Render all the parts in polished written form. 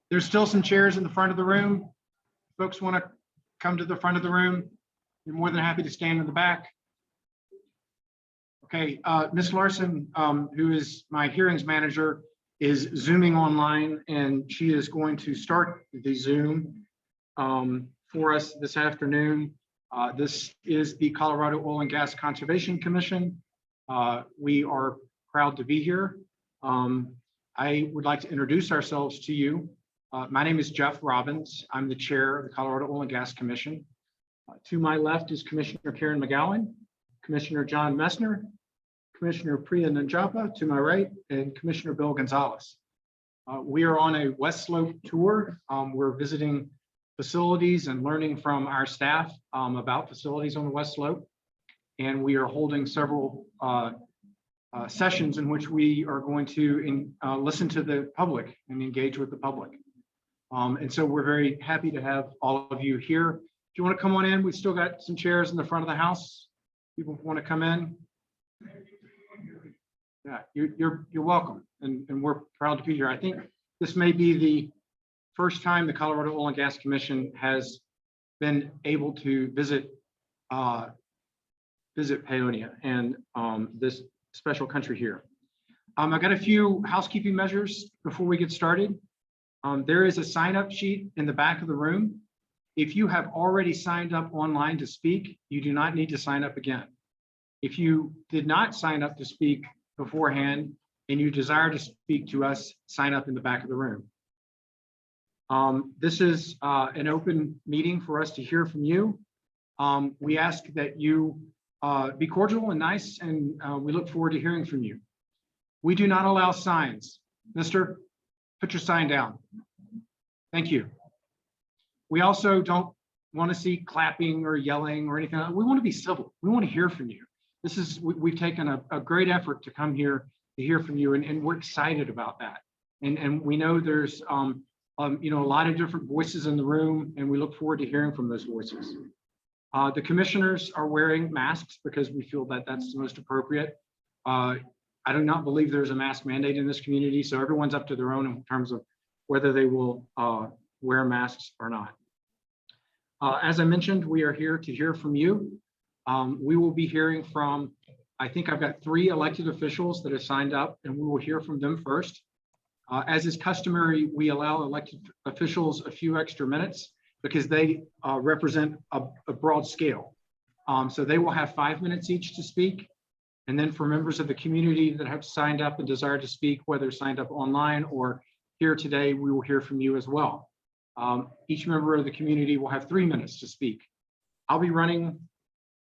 There's still some chairs in the front of the room. Folks want to come to the front of the room, you're more than happy to stand in the back. Okay, Ms. Larson, who is my hearings manager, is Zooming online, and she is going to start the Zoom for us this afternoon. This is the Colorado Oil and Gas Conservation Commission. We are proud to be here. I would like to introduce ourselves to you. My name is Jeff Robbins. I'm the chair of the Colorado Oil and Gas Commission. To my left is Commissioner Karen McGowan, Commissioner John Messner, Commissioner Priya Nanjapa to my right, and Commissioner Bill Gonzalez. We are on a West Slope tour. We're visiting facilities and learning from our staff about facilities on the West Slope. And we are holding several sessions in which we are going to listen to the public and engage with the public. And so we're very happy to have all of you here. If you want to come on in, we've still got some chairs in the front of the house. People want to come in. Yeah, you're welcome, and we're proud to be here. I think this may be the first time the Colorado Oil and Gas Commission has been able to visit Paonia and this special country here. I've got a few housekeeping measures before we get started. There is a sign-up sheet in the back of the room. If you have already signed up online to speak, you do not need to sign up again. If you did not sign up to speak beforehand and you desire to speak to us, sign up in the back of the room. This is an open meeting for us to hear from you. We ask that you be cordial and nice, and we look forward to hearing from you. We do not allow signs. Mister, put your sign down. Thank you. We also don't want to see clapping or yelling or anything. We want to be civil. We want to hear from you. We've taken a great effort to come here to hear from you, and we're excited about that. And we know there's a lot of different voices in the room, and we look forward to hearing from those voices. The commissioners are wearing masks because we feel that that's the most appropriate. I do not believe there's a mask mandate in this community, so everyone's up to their own in terms of whether they will wear masks or not. As I mentioned, we are here to hear from you. We will be hearing from, I think I've got 3 elected officials that have signed up, and we will hear from them first. As is customary, we allow elected officials a few extra minutes because they represent a broad scale. So they will have 5 minutes each to speak. And then for members of the community that have signed up and desire to speak, whether signed up online or here today, we will hear from you as well. Each member of the community will have 3 minutes to speak. I'll be running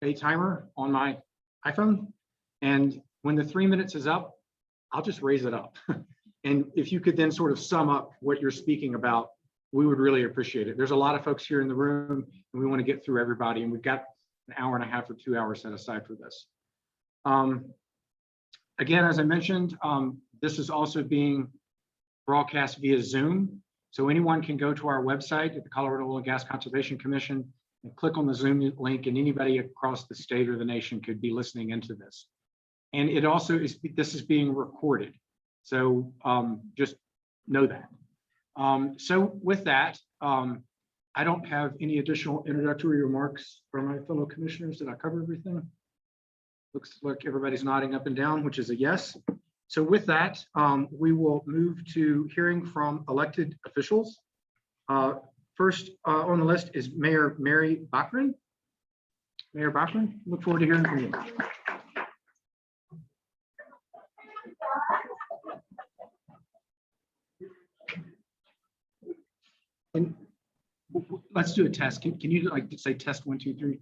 a timer on my iPhone, and when the 3 minutes is up, I'll just raise it up. And if you could then sort of sum up what you're speaking about, we would really appreciate it. There's a lot of folks here in the room, and we want to get through everybody, and we've got an hour and a half or 2 hours set aside for this. Again, as I mentioned, this is also being broadcast via Zoom. So anyone can go to our website at the Colorado Oil and Gas Conservation Commission and click on the Zoom link, and anybody across the state or the nation could be listening into this. And it also is, this is being recorded. So just know that. So with that, I don't have any additional introductory remarks from my fellow commissioners. Did I cover everything? Looks like everybody's nodding up and down, which is a yes. So with that, we will move to hearing from elected officials. First on the list is Mayor Mary Bachman. Mayor Bachman, look forward to hearing from you. And let's do a test. Can you like say test 1, 2, 3?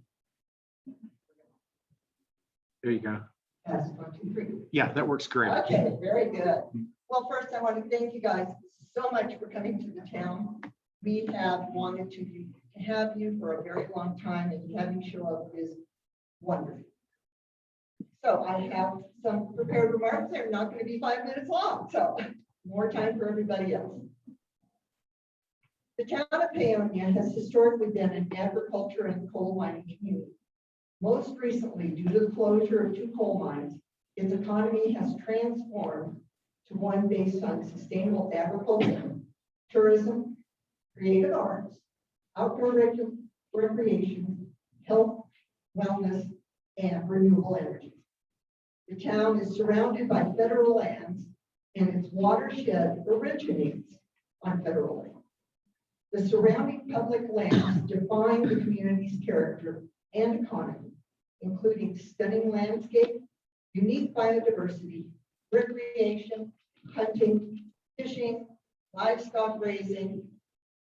There you go. Test 1, 2, 3. Yeah, that works great. Okay, very good. Well, first I want to thank you guys so much for coming to the town. We have wanted to have you for a very long time, and having you show up is wonderful. So I have some prepared remarks. They're not going to be 5 minutes long, so more time for everybody else. The town of Paonia has historically been an agriculture and coal mining community. Most recently, due to the closure of 2 coal mines, its economy has transformed to one based on sustainable agriculture, tourism, creative arts, outdoor recreation, health, wellness, and renewable energy. The town is surrounded by federal lands, and its watershed originates on federal land. The surrounding public lands define the community's character and economy, including stunning landscape, unique biodiversity, recreation, hunting, fishing, livestock raising,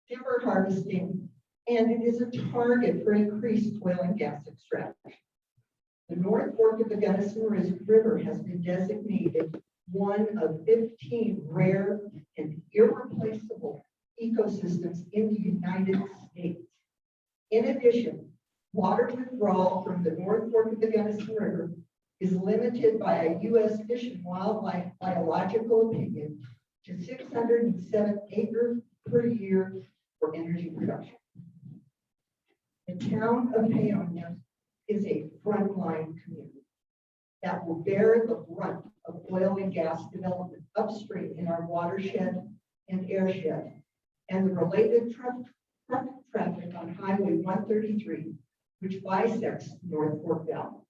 timber harvesting, and it is a target for increased oil and gas extraction. The North Fork of the Gunnison River has been designated one of 15 rare and irreplaceable ecosystems in the United States. In addition, water withdrawal from the North Fork of the Gunnison River is limited by a U.S. Fish and Wildlife biological opinion to 607 acres per year for energy production. The town of Paonia is a frontline community that will bear the brunt of oil and gas development upstream in our watershed and airshed, and the related truck traffic on Highway 133, which bisects North Fork Valley.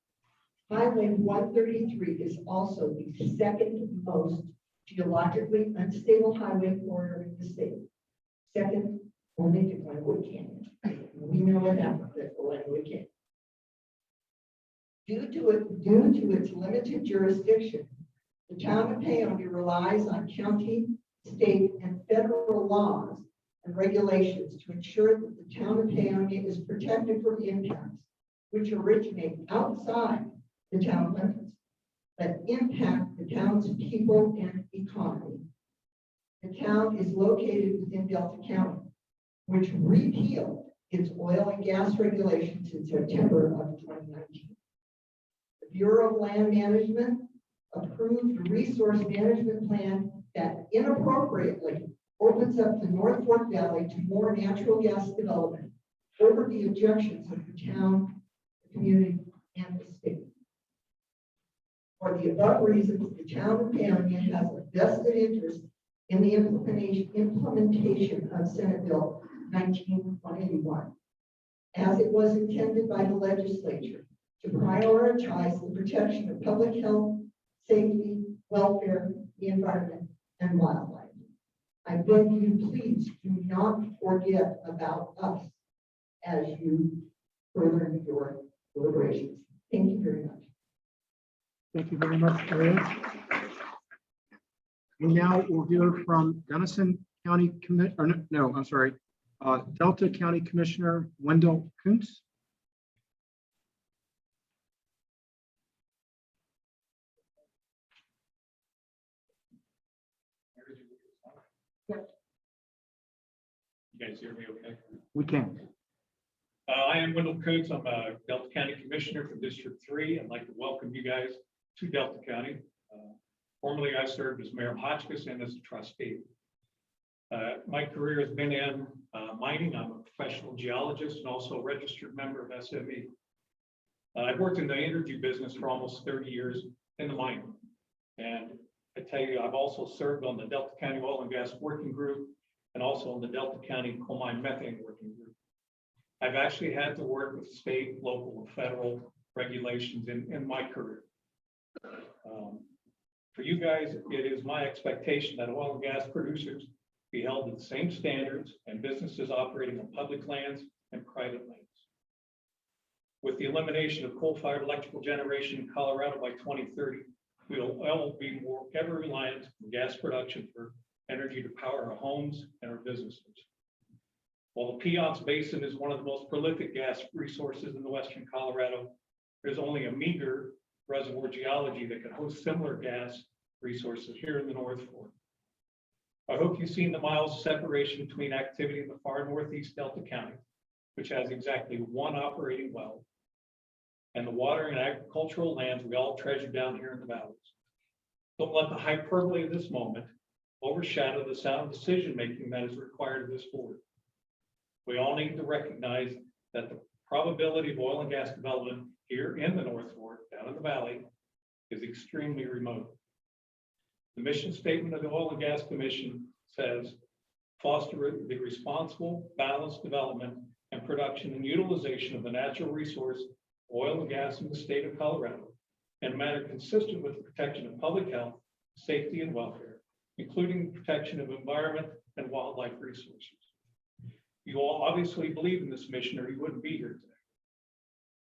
Highway 133 is also the second most geologically unstable highway corridor in the state, second only to Glenwood Canyon. We know enough that Glenwood Canyon. Due to its limited jurisdiction, the town of Paonia relies on county, state, and federal laws and regulations to ensure that the town of Paonia is protected from impacts which originate outside the town limits that impact the town's people and economy. The town is located within Delta County, which repealed its oil and gas regulations in September of 2019. The Bureau of Land Management approved a resource management plan that inappropriately opens up the North Fork Valley to more natural gas development over the objections of the town, the community, and the state. For the above reasons, the town of Paonia has a vested interest in the implementation of Senate Bill 1981, as it was intended by the legislature to prioritize the protection of public health, safety, welfare, the environment, and wildlife. I beg you, please do not forget about us as you further your deliberations. Thank you very much. Thank you very much, Maria. And now we'll hear from Gunnison County Delta County Commissioner Wendell Kuntz. You guys hear me okay? We can. I am Wendell Kuntz. I'm a Delta County Commissioner for District 3. I'd like to welcome you guys to Delta County. Formerly, I served as mayor of Hotchkiss and as a trustee. My career has been in mining. I'm a professional geologist and also a registered member of SME. I've worked in the energy business for almost 30 years in the mining. And I tell you, I've also served on the Delta County Oil and Gas Working Group and also on the Delta County Coal Mine Methane Working Group. I've actually had to work with state, local, and federal regulations in my career. For you guys, it is my expectation that oil and gas producers be held to the same standards and businesses operating on public lands and private lands. With the elimination of coal-fired electrical generation in Colorado by 2030, we will all be more ever reliant on gas production for energy to power our homes and our businesses. While the Piceance Basin is one of the most prolific gas resources in the western Colorado, there's only a meager reservoir geology that can host similar gas resources here in the North Fork. I hope you've seen the miles of separation between activity in the far northeast Delta County, which has exactly one operating well, and the water and agricultural lands we all treasure down here in the valleys. Don't let the hyperbole of this moment overshadow the sound decision-making that is required of this board. We all need to recognize that the probability of oil and gas development here in the North Fork, down in the valley, is extremely remote. The mission statement of the Oil and Gas Commission says, foster the responsible, balanced development and production and utilization of the natural resource, oil and gas in the state of Colorado, in a manner consistent with the protection of public health, safety, and welfare, including protection of environment and wildlife resources. You all obviously believe in this mission or you wouldn't be here today.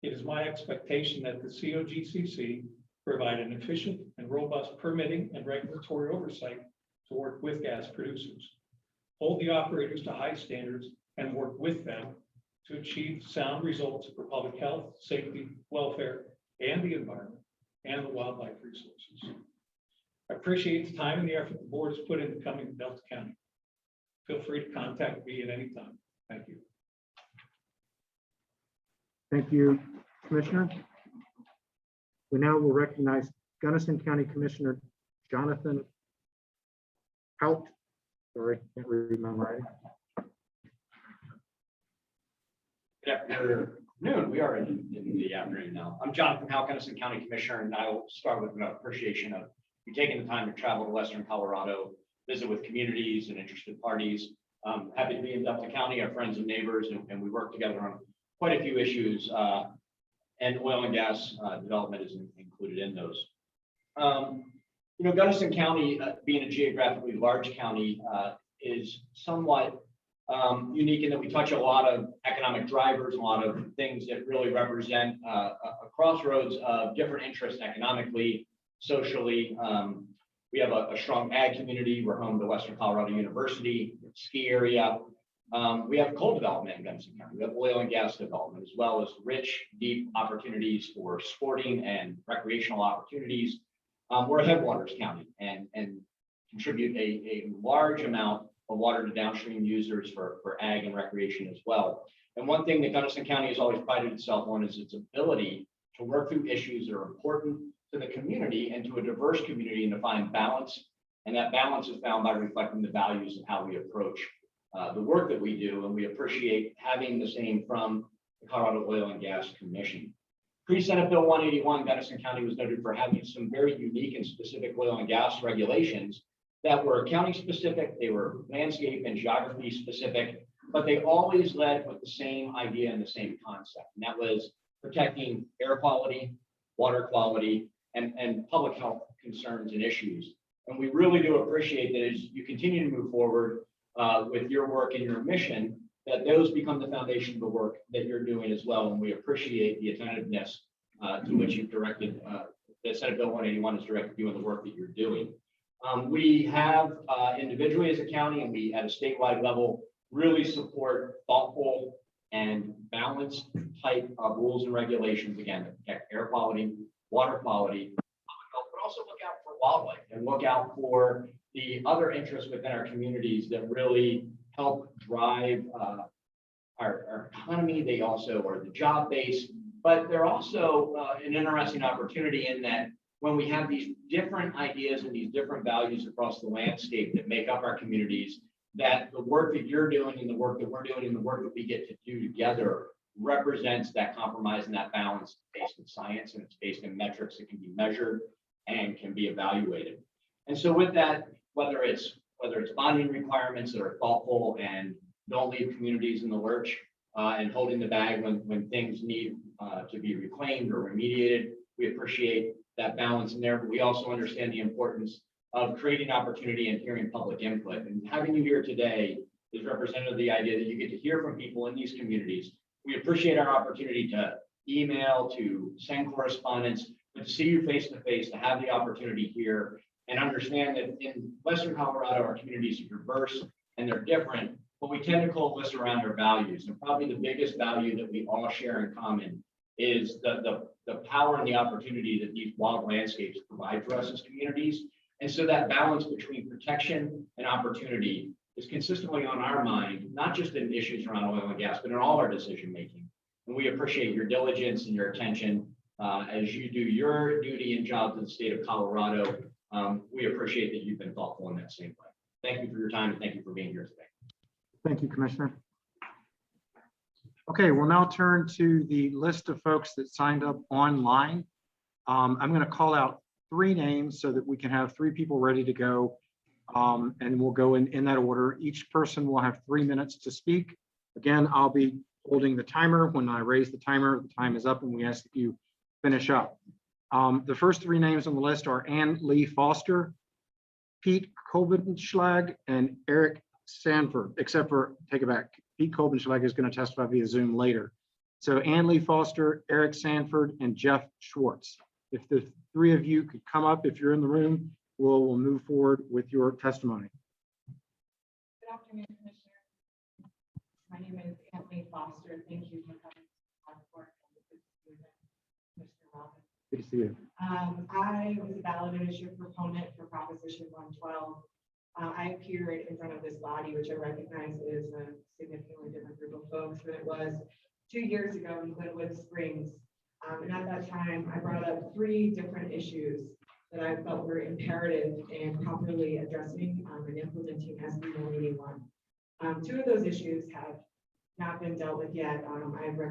It is my expectation that the COGCC provide an efficient and robust permitting and regulatory oversight to work with gas producers, hold the operators to high standards, and work with them to achieve sound results for public health, safety, welfare, and the environment, and the wildlife resources. I appreciate the time and the effort the board has put into coming to Delta County. Feel free to contact me at any time. Thank you. Thank you, Commissioner. We now will recognize Gunnison County Commissioner Jonathan Hout. Sorry, can't read my writing. Good afternoon. We are in the afternoon now. I'm Jonathan Hout, Gunnison County Commissioner, and I will start with an appreciation of you taking the time to travel to Western Colorado, visit with communities and interested parties. Happy to be in Delta County, our friends and neighbors, and we work together on quite a few issues, and oil and gas development is included in those. Gunnison County, being a geographically large county, is somewhat unique in that we touch a lot of economic drivers, a lot of things that really represent a crossroads of different interests economically, socially. We have a strong ag community. We're home to Western Colorado University, ski area. We have coal development in Gunnison County. We have oil and gas development, as well as rich, deep opportunities for sporting and recreational opportunities. We're a headwaters county and contribute a large amount of water to downstream users for ag and recreation as well. And one thing that Gunnison County has always prided itself on is its ability to work through issues that are important to the community and to a diverse community and to find balance. And that balance is found by reflecting the values of how we approach the work that we do. And we appreciate having the same from the Colorado Oil and Gas Commission. Pre-Senate Bill 181, Gunnison County was noted for having some very unique and specific oil and gas regulations that were county specific, they were landscape and geography specific, but they always led with the same idea and the same concept. And that was protecting air quality, water quality, and public health concerns and issues. And we really do appreciate that as you continue to move forward with your work and your mission, that those become the foundation of the work that you're doing as well. And we appreciate the attentiveness to which you've directed, that Senate Bill 181 has directed you in the work that you're doing. We have individually as a county and we at a statewide level really support thoughtful and balanced type of rules and regulations, again, to protect air quality, water quality, but also look out for wildlife and look out for the other interests within our communities that really help drive our economy. They also are the job base, but they're also an interesting opportunity in that when we have these different ideas and these different values across the landscape that make up our communities, that the work that you're doing and the work that we're doing and the work that we get to do together represents that compromise and that balance based in science, and it's based in metrics that can be measured and can be evaluated. And so with that, whether it's bonding requirements that are thoughtful and don't leave communities in the lurch and holding the bag when things need to be reclaimed or remediated, we appreciate that balance in there, but we also understand the importance of creating opportunity and hearing public input. And having you here today is representative of the idea that you get to hear from people in these communities. We appreciate our opportunity to email, to send correspondence, but to see you face to face, to have the opportunity here and understand that in Western Colorado, our communities are diverse and they're different, but we tend to coalesce around our values. And probably the biggest value that we all share in common is the power and the opportunity that these wild landscapes provide for us as communities. And so that balance between protection and opportunity is consistently on our mind, not just in issues around oil and gas, but in all our decision making. And we appreciate your diligence and your attention as you do your duty and job to the state of Colorado. We appreciate that you've been thoughtful in that same way. Thank you for your time and thank you for being here today. Thank you, Commissioner. Okay, we'll now turn to the list of folks that signed up online. I'm going to call out 3 names so that we can have 3 people ready to go And we'll go in that order. Each person will have 3 minutes to speak. Again, I'll be holding the timer. When I raise the timer, the time is up and we ask that you finish up. The first 3 names on the list are Ann Lee Foster, Pete Kobenschlag, and Eric Sanford, except for, take it back, Pete Kobenschlag is going to testify via Zoom later. So Ann Lee Foster, Eric Sanford, and Jeff Schwartz. If the 3 of you could come up, if you're in the room, we'll move forward with your testimony. Good afternoon, Commissioner. My name is Anthony Foster. Thank you for coming to our court. Commissioner Robin. Good to see you. I was a ballot initiative proponent for Proposition 112. I appeared in front of this body, which I recognize is a significantly different group of folks than it was 2 years ago in Glenwood Springs. And at that time, I brought up 3 different issues that I felt were imperative in properly addressing and implementing SB 181. 2 of those issues have not been dealt with yet.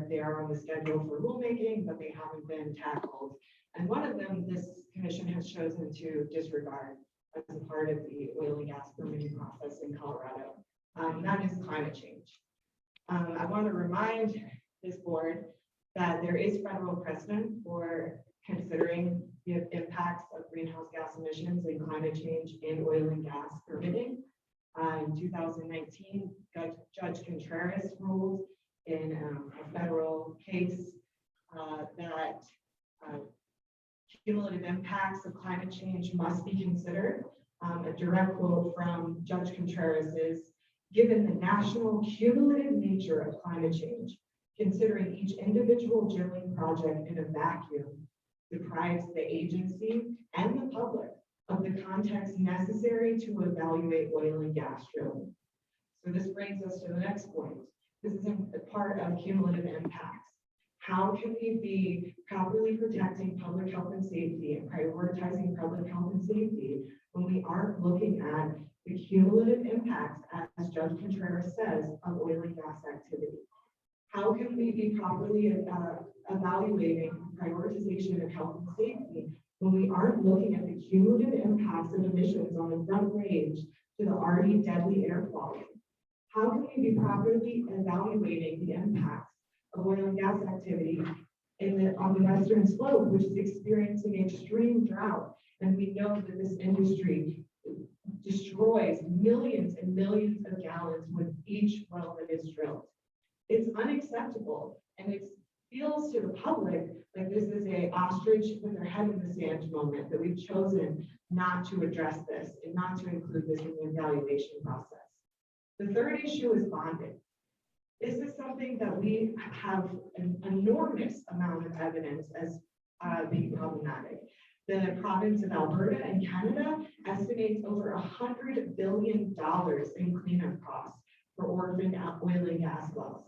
They are on the schedule for rulemaking, but they haven't been tackled. And one of them, this commission has chosen to disregard as a part of the oil and gas permitting process in Colorado. That is climate change. I want to remind this board that there is federal precedent for considering the impacts of greenhouse gas emissions and climate change in oil and gas permitting. In 2019, Judge Contreras ruled in a federal case that cumulative impacts of climate change must be considered. A direct quote from Judge Contreras is, given the national cumulative nature of climate change, considering each individual drilling project in a vacuum deprives the agency and the public of the context necessary to evaluate oil and gas drilling. So this brings us to the next point. This is a part of cumulative impacts. How can we be properly protecting public health and safety and prioritizing public health and safety when we aren't looking at the cumulative impacts, as Judge Contreras says, of oil and gas activity? How can we be properly evaluating prioritization of health and safety when we aren't looking at the cumulative impacts of emissions on the front range to the already deadly air quality? How can we be properly evaluating the impacts of oil and gas activity on the western slope, which is experiencing extreme drought? And we know that this industry destroys millions and millions of gallons with each well that is drilled. It's unacceptable, and it feels to the public like this is a ostrich with their head in the sand moment, that we've chosen not to address this and not to include this in the evaluation process. The third issue is bonding. This is something that we have an enormous amount of evidence as being problematic. The province of Alberta in Canada estimates over $100 billion in cleanup costs for orphaned oil and gas wells.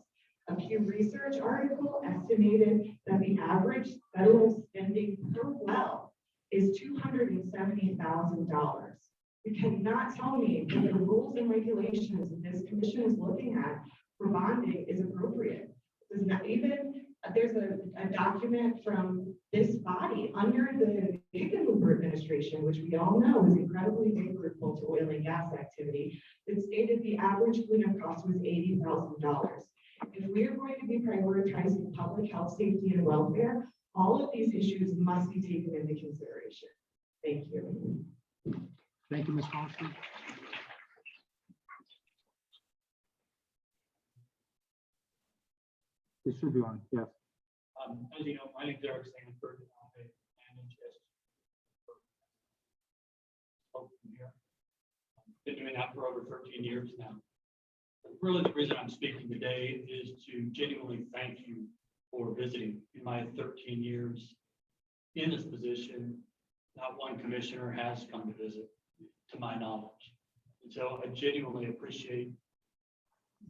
A Pew Research article estimated that the average federal spending per well is $270,000. You cannot tell me that the rules and regulations that this commission is looking at for bonding is appropriate. There's not even, there's a document from this body under the Hickenlooper administration, which we all know is incredibly favorable to oil and gas activity, that stated the average cleanup cost was $80,000. If we are going to be prioritizing public health, safety, and welfare, all of these issues must be taken into consideration. Thank you. Thank you, Ms. Foster. This should be on, yes. As you know, my name is Eric Sanford. Been doing that for over 13 years now. Really, the reason I'm speaking today is to genuinely thank you for visiting. In my 13 years in this position, not one commissioner has come to visit, to my knowledge. And so I genuinely appreciate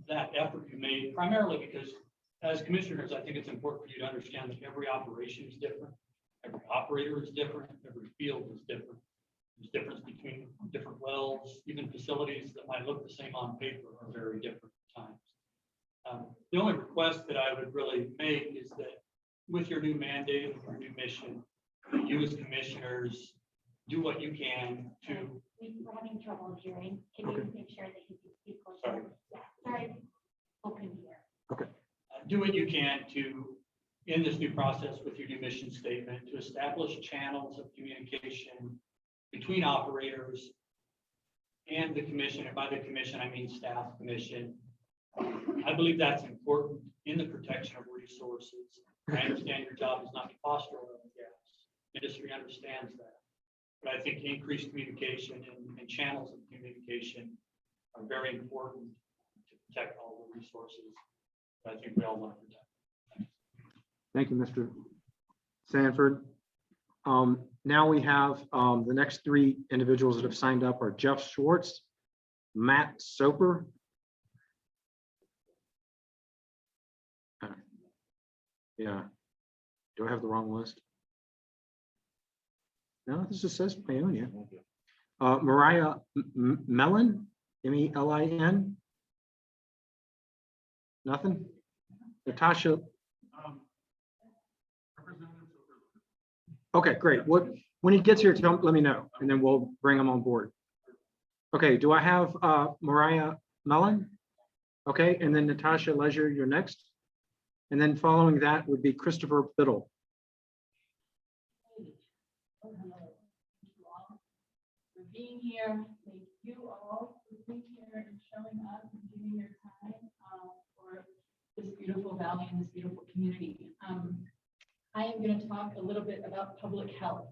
that effort you made, primarily because as commissioners, I think it's important for you to understand that every operation is different, every operator is different, every field is different. There's difference between different wells, even facilities that might look the same on paper are very different at times. The only request that I would really make is that with your new mandate, with your new mission, that you as commissioners do what you can to we're having trouble hearing. Can Okay. you make sure that you can speak closer? Yeah, sorry. Open here. Do what you can to, in this new process with your new mission statement, to establish channels of communication between operators and the commission, and by the commission, I mean staff commission. I believe that's important in the protection of resources. I understand your job is not to foster oil and gas. Industry understands that. But I think increased communication and channels of communication are very important to protect all the resources that I think we all want to protect. Thank you, Mr. Sanford. Now we have the next three individuals that have signed up are Jeff Schwartz, Matt Soper. Yeah. Do I have the wrong list? No, this just says Paonia. Mariah Mellon, Melin. Nothing? Natasha. Okay, great. When he gets here, let me know, and then we'll bring him on board. Okay, do I have Mariah Mellon? Okay, and then Natasha Leisure, you're next. And then following that would be Christopher Biddle. Thank you all for being here. Thank you all for being here and showing up and giving your time for this beautiful valley and this beautiful community. I am going to talk a little bit about public health.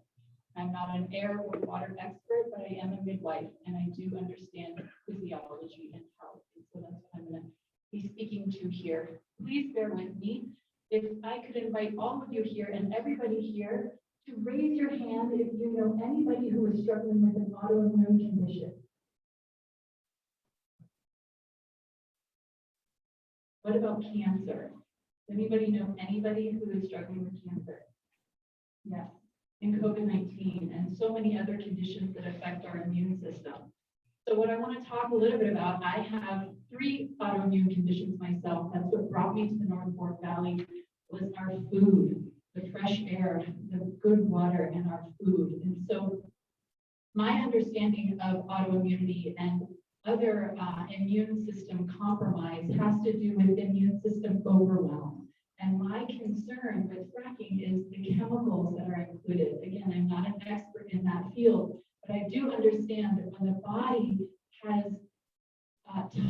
I'm not an air or water expert, but I am a midwife and I do understand physiology and health. And so that's what I'm going to be speaking to here. Please bear with me. If I could invite all of you here and everybody here to raise your hand if you know anybody who is struggling with an autoimmune condition. What about cancer? Does anybody know anybody who is struggling with cancer? Yes, and COVID-19 and so many other conditions that affect our immune system. So what I want to talk a little bit about, I have 3 autoimmune conditions myself. That's what brought me to the North Fork Valley, was our food, the fresh air, the good water, and our food. And so my understanding of autoimmunity and other immune system compromise has to do with immune system overwhelm. And my concern with fracking is the chemicals that are included. Again, I'm not an expert in that field, but I do understand that when the body has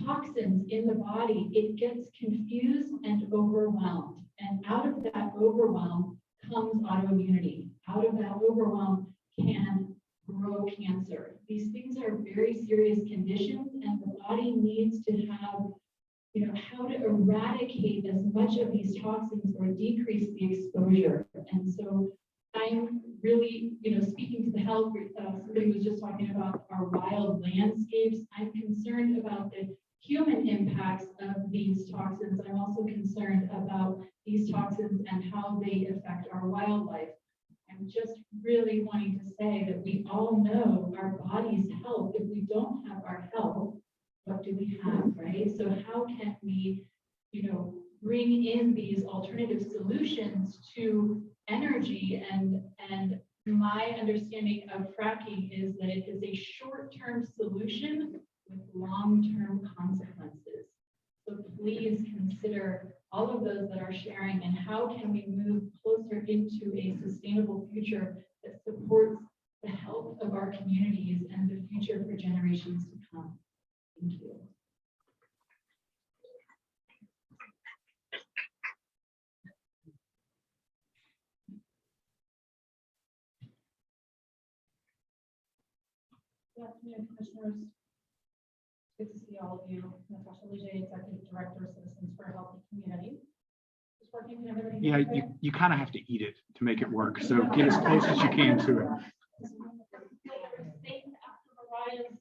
toxins in the body, it gets confused and overwhelmed. And out of that overwhelm comes autoimmunity. Out of that overwhelm can grow cancer. These things are very serious conditions, and the body needs to have, how to eradicate as much of these toxins or decrease the exposure. And so I'm really, speaking to the health, somebody was just talking about our wild landscapes. I'm concerned about the human impacts of these toxins. I'm also concerned about these toxins and how they affect our wildlife. I'm just really wanting to say that we all know our body's health. If we don't have our health, what do we have, right? So how can we, bring in these alternative solutions to energy? And my understanding of fracking is that it is a short-term solution with long-term consequences. So please consider all of those that are sharing and how can we move closer into a sustainable future that supports the health of our communities and the future for generations to come. Thank you. Good afternoon, commissioners. Good to see all of you. Natasha Leger, Executive Director, Citizens for a Healthy Community. Just working, can everybody Yeah, hear me? you kind of have to eat it to make it work. So get as close as you can to it. Safe after Mariah's.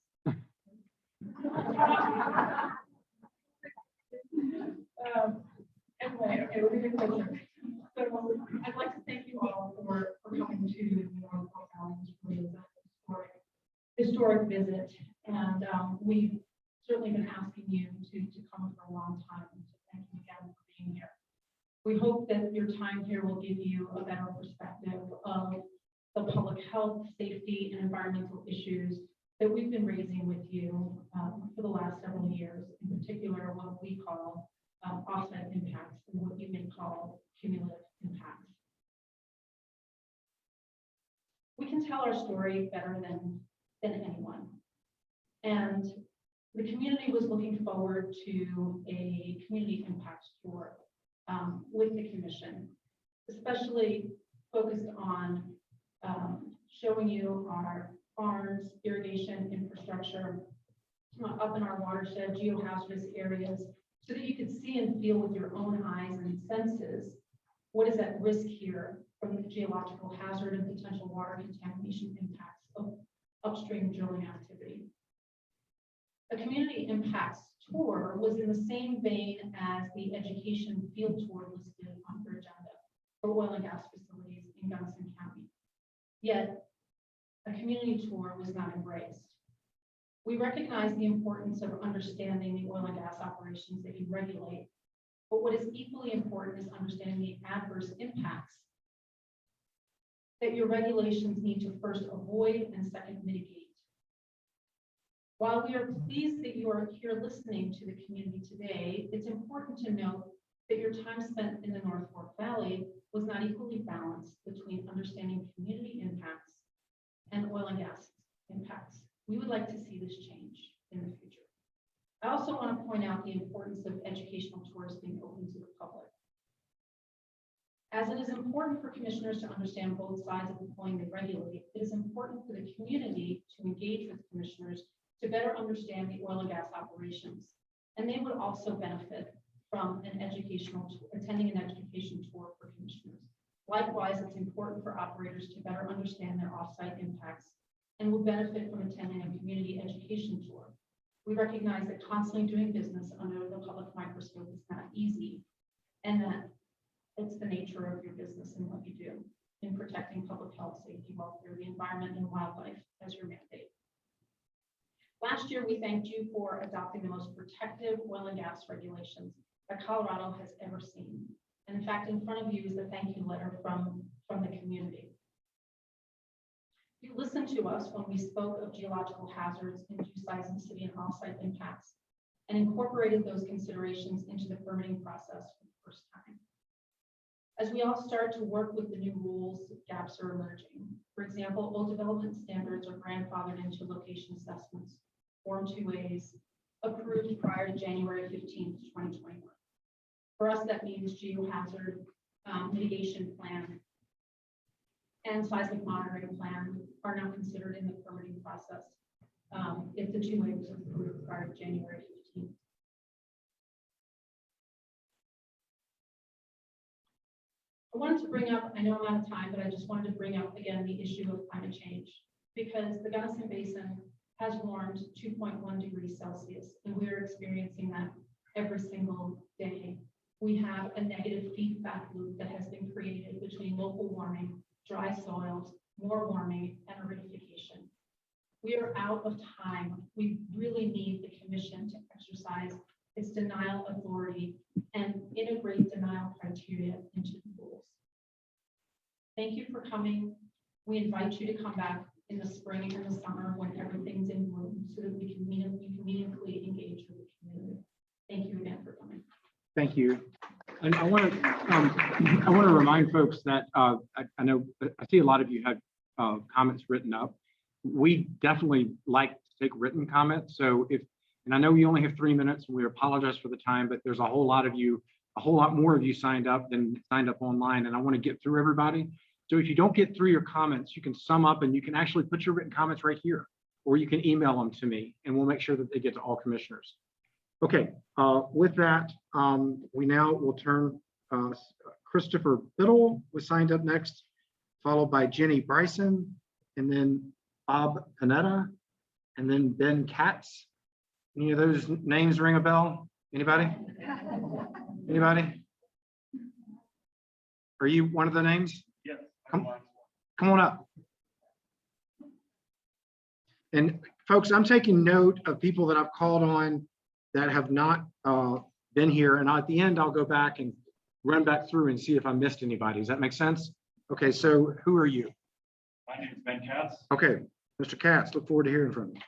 Anyway, okay, we're gonna get closer. So I'd like to thank you all for coming to the North Fork Valley. It's really a historic visit, and we've certainly been asking you to come for a long time. So thank you again for being here. We hope that your time here will give you a better perspective of the public health, safety, and environmental issues that we've been raising with you for the last several years, in particular what we call offset impacts and what you may call cumulative impacts. We can tell our story better than anyone. And the community was looking forward to a community impact tour with the commission, especially focused on showing you our farms, irrigation infrastructure up in our watershed, geohazardous areas, so that you could see and feel with your own eyes and senses what is at risk here from the geological hazard and potential water contamination impacts of upstream drilling activity. A community impacts tour was in the same vein as the education field tour listed on your agenda for oil and gas facilities in Gunnison County. Yet, a community tour was not embraced. We recognize the importance of understanding the oil and gas operations that you regulate, but what is equally important is understanding the adverse impacts that your regulations need to first avoid and second mitigate. While we are pleased that you are here listening to the community today, it's important to note that your time spent in the North Fork Valley was not equally balanced between understanding community impacts and oil and gas impacts. We would like to see this change in the future. I also want to point out the importance of educational tours being open to the public. As it is important for commissioners to understand both sides of the coin they regulate, it is important for the community to engage with commissioners to better understand the oil and gas operations. And they would also benefit from an attending an education tour for commissioners. Likewise, it's important for operators to better understand their offsite impacts and will benefit from attending a community education tour. We recognize that constantly doing business under the public microscope is not easy, and that it's the nature of your business and what you do in protecting public health, safety, welfare, the environment, and wildlife as your mandate. Last year, we thanked you for adopting the most protective oil and gas regulations that Colorado has ever seen. And in fact, in front of you is the thank you letter from the community. You listened to us when we spoke of geological hazards in seismic city and offsite impacts and incorporated those considerations into the permitting process for the first time. As we all start to work with the new rules, gaps are emerging. For example, old development standards are grandfathered into location assessments, Form 2As, approved prior to January 15th, 2021. For us, that means geohazard mitigation plan and seismic monitoring plan are now considered in the permitting process if the 2A was approved prior to January 15th. I wanted to bring up, I know I'm out of time, but I just wanted to bring up again the issue of climate change, because the Gunnison Basin has warmed 2.1 degrees Celsius, and we're experiencing that every single day. We have a negative feedback loop that has been created between local warming, dry soils, more warming, and aridification. We are out of time. We really need the commission to exercise its denial authority and integrate denial criteria into the rules. Thank you for coming. We invite you to come back in the spring and the summer when everything's in bloom so that you can meaningfully engage with the community. Thank you again for coming. Thank you. And I want to remind folks that I know I see a lot of you have comments written up. We definitely like to take written comments. So and I know you only have 3 minutes, and we apologize for the time, but there's a whole lot more of you signed up than signed up online, and I want to get through everybody. So if you don't get through your comments, you can sum up and you can actually put your written comments right here, or you can email them to me, and we'll make sure that they get to all commissioners. Okay, with that, we now will turn Christopher Biddle was signed up next, followed by Jenny Bryson, and then Bob Panetta, and then Ben Katz. Any of those names ring a bell? Anybody? Anybody? Are you one of the names? Yes. Come on up. And folks, I'm taking note of people that I've called on that have not been here. And at the end, I'll go back and run back through and see if I missed anybody. Does that make sense? Okay, so who are you? My name is Ben Katz. Okay, Mr. Katz, look forward to hearing from you.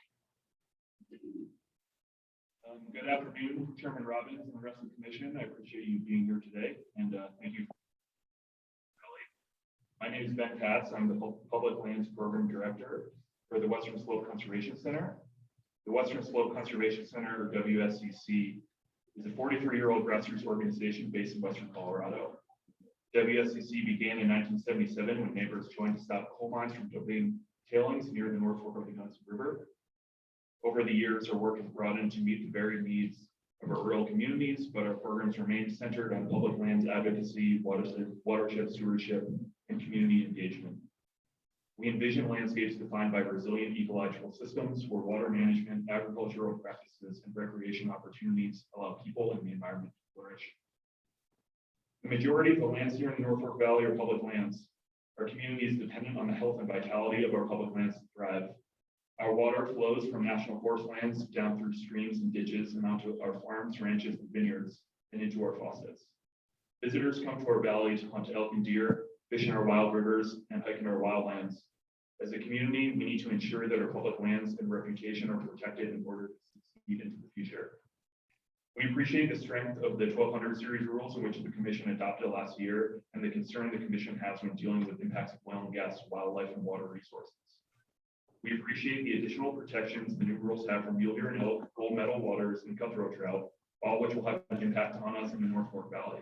Good afternoon, Chairman Robbins and the rest of the commission. I appreciate you being here today, and thank you. My name is Ben Katz. I'm the Public Lands Program Director for the Western Slope Conservation Center. The Western Slope Conservation Center, or WSCC, is a 43-year-old grassroots organization based in Western Colorado. WSCC began in 1977 when neighbors joined to stop coal mines from dumping tailings near the North Fork of the Gunnison River. Over the years, our work has broadened to meet the varied needs of our rural communities, but our programs remain centered on public lands advocacy, watershed stewardship, and community engagement. We envision landscapes defined by resilient ecological systems where water management, agricultural practices, and recreation opportunities allow people and the environment to flourish. The majority of the lands here in the North Fork Valley are public lands. Our community is dependent on the health and vitality of our public lands to thrive. Our water flows from national forest lands down through streams and ditches and onto our farms, ranches, and vineyards, and into our faucets. Visitors come to our valley to hunt elk and deer, fish in our wild rivers, and hike in our wildlands. As a community, we need to ensure that our public lands and reputation are protected in order to succeed into the future. We appreciate the strength of the 1200 series rules in which the commission adopted last year and the concern the commission has when dealing with impacts of oil and gas, wildlife, and water resources. We appreciate the additional protections the new rules have for mule deer and elk, gold medal waters, and cutthroat trout, all which will have an impact on us in the North Fork Valley.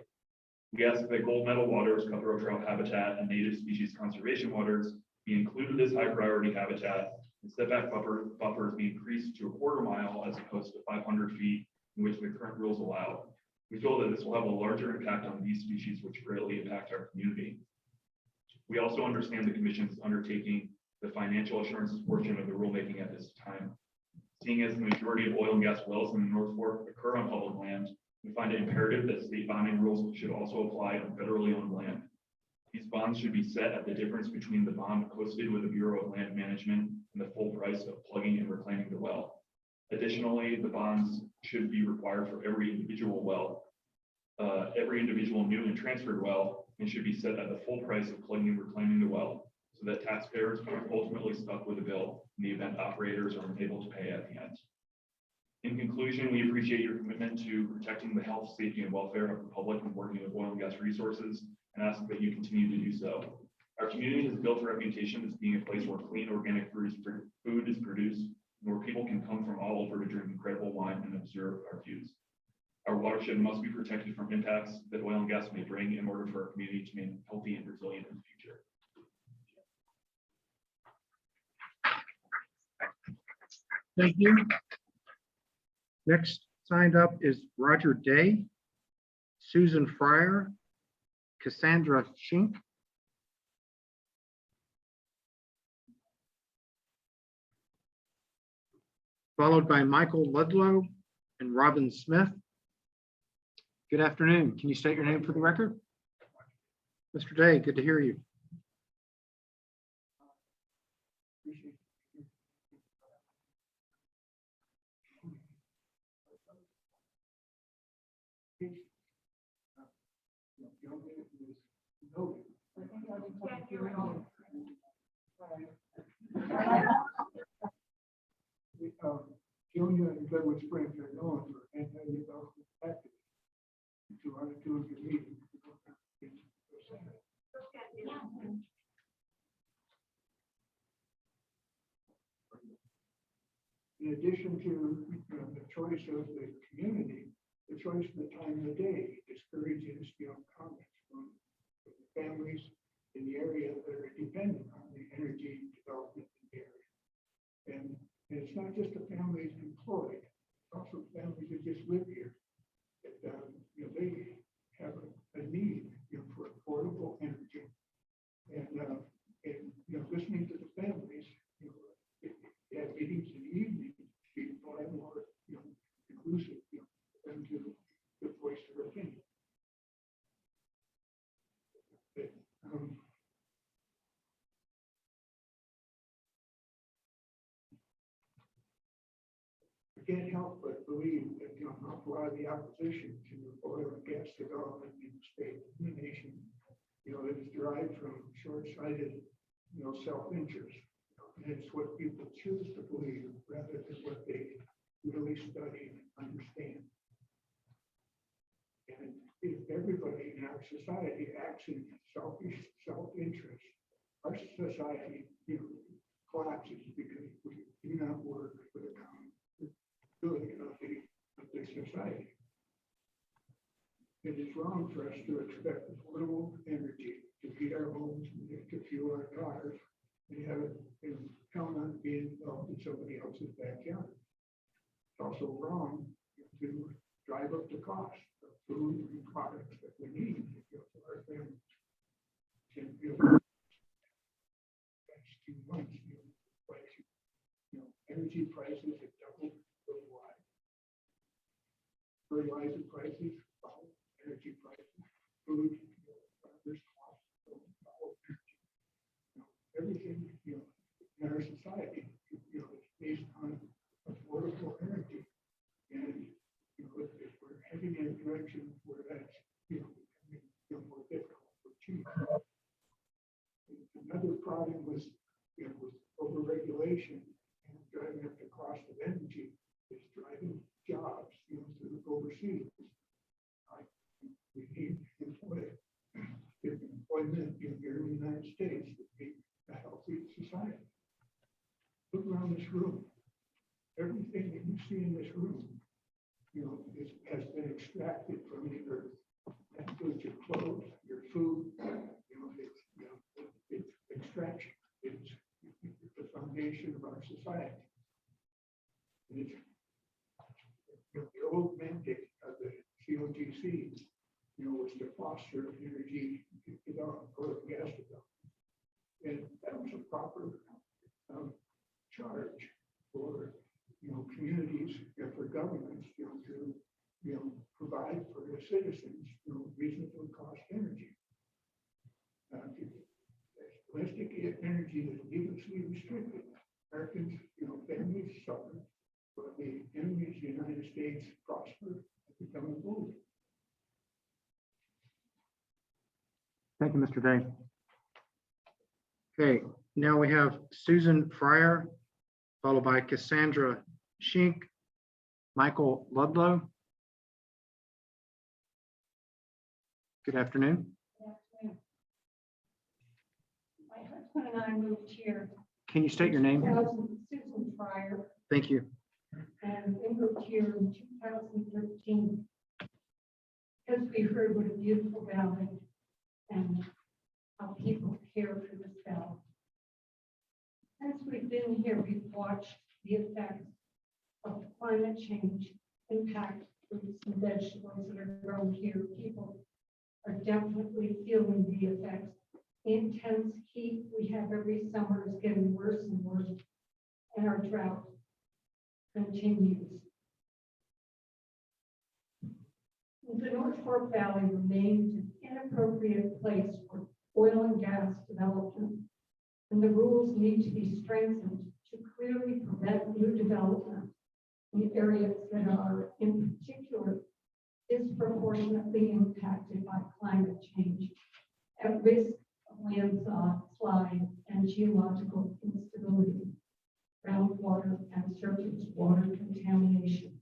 We ask that gold medal waters, cutthroat trout habitat, and native species conservation waters be included as high priority habitat, and setback buffers be increased to a quarter mile as opposed to 500 feet, in which the current rules allow. We feel that this will have a larger impact on these species, which greatly impact our community. We also understand the commission's undertaking the financial assurances portion of the rulemaking at this time. Seeing as the majority of oil and gas wells in the North Fork occur on public land, we find it imperative that state bonding rules should also apply on federally owned land. These bonds should be set at the difference between the bond posted with the Bureau of Land Management and the full price of plugging and reclaiming the well. Additionally, the bonds should be required for every individual well, every individual new and transferred well, and should be set at the full price of plugging and reclaiming the well, so that taxpayers are ultimately stuck with a bill in the event operators are unable to pay at the end. In conclusion, we appreciate your commitment to protecting the health, safety, and welfare of the public and working with oil and gas resources, and ask that you continue to do so. Our community has built a reputation as being a place where clean organic food is produced, and where people can come from all over to drink incredible wine and observe our views. Our watershed must be protected from impacts that oil and gas may bring in order for our community to remain healthy and resilient in the future. Thank you. Next signed up is Roger Day, Susan Fryer, Cassandra Chinck, followed by Michael Ludlow and Robin Smith. Good afternoon. Can you state your name for the record? Mr. Day, good to hear you. Junior and Glenwood Springs are known for anti-development activities. To our two meetings. In addition to the choice of the community, the choice of the time of the day discourages comments from the families in the area that are dependent on the energy development in the area. And it's not just the families employed, it's also families that just live here. That, they have a need for affordable energy. And listening to the families, at meetings in the evening, be more and more inclusive, and to voice their opinion. I can't help but believe that an awful lot of the opposition to oil and gas development in the state and the nation, it is derived from short-sighted, self-interest. And it's what people choose to believe rather than what they really study and understand. And if everybody in our society acts in self-interest, our society, collapses because we do not work for the common good of the society. It is wrong for us to expect affordable energy to heat our homes, to fuel our cars, and have it and count on being developed in somebody else's backyard. It's also wrong to drive up the cost of food and products that we need for our families. And next 2 months, energy prices have doubled worldwide. Fertilizer prices, energy prices, food, farmers' costs, everything, in our society, is based on affordable energy. And, if we're heading in a direction where that's, becoming more difficult for cheap. Another problem was, with overregulation and driving up the cost of energy is driving jobs, to overseas. We need employment here in the United States to be a healthy society. Look around this room. Everything that you see in this room, has been extracted from the earth. That includes your clothes, your food, it's extraction. It's the foundation of our society. And it's, the old mandate of the COGC, was to foster energy development, oil and gas development. And that was a proper charge for, communities and for governments, to, provide for their citizens, reasonable cost energy. Domestic energy is needlessly restricted. Americans, families suffer, but the enemies of the United States prosper and become bold. Thank you, Mr. Day. Okay, now we have Susan Fryer, followed by Cassandra Chinck, Michael Ludlow. Good afternoon. My husband and I moved here. Can you state your name? Susan Fryer, Thank you. and we moved here in 2013. As we heard, what a beautiful valley and how people care for this valley. Since we've been here, we've watched the effects of climate change impact fruits and vegetables that are grown here. People are definitely feeling the effects. The intense heat we have every summer is getting worse and worse, and our drought continues. The North Fork Valley remains an inappropriate place for oil and gas development, and the rules need to be strengthened to clearly prevent new development in areas that are, in particular, disproportionately impacted by climate change, at risk of landslide and geological instability, groundwater and surface water contamination,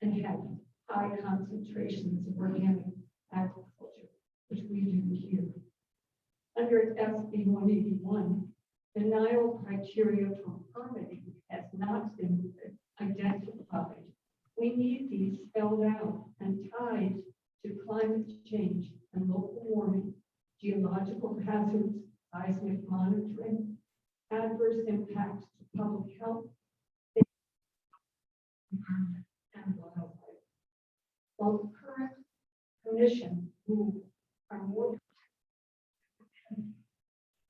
and have high concentrations of organic agriculture, which we do here. Under SB 181, denial criteria for permitting has not been identified. We need these spelled out and tied to climate change and local warming, geological hazards, seismic monitoring, adverse impacts to public health, environment, and wildlife. While the current commission, who are more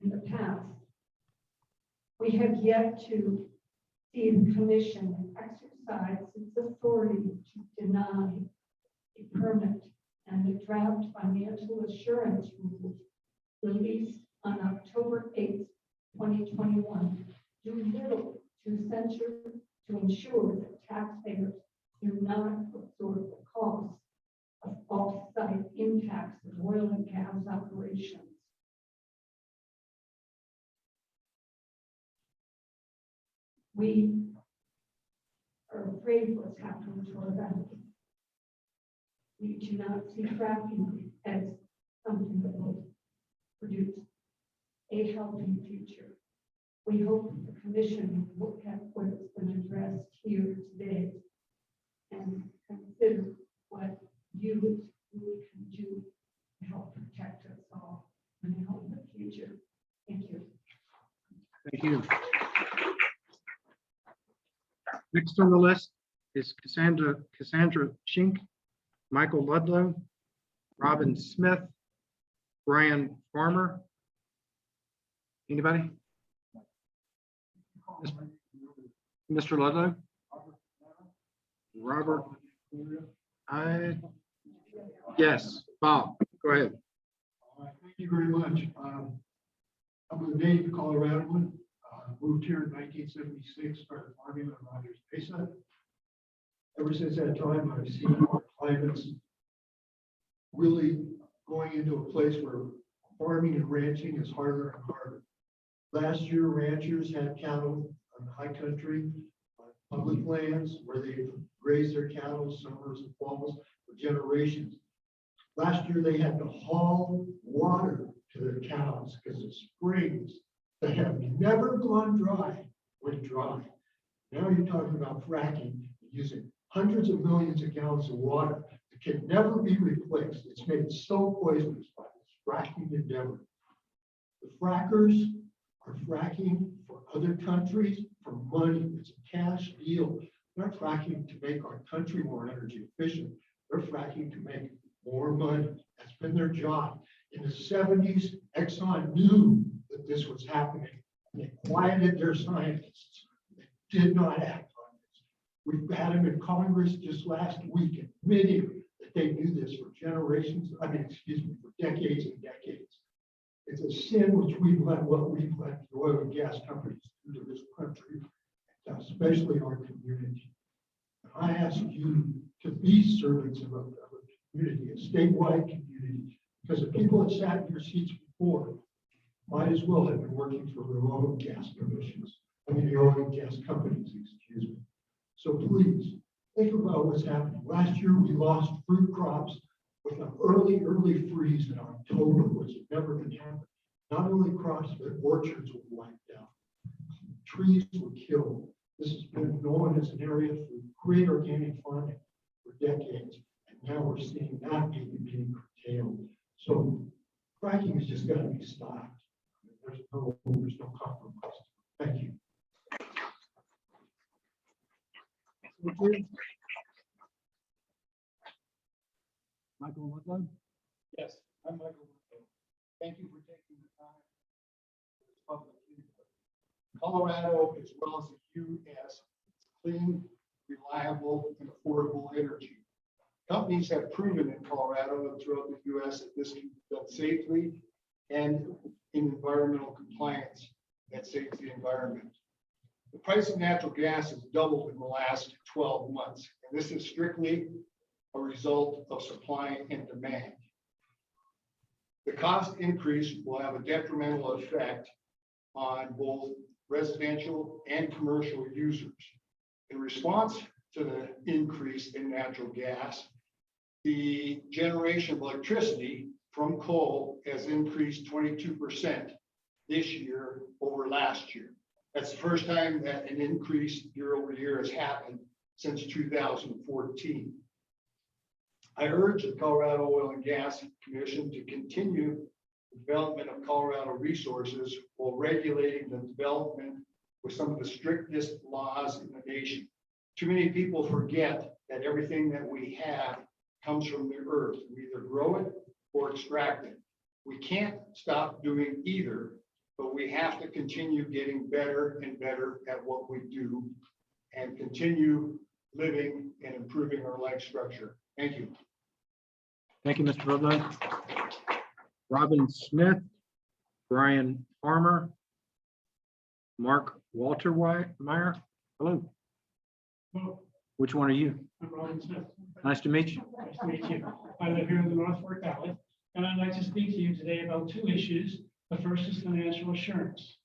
in the past, we have yet to see the commission exercise its authority to deny a permit, and the draft financial assurance rules released on October 8th, 2021, do little to ensure that taxpayers do not absorb the costs of off-site impacts of oil and gas operations. We are afraid of what's happening to our valley. We do not see fracking as something that will produce a healthy future. We hope the commission will look at what has been addressed here today and consider what you really can do to help protect us all and help the future. Thank you. Thank you. Next on the list is Cassandra Chinck, Michael Ludlow, Robin Smith, Brian Farmer. Anybody? Mr. Ludlow? Robert? Yes, Bob, go ahead. Thank you very much. I'm a native Coloradoan, moved here in 1976, started farming on Rogers Mesa. Ever since that time, I've seen our climates really going into a place where farming and ranching is harder and harder. Last year, ranchers had cattle on the high country, on public lands where they grazed their cattle summers and falls for generations. Last year, they had to haul water to their cows because the springs that have never gone dry went dry. Now you're talking about fracking, using hundreds of millions of gallons of water that can never be replaced. It's made so poisonous by this fracking endeavor. The frackers are fracking for other countries for money. It's a cash deal. They're not fracking to make our country more energy efficient. They're fracking to make more money. That's been their job. In the 70s, Exxon knew that this was happening. They quieted their scientists. They did not act on this. We've had them in Congress just last week admitting that they knew this for generations, for decades and decades. It's a sin which we've let the oil and gas companies do to this country, especially our community. And I ask you to be servants of a community, a statewide community, because the people that sat in your seats before might as well have been working for the oil and gas commissions. The oil and gas companies, excuse me. So please think about what's happening. Last year, we lost fruit crops with an early freeze in October, which had never been happened. Not only crops, but orchards were wiped out. Trees were killed. This has been known as an area for great organic farming for decades. And now we're seeing that maybe being curtailed. So fracking has just got to be stopped. There's no compromise. Thank you. Michael Ludlow? Yes, I'm Michael. Thank you for taking the time. for this public input. Colorado, as well as the U.S., is clean, reliable, and affordable energy. Companies have proven in Colorado and throughout the U.S. that this can be done safely and in environmental compliance that saves the environment. The price of natural gas has doubled in the last 12 months, and this is strictly a result of supply and demand. The cost increase will have a detrimental effect on both residential and commercial users. In response to the increase in natural gas, the generation of electricity from coal has increased 22% this year over last year. That's the first time that an increase year over year has happened since 2014. I urge the Colorado Oil and Gas Commission to continue the development of Colorado resources while regulating the development with some of the strictest laws in the nation. Too many people forget that everything that we have comes from the earth. We either grow it or extract it. We can't stop doing either, but we have to continue getting better and better at what we do and continue living and improving our life structure. Thank you. Thank you, Mr. Ludlow. Robin Smith, Brian Farmer, Mark Walter Meyer. Hello. Hello, Which one are you? I'm Robin Smith. Nice to meet you. Nice to meet you. I live here in the North Fork Valley, and I'd like to speak to you today about two issues. The first is financial assurance.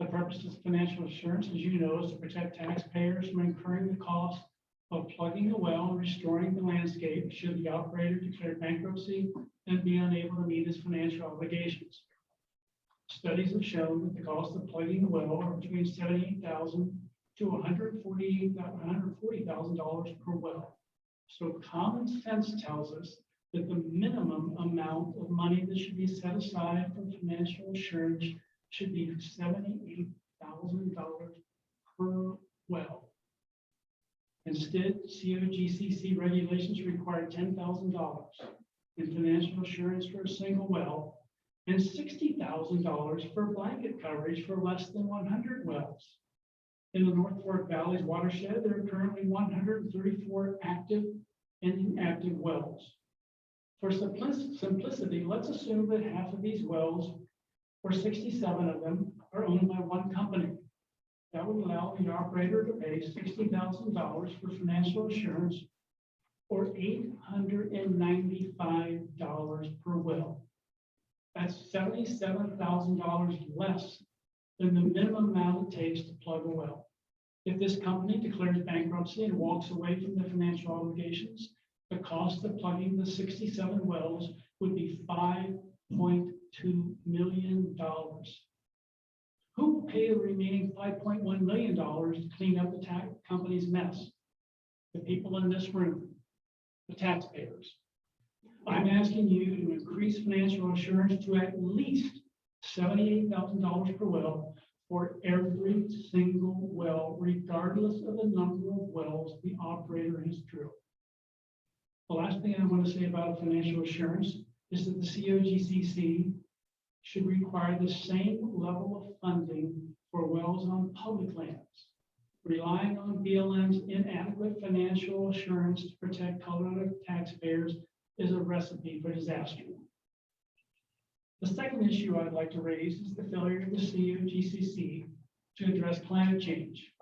The purpose of financial assurance, as you know, is to protect taxpayers from incurring the cost of plugging a well and restoring the landscape should the operator declare bankruptcy and be unable to meet his financial obligations. Studies have shown that the cost of plugging a well are between $78,000 to $140,000 per well. So common sense tells us that the minimum amount of money that should be set aside for financial assurance should be $78,000 per well. Instead, COGCC regulations require $10,000 in financial assurance for a single well and $60,000 for blanket coverage for less than 100 wells. In the North Fork Valley's watershed, there are currently 134 active and inactive wells. For simplicity, let's assume that half of these wells, or 67 of them, are owned by one company. That would allow the operator to pay $60,000 for financial assurance, or $895 per well. That's $77,000 less than the minimum amount it takes to plug a well. If this company declares bankruptcy and walks away from the financial obligations, the cost of plugging the 67 wells would be $5.2 million. Who will pay the remaining $5.1 million to clean up the company's mess? The people in this room, the taxpayers. I'm asking you to increase financial assurance to at least $78,000 per well for every single well, regardless of the number of wells the operator has drilled. The last thing I want to say about financial assurance is that the COGCC should require the same level of funding for wells on public lands. Relying on BLM's inadequate financial assurance to protect Colorado taxpayers is a recipe for disaster. The second issue I'd like to raise is the failure of the COGCC to address climate change.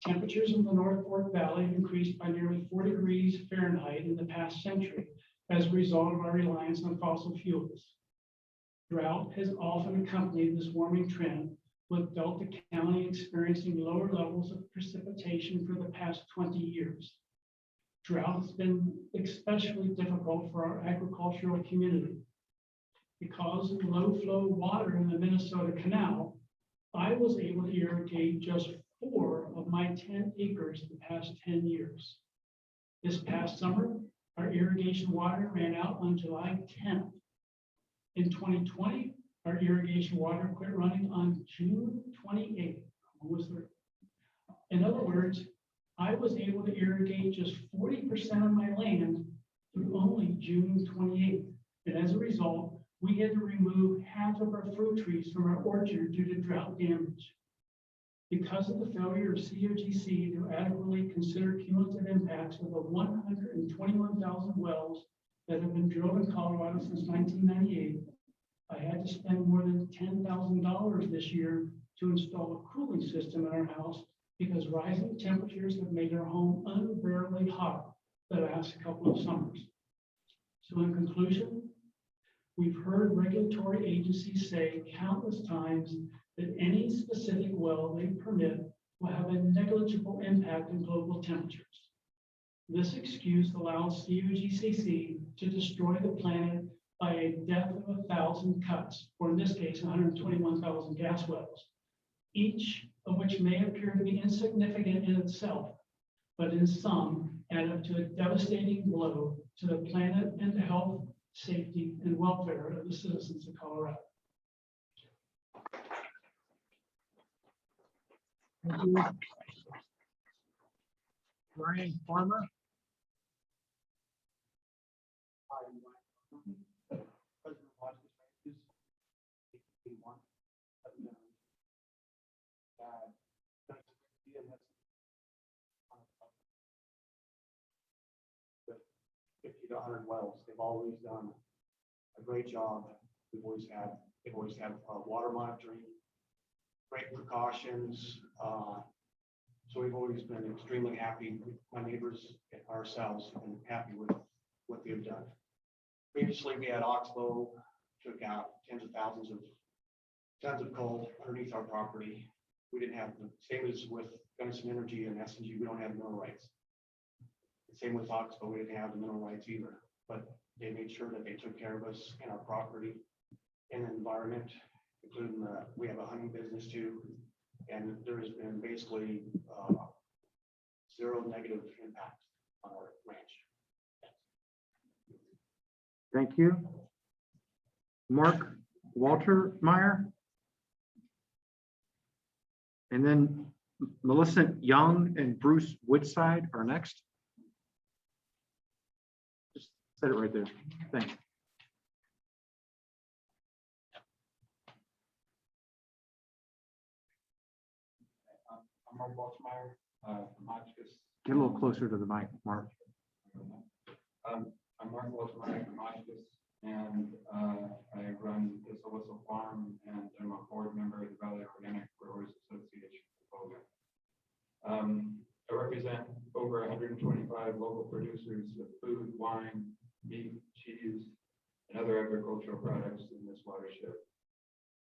Temperatures in the North Fork Valley have increased by nearly 4 degrees Fahrenheit in the past century as a result of our reliance on fossil fuels. Drought has often accompanied this warming trend, with Delta County experiencing lower levels of precipitation for the past 20 years. Drought has been especially difficult for our agricultural community. Because of low flow water in the Minnesota Canal, I was able to irrigate just 4 of my 10 acres the past 10 years. This past summer, our irrigation water ran out on July 10th. In 2020, our irrigation water quit running on June 28th. Almost there. In other words, I was able to irrigate just 40% of my land through only June 28th. And as a result, we had to remove half of our fruit trees from our orchard due to drought damage. Because of the failure of COGC to adequately consider cumulative impacts of the 121,000 wells that have been drilled in Colorado since 1998, I had to spend more than $10,000 this year to install a cooling system in our house because rising temperatures have made our home unbearably hot the last couple of summers. So in conclusion, we've heard regulatory agencies say countless times that any specific well they permit will have a negligible impact on global temperatures. This excuse allows COGCC to destroy the planet by a death of 1,000 cuts, or in this case, 121,000 gas wells, each of which may appear to be insignificant in itself, but in some add up to a devastating blow to the planet and the health, safety, and welfare of the citizens of Colorado. Thank you. Brian Farmer. With 50 to 100 wells, they've always done a great job. They've always had water monitoring, great precautions. So we've always been extremely happy with my neighbors and ourselves and happy with what they've done. Previously, we had Oxbow, took out tens of thousands of tons of coal underneath our property. We didn't have the same as with Gunnison Energy and S&G. We don't have mineral rights. Same with Oxbow. We didn't have the mineral rights either, but they made sure that they took care of us and our property and the environment, including we have a hunting business too, and there has been basically zero negative impact on our ranch. Thank you. Mark Walter Meyer. And then Melissa Young and Bruce Woodside are next. Just set it right there. Thanks. I'm Mark Waltmeyer from Hotchkiss. Get a little closer to the mic, Mark. I'm Mark Waltmeyer from Hotchkiss, and I run the Silica Farm, and I'm a board member of the Valley Organic Growers Association. I represent over 125 local producers of food, wine, meat, cheese, and other agricultural products in this watershed.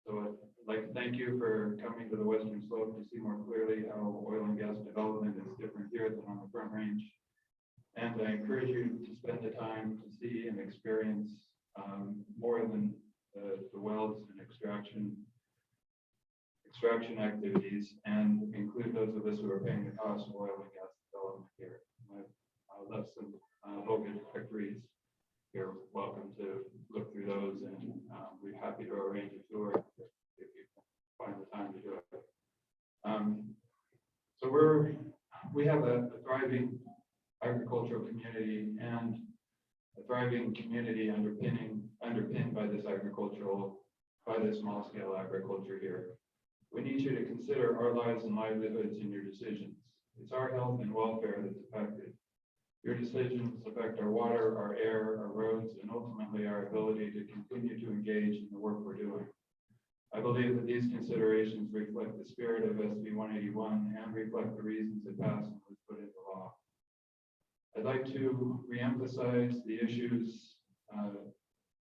So I'd like to thank you for coming to the Western Slope to see more clearly how oil and gas development is different here than on the Front Range. And I encourage you to spend the time to see and experience more than the wells and extraction activities, and include those of us who are paying the cost of oil and gas development here. I left some Hogan factories. You're welcome to look through those, and we're happy to arrange a tour if you find the time to do it. So we have a thriving agricultural community, and a thriving community underpinned by this small scale agriculture here. We need you to consider our lives and livelihoods in your decisions. It's our health and welfare that's affected. Your decisions affect our water, our air, our roads, and ultimately our ability to continue to engage in the work we're doing. I believe that these considerations reflect the spirit of SB 181 and reflect the reasons it passed and was put into law. I'd like to reemphasize the issues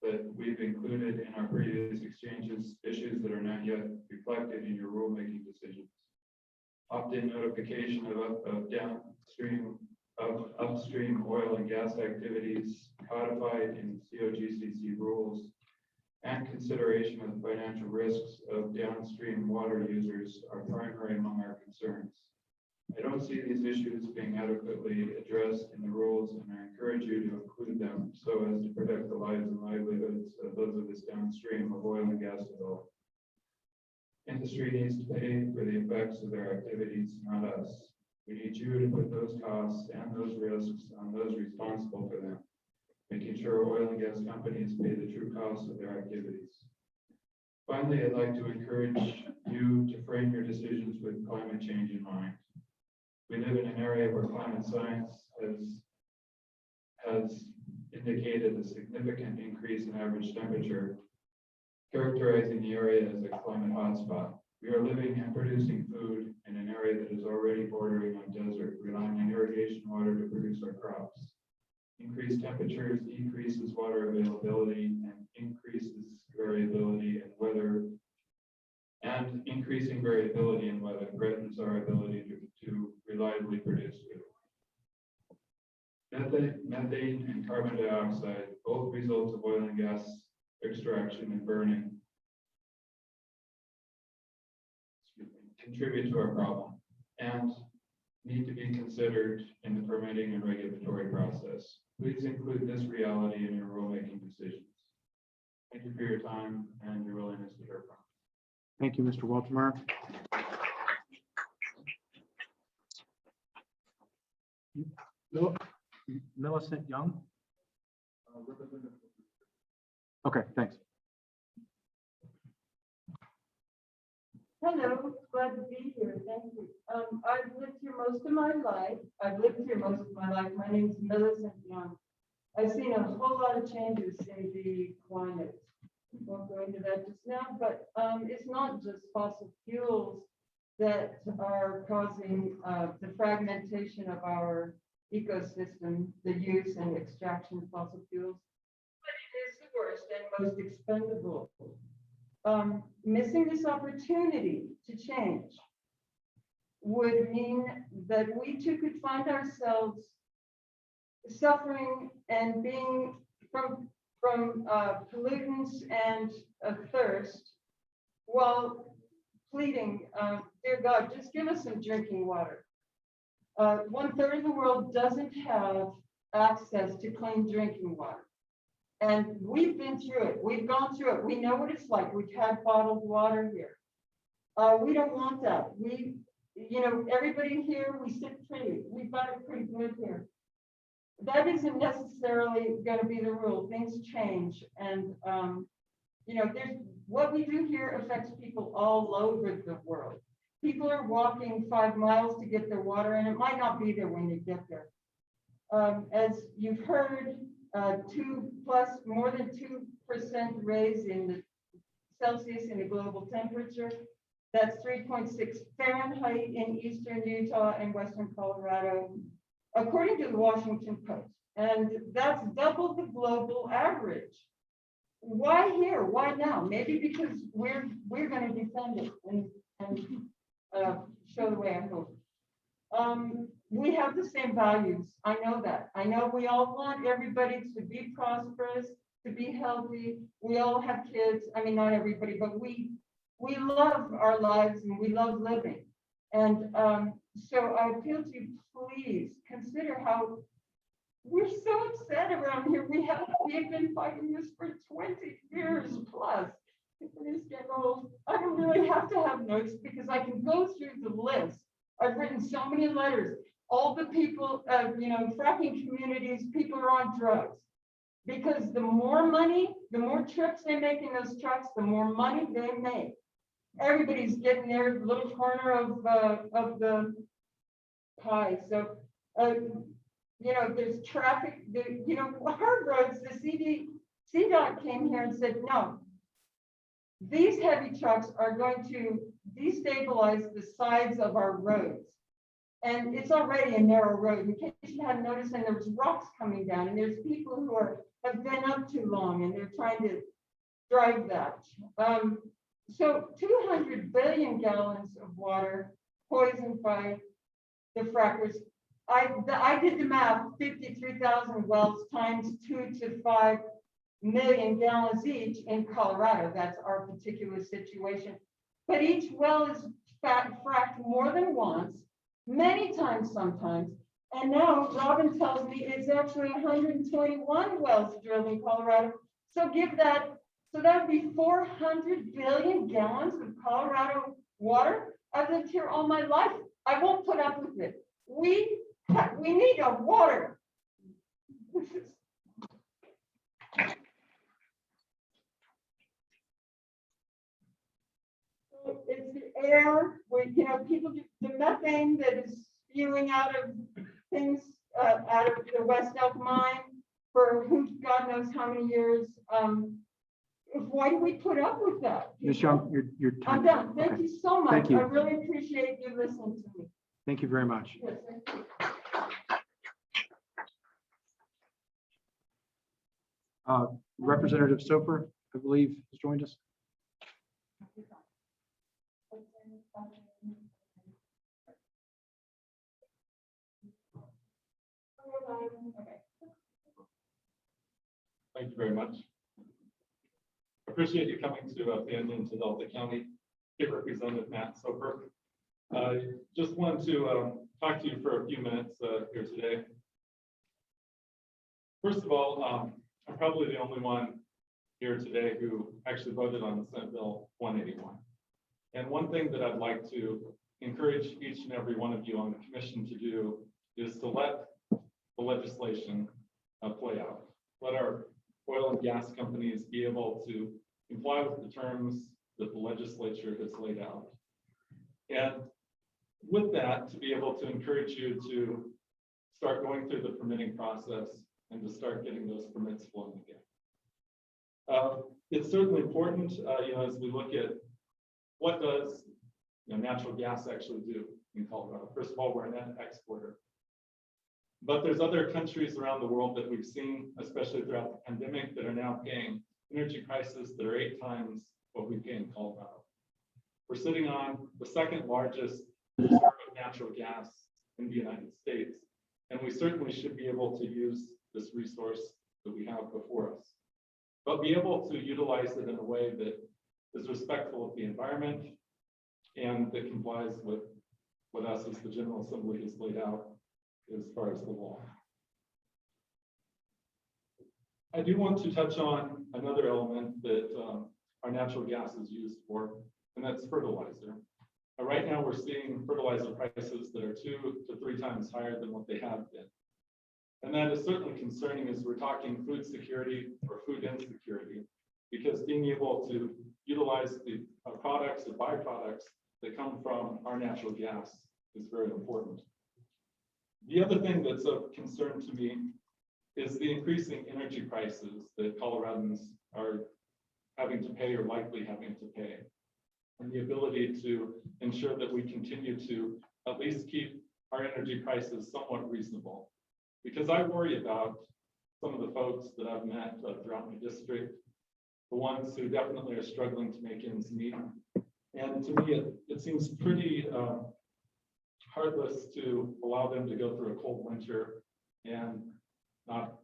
that we've included in our previous exchanges, issues that are not yet reflected in your rulemaking decisions. Opt-in notification of upstream oil and gas activities codified in COGCC rules, and consideration of the financial risks of downstream water users are primary among our concerns. I don't see these issues being adequately addressed in the rules, and I encourage you to include them so as to protect the lives and livelihoods of those of us downstream of oil and gas development. Industry needs to pay for the effects of their activities, not us. We need you to put those costs and those risks on those responsible for them, making sure oil and gas companies pay the true costs of their activities. Finally, I'd like to encourage you to frame your decisions with climate change in mind. We live in an area where climate science has indicated a significant increase in average temperature, characterizing the area as a climate hotspot. We are living and producing food in an area that is already bordering on desert, relying on irrigation water to produce our crops. Increased temperatures decreases water availability and increases variability in weather, and increasing variability in weather threatens our ability to reliably produce food. Methane and carbon dioxide, both results of oil and gas extraction and burning, contribute to our problem and need to be considered in the permitting and regulatory process. Please include this reality in your rulemaking decisions. Thank you for your time and your willingness to hear from us. Thank you, Mr. Waltmeyer. Millicent Young. Okay, thanks. Hello, glad to be here. Thank you. I've lived here most of my life. My name is Millicent Young. I've seen a whole lot of changes in the climate. I won't go into that just now, but it's not just fossil fuels that are causing the fragmentation of our ecosystem, the use and extraction of fossil fuels, but it is the worst and most expendable. missing this opportunity to change would mean that we too could find ourselves suffering and being from pollutants and thirst, while pleading, dear God, just give us some drinking water. 1/3 of the world doesn't have access to clean drinking water. And we've been through it. We've gone through it. We know what it's like. We've had bottled water here. We don't want that. Everybody here, we sit pretty. We've got it pretty good here. That isn't necessarily going to be the rule. Things change. And, there's what we do here affects people all over the world. People are walking 5 miles to get their water, and it might not be there when you get there. As you've heard, more than 2% raise in the Celsius in the global temperature. That's 3.6 Fahrenheit in eastern Utah and western Colorado, according to the Washington Post. And that's double the global average. Why here? Why now? Maybe because we're going to defend it and show the way, I hope. We have the same values. I know that. I know we all want everybody to be prosperous, to be healthy. We all have kids. I mean, not everybody, but we love our lives and we love living. And so I appeal to you, please consider how we're so upset around here. We have been fighting this for 20 years plus. Please get old. I don't really have to have notes because I can go through the list. I've written so many letters. All the people, fracking communities, people are on drugs. Because the more money, the more trips they make in those trucks, the more money they make. Everybody's getting their little corner of the pie. So, there's traffic, hard roads, the CDOT came here and said, no, these heavy trucks are going to destabilize the sides of our roads. And it's already a narrow road. In case you hadn't noticed, and there's rocks coming down, and there's people who have been up too long, and they're trying to drive that. So 200 billion gallons of water poisoned by the frackers. I did the math, 53,000 wells times 2 to 5 million gallons each in Colorado. That's our particular situation. But each well is fracked more than once, many times sometimes. And now Robin tells me it's actually 121 wells drilled in Colorado. So that would be 400 billion gallons of Colorado water. I've lived here all my life. I won't put up with it. We need our water. It's the air, people, the methane that is spewing out of things, out of the West Elk mine for God knows how many years. Why do we put up with that? Ms. Young, your time. I'm done. Thank Okay. you so much. Thank you. I really appreciate you listening to me. Thank you very much. Yes, thank you. Representative Soper, I believe, has joined us. Thank you very much. Appreciate you coming to Paonia and to Delta County. State Representative Matt Soper. Just wanted to talk to you for a few minutes here today. First of all, I'm probably the only one here today who actually voted on the Senate Bill 181. And one thing that I'd like to encourage each and every one of you on the commission to do is to let the legislation play out. Let our oil and gas companies be able to comply with the terms that the legislature has laid out. And with that, to be able to encourage you to start going through the permitting process and to start getting those permits flowing again. It's certainly important, as we look at what does natural gas actually do in Colorado. First of all, we're a net exporter. But there's other countries around the world that we've seen, especially throughout the pandemic, that are now paying energy prices that are 8 times what we pay in Colorado. We're sitting on the second largest reserve of natural gas in the United States, and we certainly should be able to use this resource that we have before us, but be able to utilize it in a way that is respectful of the environment and that complies with what us as the General Assembly has laid out as far as the law. I do want to touch on another element that our natural gas is used for, and that's fertilizer. Right now, we're seeing fertilizer prices that are 2 to 3 times higher than what they have been. And that is certainly concerning as we're talking food security or food insecurity, because being able to utilize the products or byproducts that come from our natural gas is very important. The other thing that's of concern to me is the increasing energy prices that Coloradans are having to pay or likely having to pay, and the ability to ensure that we continue to at least keep our energy prices somewhat reasonable. Because I worry about some of the folks that I've met throughout my district, the ones who definitely are struggling to make ends meet. And to me, it seems pretty heartless to allow them to go through a cold winter and not,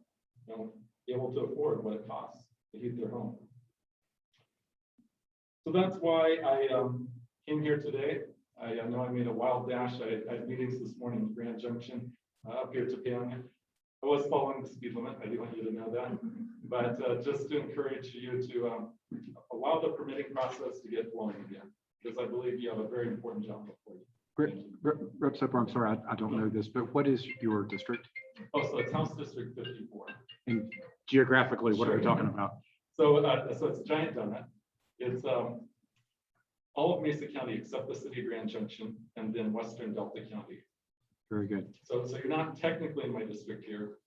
be able to afford what it costs to heat their home. So that's why I came here today. I know I made a wild dash. I had meetings this morning in Grand Junction up here to Paonia. I was following the speed limit. I do want you to know that. But just to encourage you to allow the permitting process to get flowing again, because I believe you have a very important job before you. Rep Supper, I'm sorry, I don't know this, but what is your district? Oh, so it's House District 54. And geographically, what are we talking about? So, so it's Giant Donut. It's all of Mesa County except the city of Grand Junction, and then Western Delta County. Very good. So you're not technically in my district here,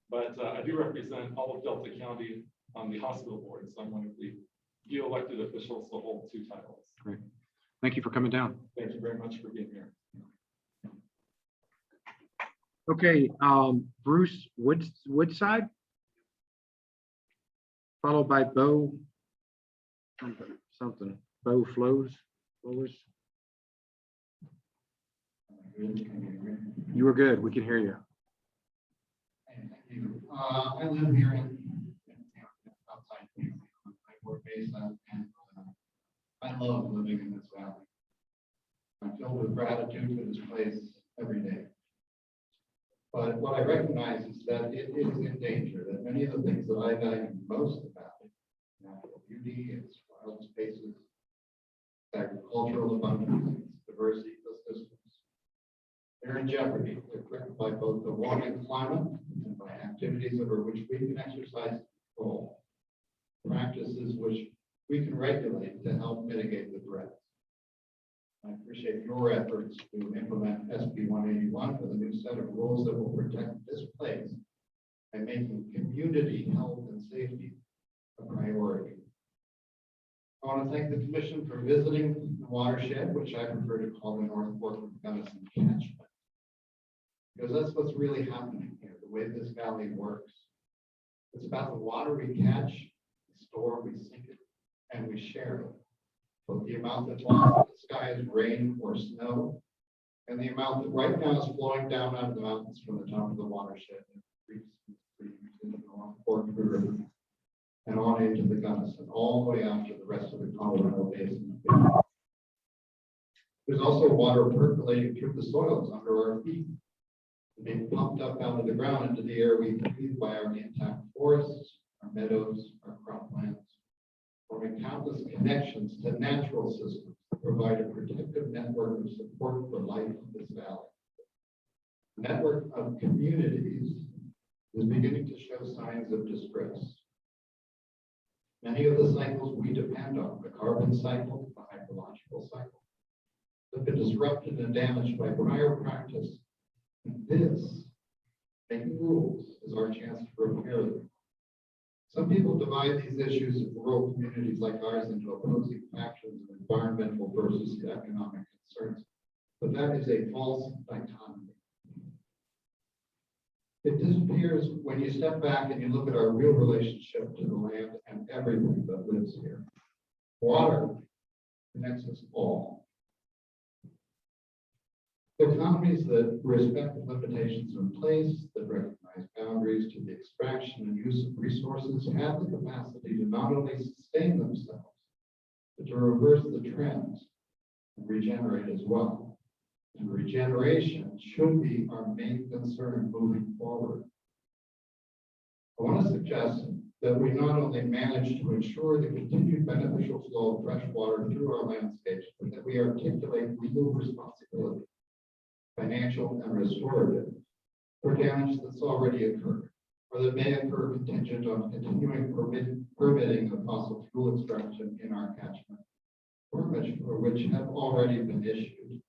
but I do represent all of Delta County on the hospital board. So I'm one of the few elected officials to hold 2 titles. Great. Thank you for coming down. Thank you very much for being here. Okay, Bruce Woodside, followed by Bo something. Bo Flowers. You were good. We can hear you. I live here in outside Fort Mesa, and I love living in this valley. I'm filled with gratitude for this place every day. But what I recognize is that it is in danger, that many of the things that I value most about it, natural beauty, its wild spaces, agricultural abundance, its diverse ecosystems, they're in jeopardy. They're threatened by both the warming climate and by activities over which we can exercise control, practices which we can regulate to help mitigate the threats. I appreciate your efforts to implement SB 181 with a new set of rules that will protect this place by making community health and safety a priority. I want to thank the Commission for visiting the watershed, which I prefer to call the North Fork of Gunnison catchment, because that's what's really happening here, the way this valley works. It's about the water we catch, we store, we sink it, and we share it. Both the amount that falls from the sky as rain or snow, and the amount that right now is flowing down out of the mountains from the top of the watershed and creeks into the North Fork River and on into the Gunnison, all the way out to the rest of the Colorado Basin. There's also water percolating through the soils under our feet, being pumped up out of the ground into the air we breathe by our intact forests, our meadows, our croplands, forming countless connections to natural systems that provide a protective network of support for life in this valley. The network of communities is beginning to show signs of distress. Many of the cycles we depend on, the carbon cycle, the hydrological cycle, have been disrupted and damaged by prior practice. And this, making rules, is our chance to repair them. Some people divide these issues of rural communities like ours into opposing factions of environmental versus economic concerns, but that is a false dichotomy. It disappears when you step back and you look at our real relationship to the land and everything that lives here. Water connects us all. Economies that respect the limitations in place, that recognize boundaries to the extraction and use of resources, have the capacity to not only sustain themselves, but to reverse the trends and regenerate as well. And regeneration should be our main concern moving forward. I want to suggest that we not only manage to ensure the continued beneficial flow of fresh water through our landscapes, but that we articulate legal responsibility, financial and restorative, for damage that's already occurred, or that may occur contingent on continuing permitting of fossil fuel extraction in our catchment, permits for which have already been issued.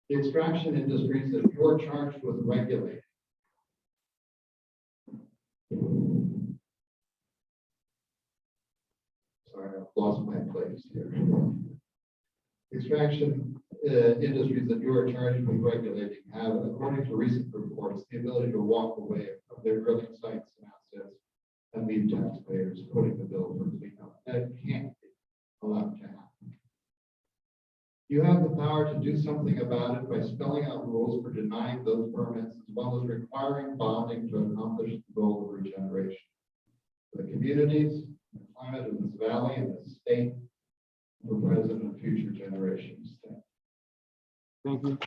The extraction industries that you're charged with regulating. Sorry, I've lost my place here. Extraction industries that you are charged with regulating have, according to recent reports, the ability to walk away from their drilling sites and assets and leave taxpayers putting the bill for cleanup. That can't be allowed to happen. You have the power to do something about it by spelling out rules for denying those permits, as well as requiring bonding to accomplish the goal of regeneration. For the communities, the climate of this valley and the state, for present and future generations. Thank you.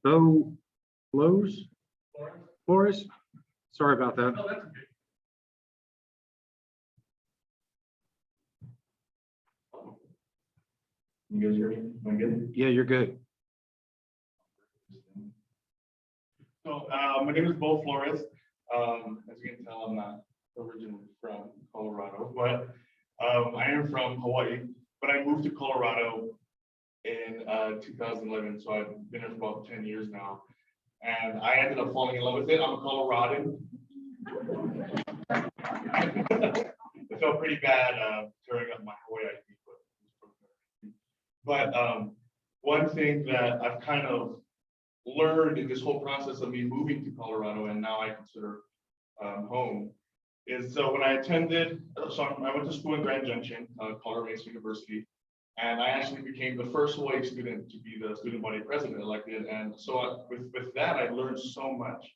Bo Flores? Sorry about that. No, that's okay. You guys hear me? Am I good? Yeah, you're good. So, my name is Bo Flores. As you can tell, I'm not originally from Colorado, but I am from Hawaii. But I moved to Colorado in 2011, so I've been here for about 10 years now. And I ended up falling in love with it. I'm a Coloradan. It felt pretty bad tearing up my Hawaii ID, but one thing that I've kind of learned in this whole process of me moving to Colorado, and now I consider home, is so when I attended, I went to school in Grand Junction, Colorado Mesa University, and I actually became the first Hawaii student to be the student body president elected. And so with that, I learned so much,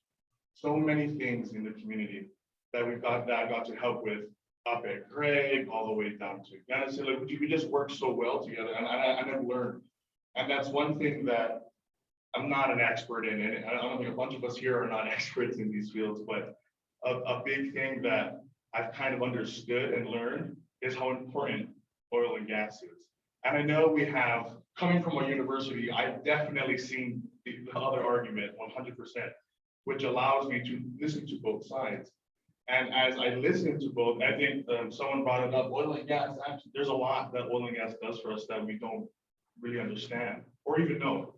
so many things in the community that I got to help with up at Craig, all the way down to Gunnison. Like, we just worked so well together, and I never learned. And that's one thing that I'm not an expert in, and I don't think a bunch of us here are not experts in these fields, but a big thing that I've kind of understood and learned is how important oil and gas is. And I know we have, coming from a university, I've definitely seen the other argument 100%, which allows me to listen to both sides. And as I listen to both, I think someone brought it up, oil and gas, actually, there's a lot that oil and gas does for us that we don't really understand or even know.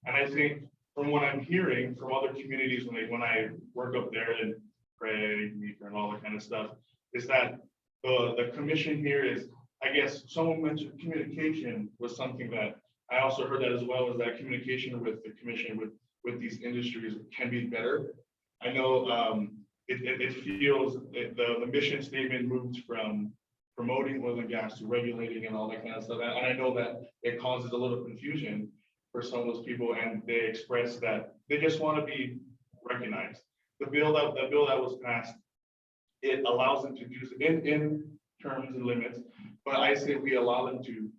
And I think from what I'm hearing from other communities when I work up there in Craig, Meeker, and all that kind of stuff, is that the commission here is, I guess someone mentioned communication was something that I also heard that as well, is that communication with the commission with these industries can be better. I know it feels the mission statement moved from promoting oil and gas to regulating and all that kind of stuff. And I know that it causes a little confusion for some of those people, and they express that they just want to be recognized. The bill that was passed, it allows them to do in terms and limits, but I say we allow them to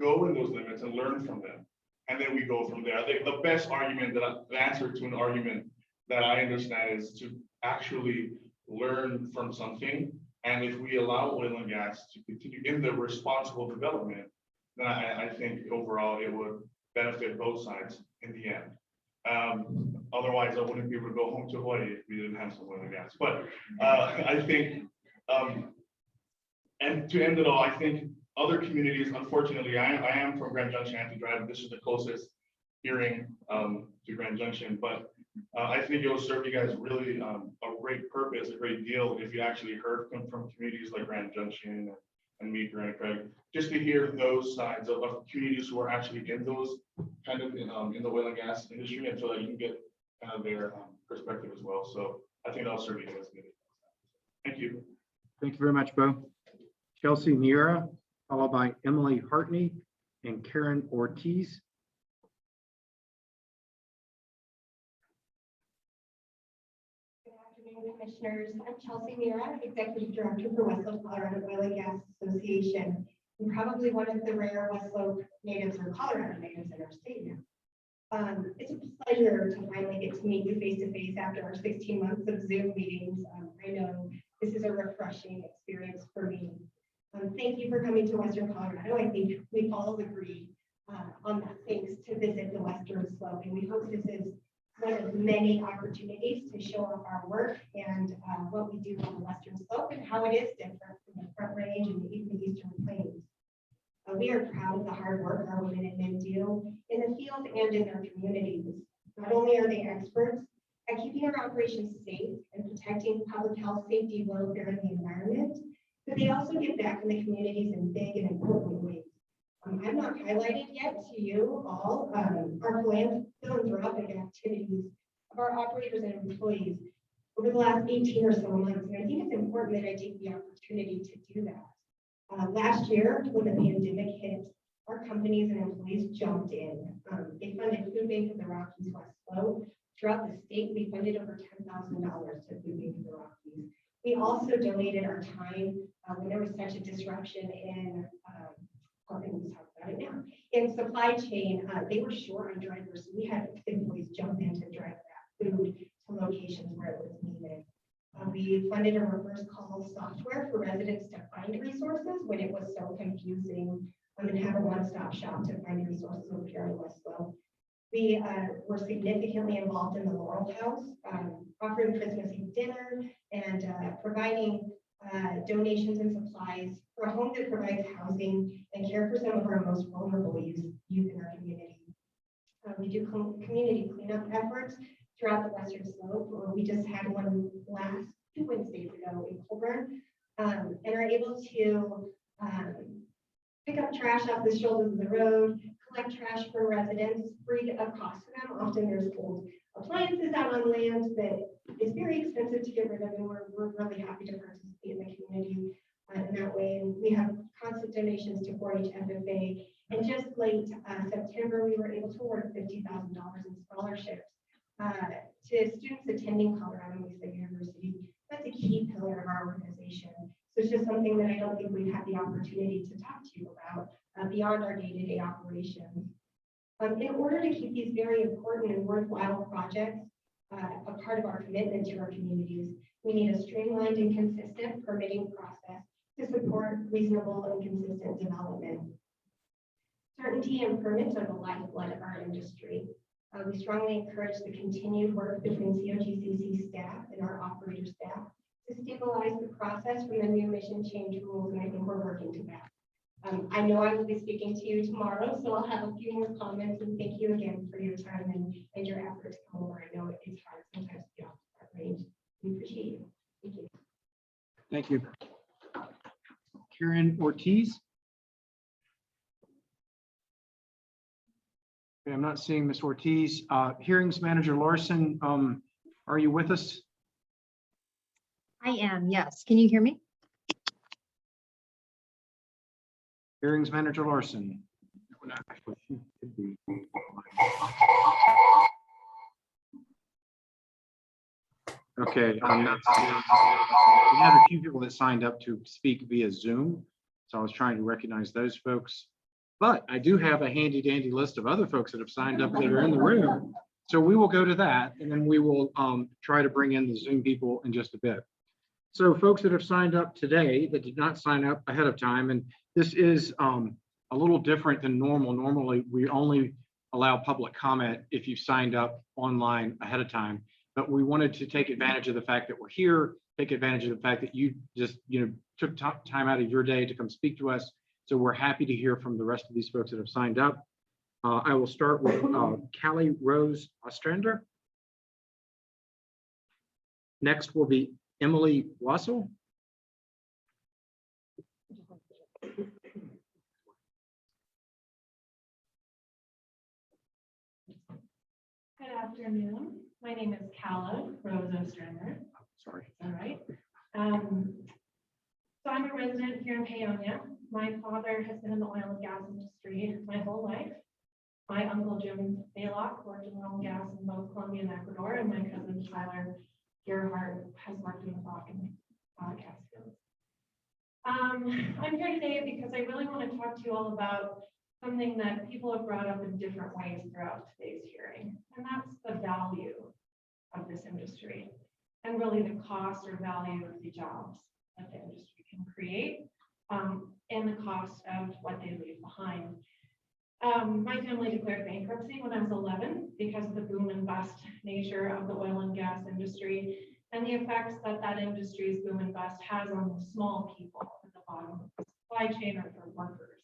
go in those limits and learn from them, and then we go from there. I think the best argument the answer to an argument that I understand is to actually learn from something. And if we allow oil and gas to continue in the responsible development, then I think overall it would benefit both sides in the end. Otherwise, I wouldn't be able to go home to Hawaii if we didn't have some oil and gas. But I think, and to end it all, I think other communities, unfortunately, I am from Grand Junction. I have to drive. This is the closest hearing to Grand Junction, but I think it will serve you guys really a great purpose, a great deal, if you actually heard from communities like Grand Junction and Meeker and Craig, just to hear those sides of communities who are actually in those kind of in the oil and gas industry, and so that you can get kind of their perspective as well. So I think that'll serve you guys good. Thank you. Thank you very much, Bo. Chelsea Miura, followed by Emily Hartney and Karen Ortiz. Good afternoon, Commissioners. I'm Chelsea Mira, Executive Director for West Slope Colorado Oil and Gas Association. I'm probably one of the rare West Slope natives or Colorado natives in our state now. It's a pleasure to finally get to meet you face to face after our 16 months of Zoom meetings. I know this is a refreshing experience for me. Thank you for coming to Western Colorado. I think we all agree on that. Thanks to visit the Western Slope, and we hope this is one of many opportunities to show off our work and what we do on the Western Slope and how it is different from the Front Range and even the Eastern Plains. We are proud of the hard work our women and men do in the field and in their communities. Not only are they experts at keeping our operations safe and protecting public health, safety, welfare, and the environment, but they also give back in the communities in big and important ways. I'm not highlighted yet to you all our philanthropic activities of our operators and employees over the last 18 or so months. And I think it's important that I take the opportunity to do that. Last year, when the pandemic hit, our companies and employees jumped in. They funded Food Bank of the Rockies West Slope. Throughout the state, we funded over $10,000 to Food Bank of the Rockies. We also donated our time when there was such a disruption in in supply chain. They were short on drivers. So we had employees jump in to drive that food to locations where it was needed. We funded a reverse call software for residents to find resources when it was so confusing, and have a one-stop shop to find resources over here in West Slope. We were significantly involved in the Laurel House, offering Christmas Eve dinner and providing donations and supplies for a home that provides housing and care for some of our most vulnerable youth in our community. We do community cleanup efforts throughout the Western Slope. We just had one last 2 Wednesdays ago in Colburn, and are able to pick up trash off the shoulders of the road, collect trash from residents, free of cost to them. Often there's old appliances out on land that is very expensive to get rid of, and we're really happy to participate in the community in that way. And we have constant donations to 4-H FFA. And just late September, we were able to award $50,000 in scholarships to students attending Colorado Mesa University. That's a key pillar of our organization. So it's just something that I don't think we've had the opportunity to talk to you about beyond our day-to-day operations. In order to keep these very important and worthwhile projects a part of our commitment to our communities, we need a streamlined and consistent permitting process to support reasonable and consistent development. Certainty and permits are the lifeblood of our industry. We strongly encourage the continued work between COGCC staff and our operator staff to stabilize the process from the new emission change rules, and I think we're working to that. I know I will be speaking to you tomorrow, so I'll have a few more comments, and thank you again for your time and your effort to come over. I know it's hard sometimes to get off that range. We appreciate you. Thank you. Thank you. Karen Ortiz. Okay, I'm not seeing Ms. Ortiz. Hearings Manager Larson, are you with us? I am, yes. Can you hear me? Hearings Manager Larson. Okay, I'm not seeing. We had a few people that signed up to speak via Zoom, so I was trying to recognize those folks. But I do have a handy dandy list of other folks that have signed up that are in the room. So we will go to that, and then we will try to bring in the Zoom people in just a bit. So folks that have signed up today that did not sign up ahead of time, and this is a little different than normal. Normally, we only allow public comment if you signed up online ahead of time. But we wanted to take advantage of the fact that we're here, take advantage of the fact that you just took time out of your day to come speak to us. So we're happy to hear from the rest of these folks that have signed up. I will start with Callie Rose Ostrander. Next will be Emily Wassel. Good afternoon. My name is Calla Rose Ostrander. Sorry. All right. So I'm a resident here in Paonia. My father has been in the oil and gas industry my whole life. My uncle Jim Baylock worked in oil and gas in both Colombia and Ecuador, and my cousin Tyler Gerhardt has worked in the Bakken Catskills. I'm here today because I really want to talk to you all about something that people have brought up in different ways throughout today's hearing, and that's the value of this industry and really the cost or value of the jobs that the industry can create and the cost of what they leave behind. My family declared bankruptcy when I was 11 because of the boom and bust nature of the oil and gas industry and the effects that that industry's boom and bust has on the small people at the bottom of the supply chain or for workers.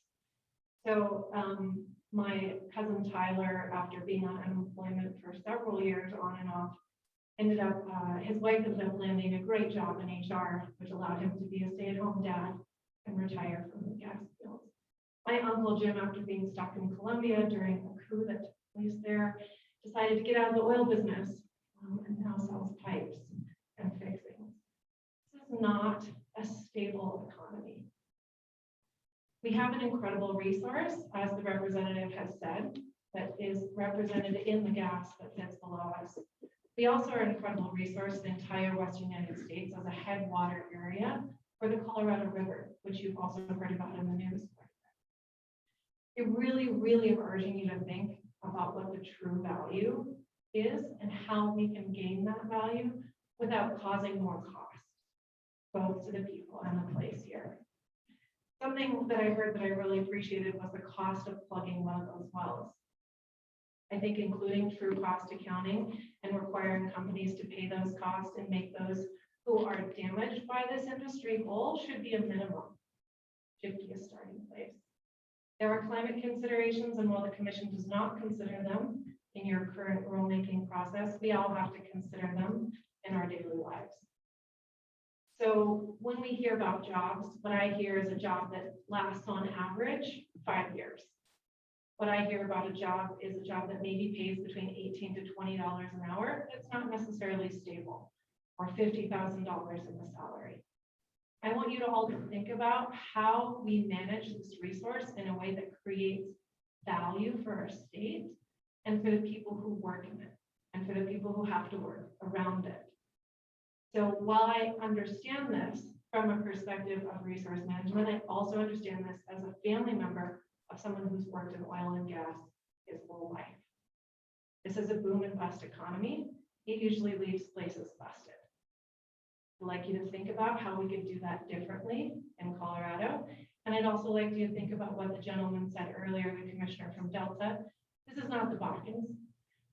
So my cousin Tyler, after being on unemployment for several years on and off, ended up, his wife ended up landing a great job in HR, which allowed him to be a stay-at-home dad and retire from the gas fields. My uncle Jim, after being stuck in Colombia during a coup that took place there, decided to get out of the oil business and now sells pipes and fixings. This is not a stable economy. We have an incredible resource, as the representative has said, that is represented in the gas that sits below us. We also are an incredible resource in the entire Western United States as a headwater area for the Colorado River, which you've also heard about in the news. I really, really am urging you to think about what the true value is and how we can gain that value without causing more cost, both to the people and the place here. Something that I heard that I really appreciated was the cost of plugging one of those wells. I think including true cost accounting and requiring companies to pay those costs and make those who are damaged by this industry whole should be a minimum, should be a starting place. There are climate considerations, and while the commission does not consider them in your current rulemaking process, we all have to consider them in our daily lives. So when we hear about jobs, what I hear is a job that lasts on average 5 years. What I hear about a job is a job that maybe pays between $18 to $20 an hour. It's not necessarily stable, or $50,000 in the salary. I want you to all to think about how we manage this resource in a way that creates value for our state and for the people who work in it and for the people who have to work around it. So while I understand this from a perspective of resource management, I also understand this as a family member of someone who's worked in oil and gas his whole life. This is a boom and bust economy. It usually leaves places busted. I'd like you to think about how we could do that differently in Colorado. And I'd also like you to think about what the gentleman said earlier, the commissioner from Delta. This is not the Bakken.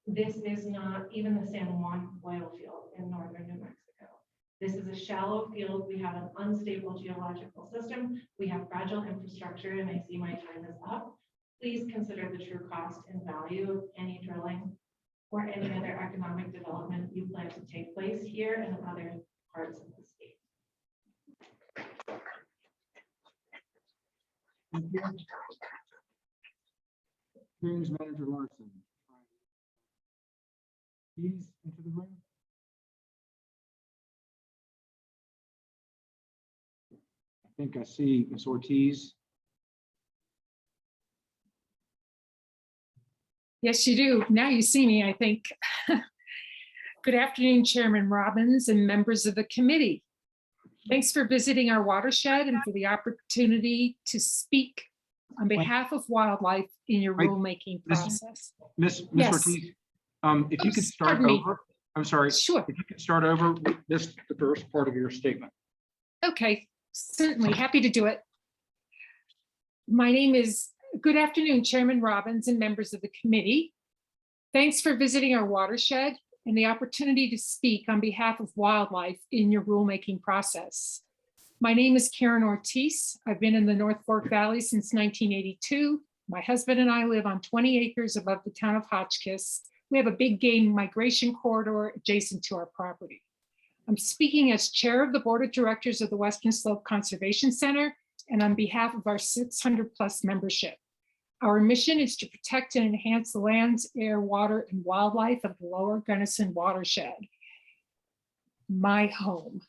This is not even the San Juan oil field in northern New Mexico. This is a shallow field. We have an unstable geological system. We have fragile infrastructure, and I see my time is up. Please consider the true cost and value of any drilling or any other economic development you plan to take place here and in other parts of the state. Thank you. Hearings Manager Larson. Please enter the room. I think I see Ms. Ortiz. Yes, you do. Now you see me, I think. Good afternoon, Chairman Robbins and members of the committee. Thanks for visiting our watershed and for the opportunity to speak on behalf of wildlife in your rulemaking process. Ms. Yes. Ortiz, if you could start Pardon me. over. I'm sorry. Sure. If you could start over with this, the first part of your statement. Okay, certainly happy to do it. My name is, good afternoon, Chairman Robbins and members of the committee. Thanks for visiting our watershed and the opportunity to speak on behalf of wildlife in your rulemaking process. My name is Karen Ortiz. I've been in the North Fork Valley since 1982. My husband and I live on 20 acres above the town of Hotchkiss. We have a big game migration corridor adjacent to our property. I'm speaking as chair of the board of directors of the Western Slope Conservation Center and on behalf of our 600+ membership. Our mission is to protect and enhance the lands, air, water, and wildlife of the Lower Gunnison watershed, my home.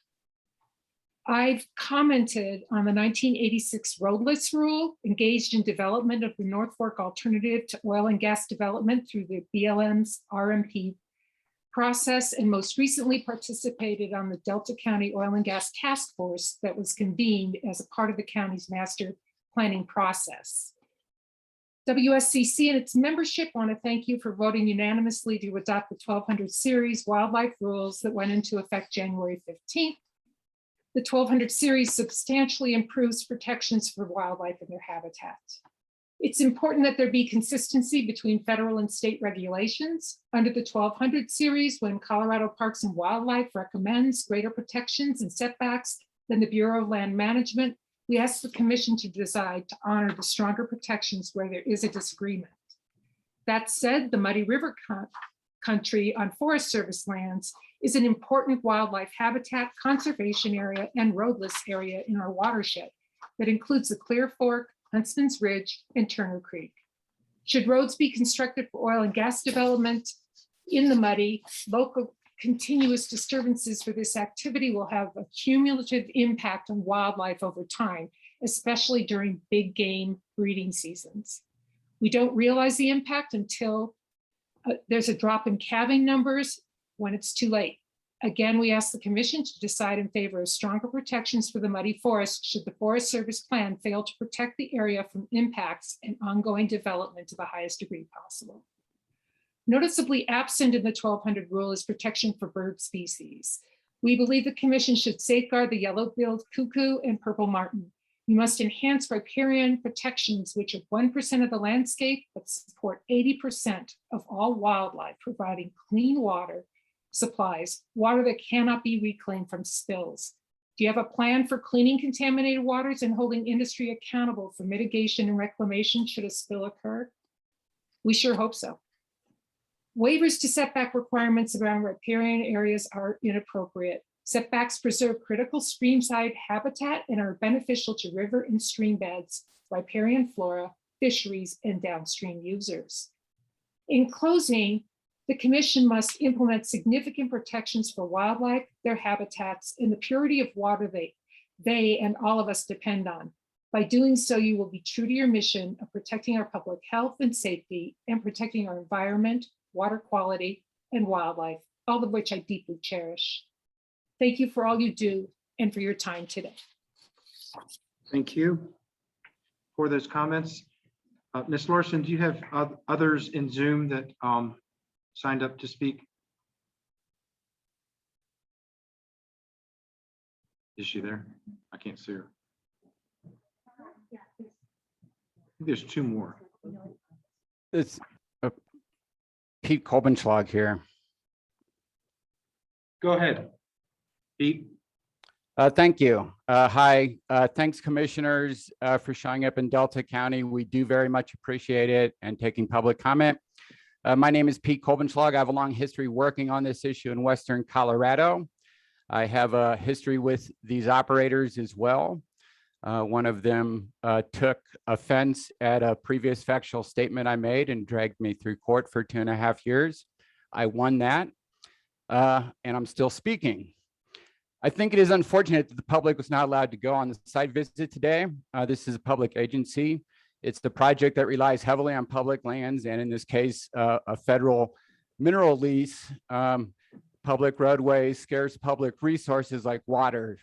I've commented on the 1986 roadless rule, engaged in development of the North Fork alternative to oil and gas development through the BLM's RMP process, and most recently participated on the Delta County Oil and Gas Task Force that was convened as a part of the county's master planning process. WSCC and its membership want to thank you for voting unanimously to adopt the 1200 series wildlife rules that went into effect January 15th. The 1200 series substantially improves protections for wildlife and their habitat. It's important that there be consistency between federal and state regulations. Under the 1200 series, when Colorado Parks and Wildlife recommends greater protections and setbacks than the Bureau of Land Management, we ask the commission to decide to honor the stronger protections where there is a disagreement. That said, the Muddy River country on Forest Service lands is an important wildlife habitat, conservation area, and roadless area in our watershed that includes the Clear Fork, Huntsman's Ridge, and Turner Creek. Should roads be constructed for oil and gas development in the Muddy, local continuous disturbances for this activity will have a cumulative impact on wildlife over time, especially during big game breeding seasons. We don't realize the impact until there's a drop in calving numbers when it's too late. Again, we ask the commission to decide in favor of stronger protections for the Muddy Forest should the Forest Service plan fail to protect the area from impacts and ongoing development to the highest degree possible. Noticeably absent in the 1200 rule is protection for bird species. We believe the commission should safeguard the yellow-billed cuckoo and purple martin. We must enhance riparian protections, which are 1% of the landscape, but support 80% of all wildlife, providing clean water supplies, water that cannot be reclaimed from spills. Do you have a plan for cleaning contaminated waters and holding industry accountable for mitigation and reclamation should a spill occur? We sure hope so. Waivers to setback requirements around riparian areas are inappropriate. Setbacks preserve critical streamside habitat and are beneficial to river and stream beds, riparian flora, fisheries, and downstream users. In closing, the commission must implement significant protections for wildlife, their habitats, and the purity of water they and all of us depend on. By doing so, you will be true to your mission of protecting our public health and safety and protecting our environment, water quality, and wildlife, all of which I deeply cherish. Thank you for all you do and for your time today. Thank you for those comments. Ms. Larson, do you have others in Zoom that signed up to speak? Is she there? I can't see her. I think there's two more. It's Pete Kolbenschlag here. Go ahead, Pete. Thank you. Hi, thanks commissioners for showing up in Delta County. We do very much appreciate it and taking public comment. My name is Pete Kolbenschlag. I have a long history working on this issue in Western Colorado. I have a history with these operators as well. One of them took offense at a previous factual statement I made and dragged me through court for 2.5 years. I won that, and I'm still speaking. I think it is unfortunate that the public was not allowed to go on the site visit today. This is a public agency. It's the project that relies heavily on public lands, and in this case, a federal mineral lease, public roadways, scarce public resources like water.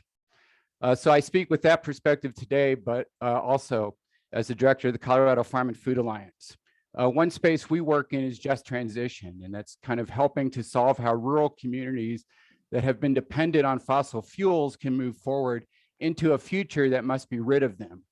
So I speak with that perspective today, but also as the director of the Colorado Farm and Food Alliance. One space we work in is just transition, and that's kind of helping to solve how rural communities that have been dependent on fossil fuels can move forward into a future that must be rid of them.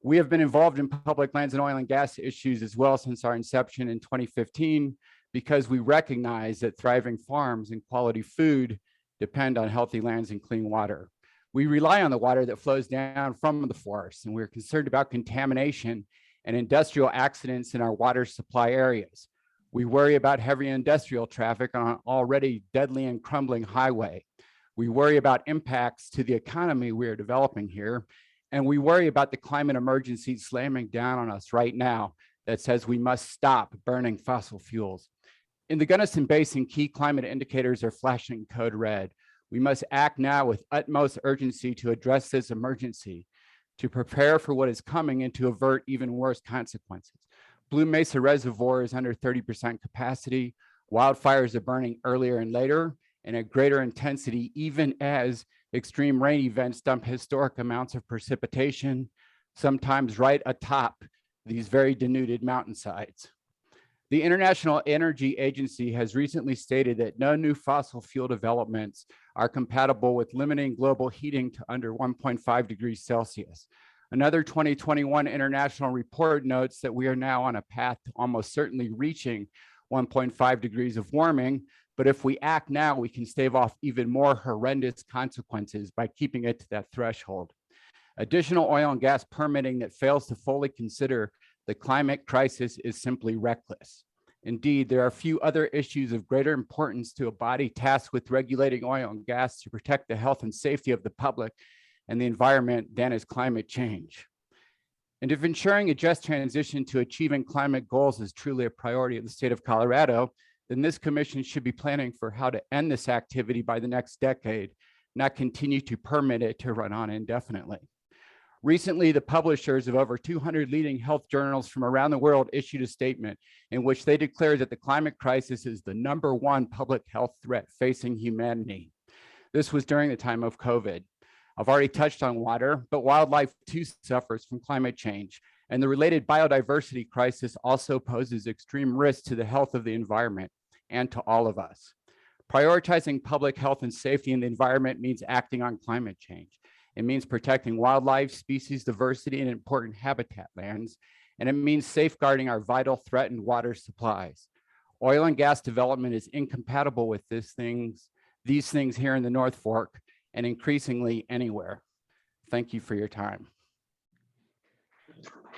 We have been involved in public lands and oil and gas issues as well since our inception in 2015, because we recognize that thriving farms and quality food depend on healthy lands and clean water. We rely on the water that flows down from the forest, and we're concerned about contamination and industrial accidents in our water supply areas. We worry about heavy industrial traffic on an already deadly and crumbling highway. We worry about impacts to the economy we are developing here, And we worry about the climate emergency slamming down on us right now that says we must stop burning fossil fuels. In the Gunnison Basin, key climate indicators are flashing code red. We must act now with utmost urgency to address this emergency, to prepare for what is coming and to avert even worse consequences. Blue Mesa Reservoir is under 30% capacity. Wildfires are burning earlier and later and at greater intensity, even as extreme rain events dump historic amounts of precipitation, sometimes right atop these very denuded mountainsides. The International Energy Agency has recently stated that no new fossil fuel developments are compatible with limiting global heating to under 1.5 degrees Celsius. Another 2021 international report notes that we are now on a path to almost certainly reaching 1.5 degrees of warming, but if we act now, we can stave off even more horrendous consequences by keeping it to that threshold. Additional oil and gas permitting that fails to fully consider the climate crisis is simply reckless. Indeed, there are few other issues of greater importance to a body tasked with regulating oil and gas to protect the health and safety of the public and the environment than is climate change. And if ensuring a just transition to achieving climate goals is truly a priority of the state of Colorado, then this commission should be planning for how to end this activity by the next decade, not continue to permit it to run on indefinitely. Recently, the publishers of over 200 leading health journals from around the world issued a statement in which they declared that the climate crisis is the #1 public health threat facing humanity. This was during the time of COVID. I've already touched on water, but wildlife too suffers from climate change, and the related biodiversity crisis also poses extreme risks to the health of the environment and to all of us. Prioritizing public health and safety in the environment means acting on climate change. It means protecting wildlife, species diversity, and important habitat lands. And it means safeguarding our vital threatened water supplies. Oil and gas development is incompatible with these things here in the North Fork and increasingly anywhere. Thank you for your time.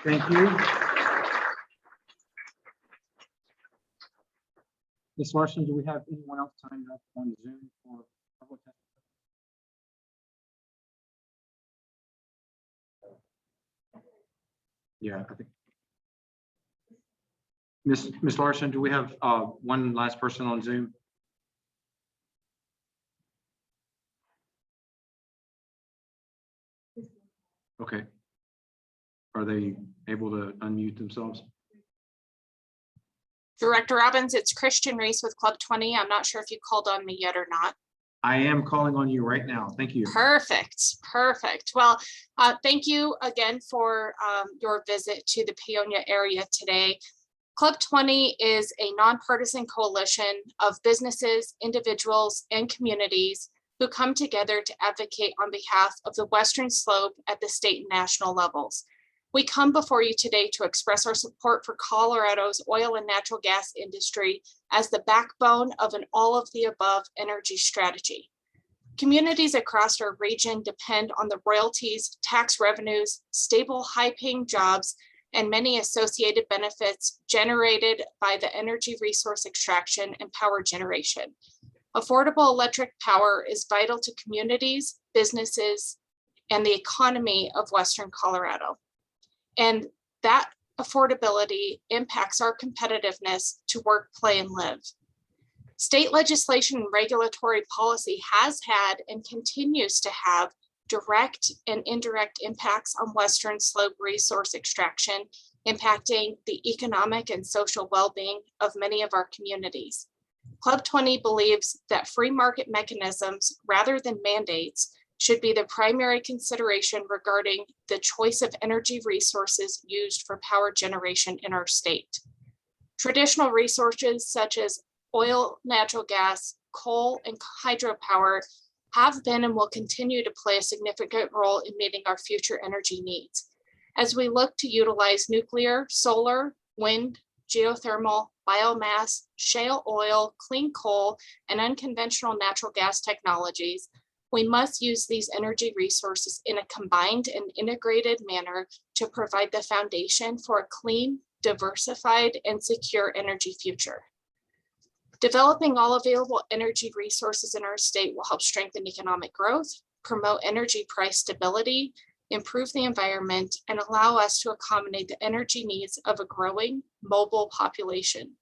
Thank you. Ms. Larson, do we have anyone else signed up on Zoom for public testimony? Yeah, I think. Ms. Larson, do we have one last person on Zoom? Okay. Are they able to unmute themselves? Director Robbins, it's Christian Reese with Club 20. I'm not sure if you called on me yet or not. I am calling on you right now. Thank you. Perfect. Perfect. Well, thank you again for your visit to the Paonia area today. Club 20 is a nonpartisan coalition of businesses, individuals, and communities who come together to advocate on behalf of the Western Slope at the state and national levels. We come before you today to express our support for Colorado's oil and natural gas industry as the backbone of an all-of-the-above energy strategy. Communities across our region depend on the royalties, tax revenues, stable, high-paying jobs, and many associated benefits generated by the energy resource extraction and power generation. Affordable electric power is vital to communities, businesses, and the economy of Western Colorado. And that affordability impacts our competitiveness to work, play, and live. State legislation and regulatory policy has had and continues to have direct and indirect impacts on Western Slope resource extraction, impacting the economic and social well-being of many of our communities. Club 20 believes that free market mechanisms, rather than mandates, should be the primary consideration regarding the choice of energy resources used for power generation in our state. Traditional resources such as oil, natural gas, coal, and hydropower have been and will continue to play a significant role in meeting our future energy needs. As we look to utilize nuclear, solar, wind, geothermal, biomass, shale oil, clean coal, and unconventional natural gas technologies, we must use these energy resources in a combined and integrated manner to provide the foundation for a clean, diversified, and secure energy future. Developing all available energy resources in our state will help strengthen economic growth, promote energy price stability, improve the environment, and allow us to accommodate the energy needs of a growing mobile population.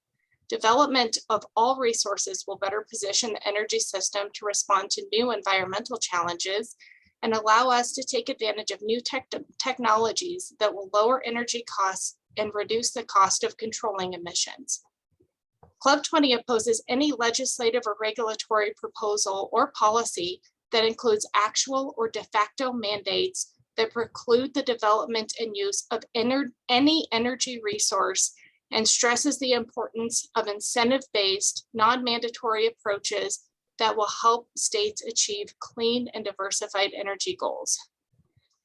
Development of all resources will better position the energy system to respond to new environmental challenges and allow us to take advantage of new technologies that will lower energy costs and reduce the cost of controlling emissions. Club 20 opposes any legislative or regulatory proposal or policy that includes actual or de facto mandates that preclude the development and use of any energy resource, and stresses the importance of incentive-based, non-mandatory approaches that will help states achieve clean and diversified energy goals.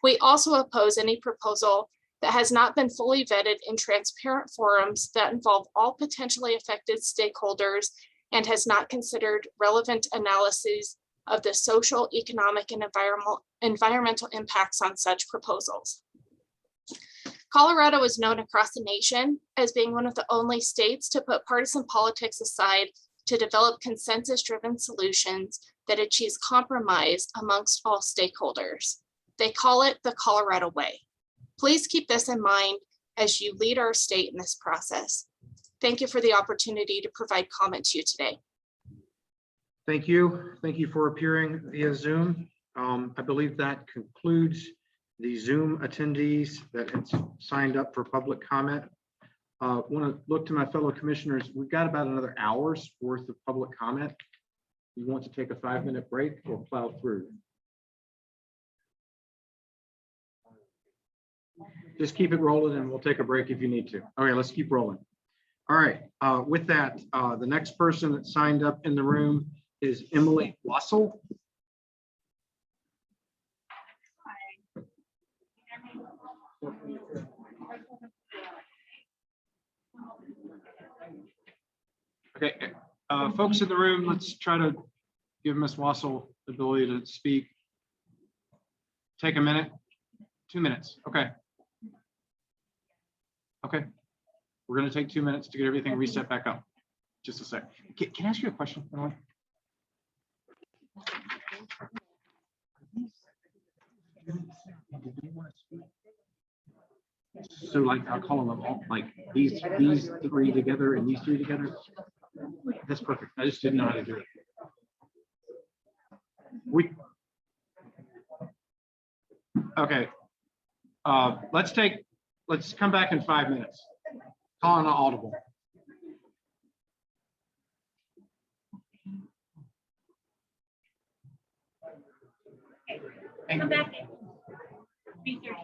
We also oppose any proposal that has not been fully vetted in transparent forums that involve all potentially affected stakeholders and has not considered relevant analyses of the social, economic, and environmental impacts on such proposals. Colorado is known across the nation as being one of the only states to put partisan politics aside to develop consensus-driven solutions that achieves compromise amongst all stakeholders. They call it the Colorado way. Please keep this in mind as you lead our state in this process. Thank you for the opportunity to provide comment to you today. Thank you. Thank you for appearing via Zoom. I believe that concludes the Zoom attendees that had signed up for public comment. Want to look to my fellow commissioners. We've got about another hour's worth of public comment. You want to take a 5-minute break or plow through? Just keep it rolling and we'll take a break if you need to. Okay, let's keep rolling. All right, with that, the next person that signed up in the room is Emily Wassel. Okay, folks in the room, let's try to give Ms. Wassel the ability to speak. Take a minute, 2 minutes, okay. Okay, we're gonna take 2 minutes to get everything reset back up. Just a sec. Can I ask you a question, Emily? So like, I'll call them all, like these three together and these three together. That's perfect. I just didn't know how to do it. Okay. Let's come back in 5 minutes. Call on audible. Come back in. Be there.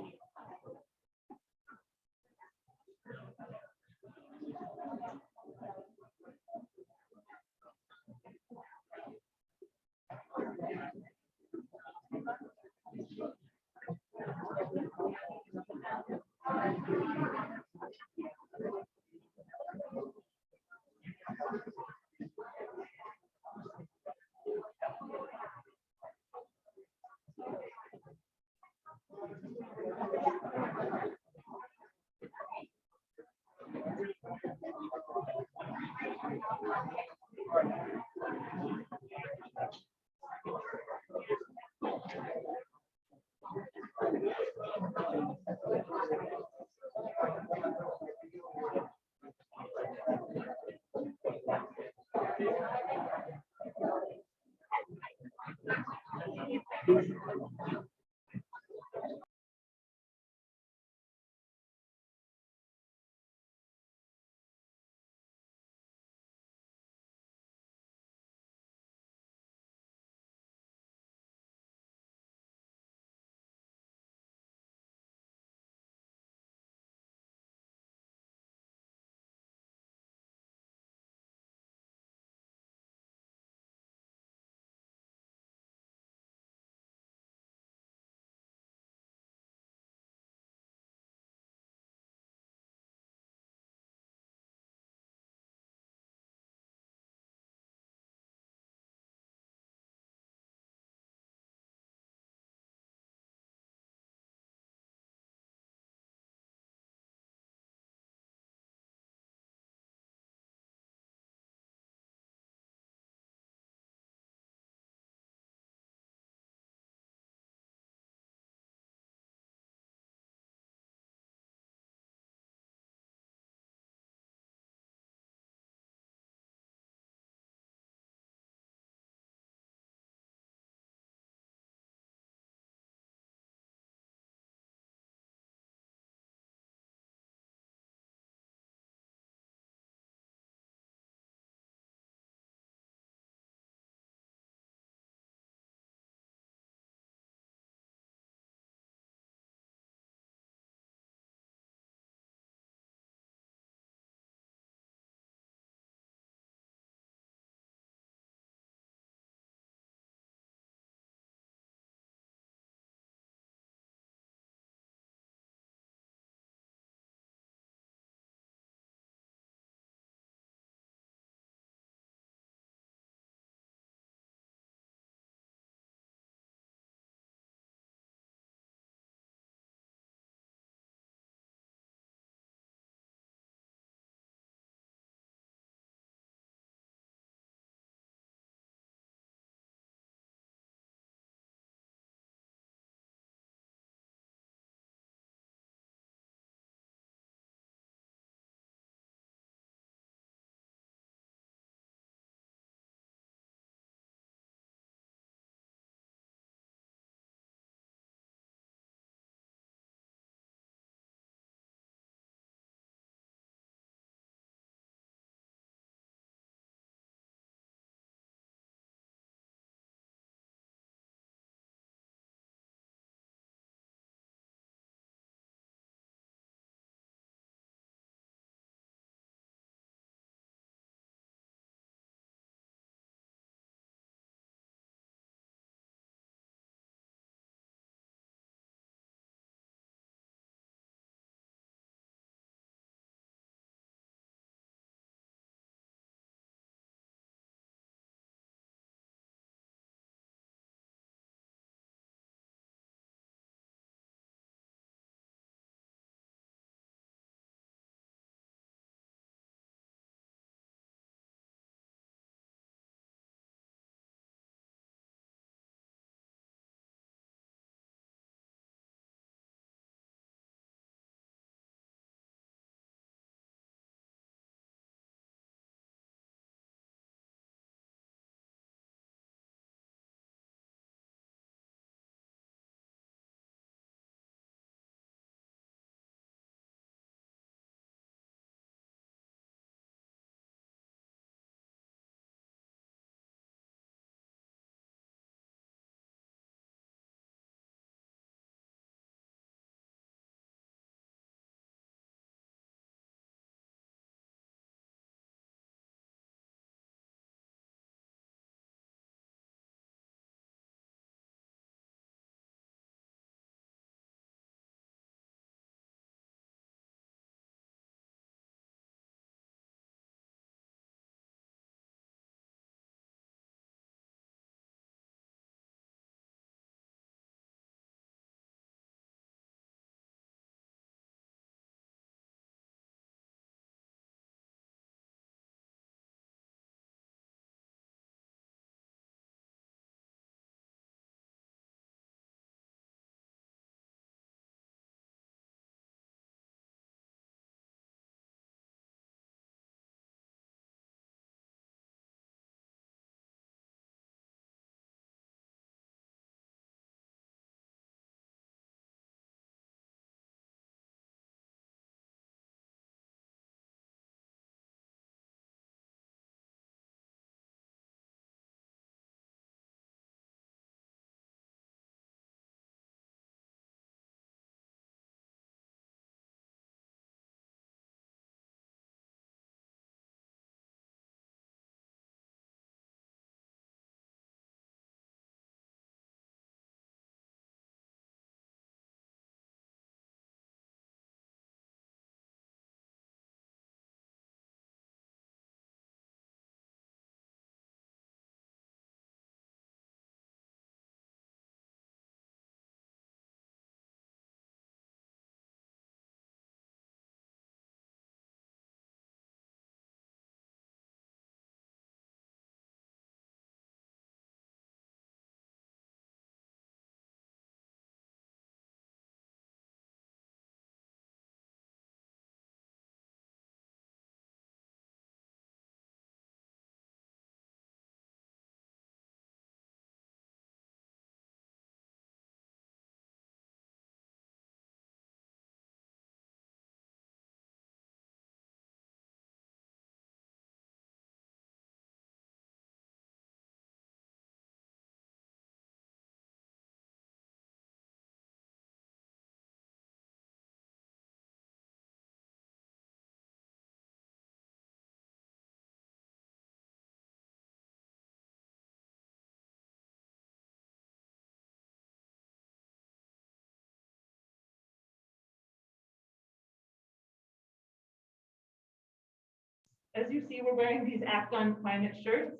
As you see, we're wearing these Act on Climate shirts.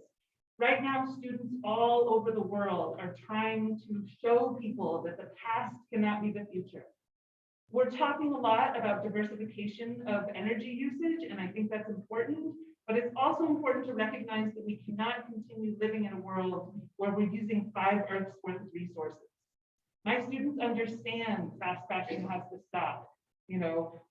Right now, students all over the world are trying to show people that the past cannot be the future. We're talking a lot about diversification of energy usage, and I think that's important, but it's also important to recognize that we cannot continue living in a world where we're using 5 Earths worth of resources. My students understand fast fashion has to stop. You know,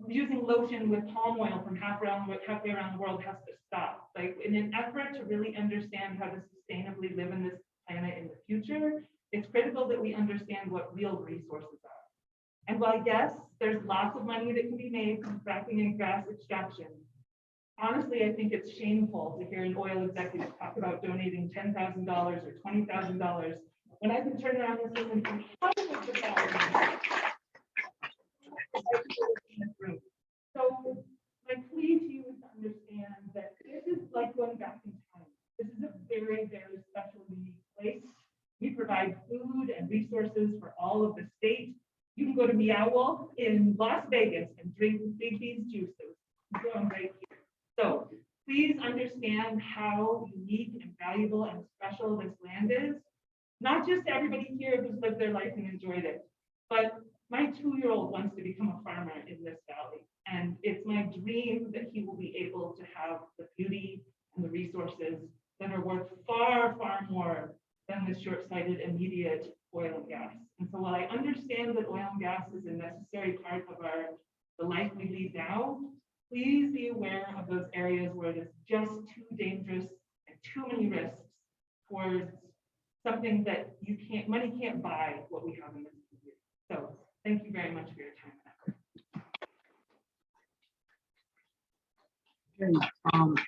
using lotion with palm oil from halfway around the world has to stop. Like, in an effort to really understand how to sustainably live in this planet in the future, it's critical that we understand what real resources are. And while yes, there's lots of money that can be made from fracking and gas extraction, honestly, I think it's shameful to hear an oil executive talk about donating $10,000 or $20,000 when I can turn around this room and hundreds of thousands. So my plea to you is to understand that this is like going back in time. This is a very, very special, unique place. We provide food and resources for all of the state. You can go to Meow Wolf in Las Vegas and drink Big B's juices. It's going right here. So please understand how unique and valuable and special this land is. Not just everybody here who's lived their life and enjoyed it, but my 2-year-old wants to become a farmer in this valley. And it's my dream that he will be able to have the beauty and the resources that are worth far, far more than the short-sighted immediate oil and gas. And so while I understand that oil and gas is a necessary part of the life we lead now, please be aware of those areas where it is just too dangerous and too many risks towards something that money can't buy what we have in this community. So thank you very much for your time and effort. Okay,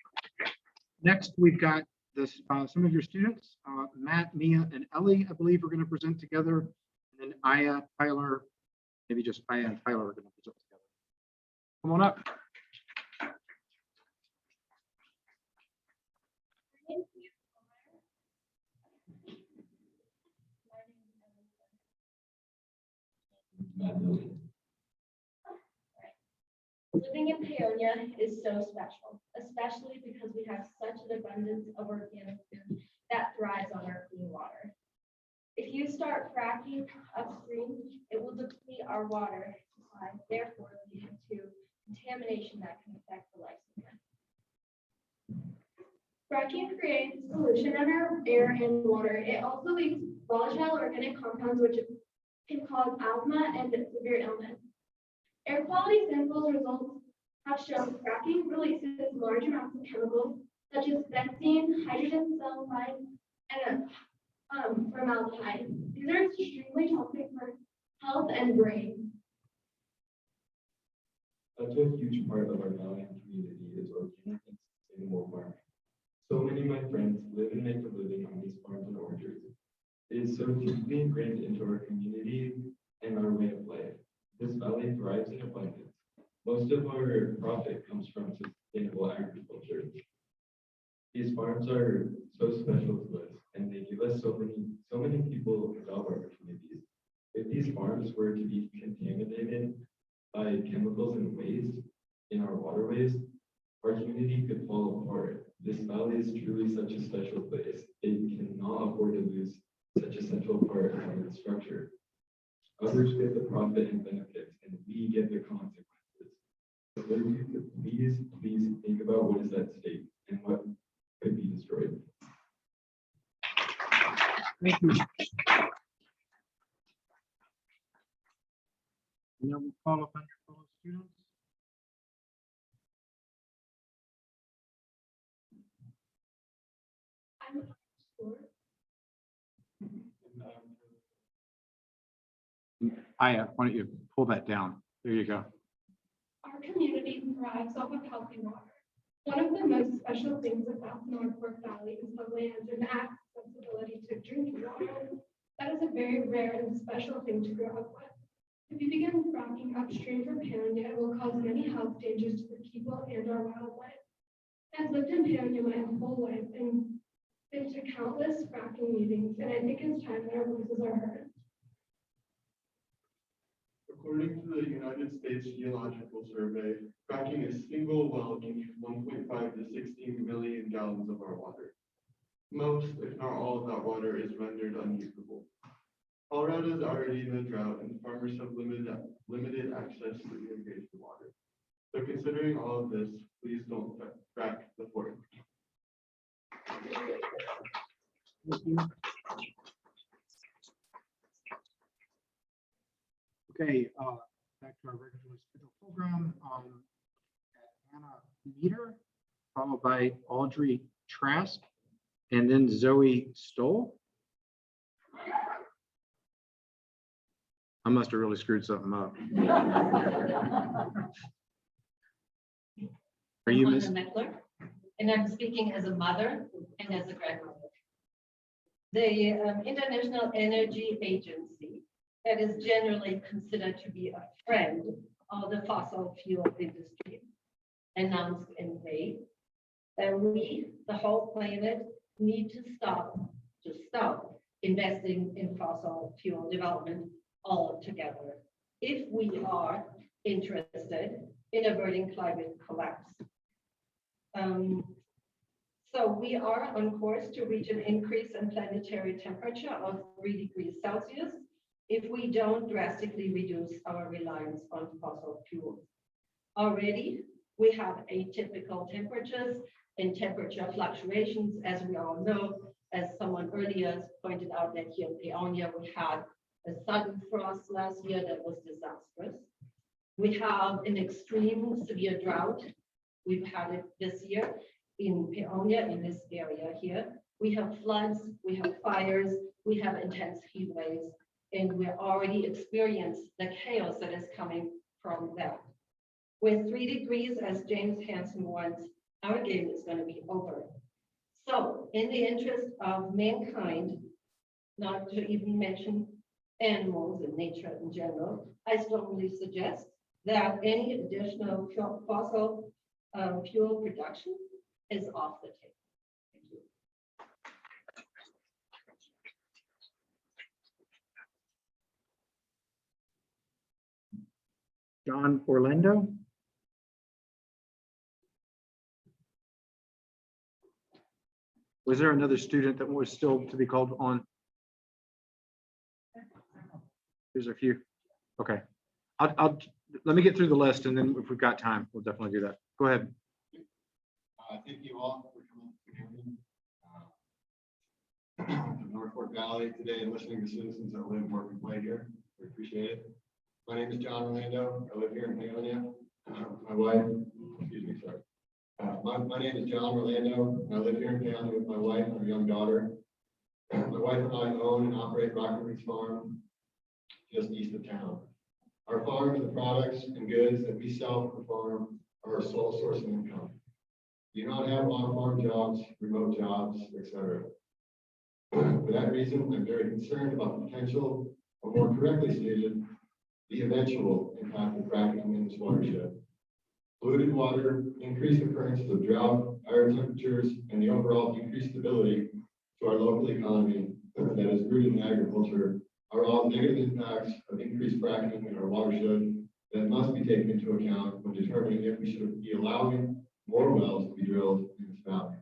next we've got this, some of your students, Matt, Mia, and Ellie, I believe, are going to present together. And then Aya, Tyler, maybe just Aya and Tyler are going to present together. Come on up. Living in Paonia is so special, especially because we have such an abundance of organic food that thrives on our clean water. If you start fracking upstream, it will deplete our water supply, therefore leading to contamination that can affect the lifespan. Fracking creates pollution in our air and water. It also leaves volatile organic compounds which can cause asthma and severe illness. Air quality samples results have shown fracking releases large amounts of chemicals such as benzene, hydrogen sulfide, and formaldehyde. These are extremely toxic for health and brain. Such a huge part of our valley community is organic and sustainable farming. So many of my friends live and make a living on these farms and orchards. It is so deeply ingrained into our community and our way of life. This valley thrives in abundance. Most of our profit comes from sustainable agriculture. These farms are so special to us, and they give us so many people job opportunities. If these farms were to be contaminated by chemicals and waste in our waterways, our community could fall apart. This valley is truly such a special place. It cannot afford to lose such a central part of its structure. Others get the profit and benefits, and we get the consequences. So please think about what is at stake and what could be destroyed. Thank you. And then we'll follow up on your fellow students. Aya, why don't you pull that down? There you go. Our community thrives off of healthy water. One of the most special things about the North Fork Valley is the land and accessibility to drinking water. That is a very rare and special thing to grow up with. If you begin fracking upstream from Paonia, it will cause many health dangers to the people and our wildlife. I've lived in Paonia my whole life and been to countless fracking meetings, and I think it's time that our voices are heard. According to the United States Geological Survey, fracking a single well can use 1.5 to 16 million gallons of our water. Most, if not all of that water is rendered unusable. Colorado is already in a drought and farmers have limited access to irrigation water. So considering all of this, please don't frack the forest. Okay, back to our regularly scheduled program. Anna Meter, followed by Audrey Trask, and then Zoe Stoll. I must have really screwed something up. Are you I'm Miss? Anna Meckler, and I'm speaking as a mother and as a grandmother. The International Energy Agency, that is generally considered to be a friend of the fossil fuel industry, announced in May that we, the whole planet, need to stop investing in fossil fuel development altogether if we are interested in averting climate collapse. So we are on course to reach an increase in planetary temperature of 3 degrees Celsius if we don't drastically reduce our reliance on fossil fuels. Already, we have atypical temperatures and temperature fluctuations, as we all know. As someone earlier pointed out, that here in Paonia, we had a sudden frost last year that was disastrous. We have an extreme severe drought. We've had it this year in Paonia, in this area here. We have floods, we have fires, we have intense heat waves, and we're already experienced the chaos that is coming from that. With 3 degrees, as James Hansen wants, our game is going to be over. So in the interest of mankind, not to even mention animals and nature in general, I strongly suggest that any additional fossil fuel production is off the table. Thank you. John Orlando. Was there another student that was still to be called on? There's a few. Okay. Let me get through the list, and then if we've got time, we'll definitely do that. Go ahead. Thank you all for coming to North Fork Valley today and listening to citizens that live, work, and play here. We appreciate it. My name is John Orlando. I live here in Paonia. My wife, excuse me, sorry. My name is John Orlando. I live here in Paonia with my wife and our young daughter. My wife and I own and operate Rocket Ridge Farm just east of town. Our farm and the products and goods that we sell from the farm are our sole source of income. We do not have on-farm jobs, remote jobs, etc. For that reason, I'm very concerned about the potential, or more correctly stated, the eventual impact of fracking in this watershed. Polluted water, increased occurrences of drought, higher temperatures, and the overall decreased stability to our local economy that is rooted in agriculture are all negative impacts of increased fracking in our watershed that must be taken into account when determining if we should be allowing more wells to be drilled in this valley.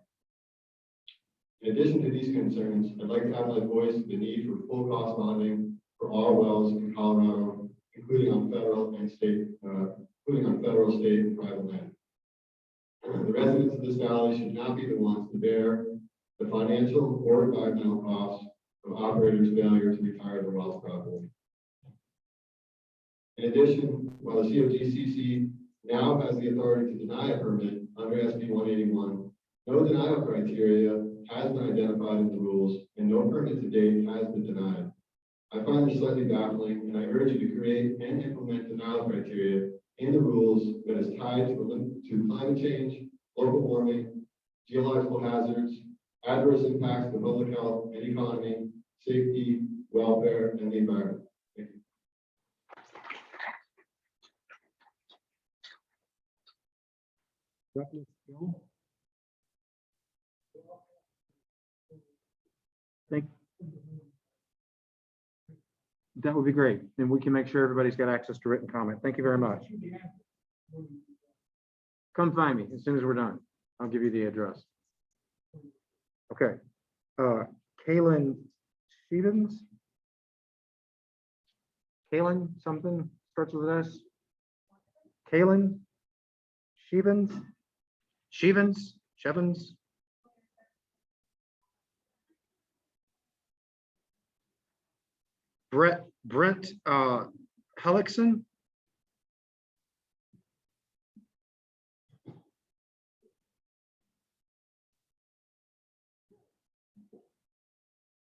In addition to these concerns, I'd like to add my voice to the need for full cost bonding for all wells in Colorado, including on federal, state, and private land. The residents of this valley should not be the ones to bear the financial or environmental costs of operators' failure to retire the wells properly. In addition, while the COGCC now has the authority to deny a permit under SB 181, no denial criteria has been identified in the rules, and no permit to date has been denied. I find this slightly baffling, and I urge you to create and implement denial criteria in the rules that is tied to climate change, global warming, geological hazards, adverse impacts to public health and economy, safety, welfare, and the environment. Thank you. That would be great. And we can make sure everybody's got access to written comment. Thank you very much. Come find me as soon as we're done. I'll give you the address. Okay. Kaylin Stevens. Kaylin something starts with an S. Kaylin Shevens. Brent Hellickson.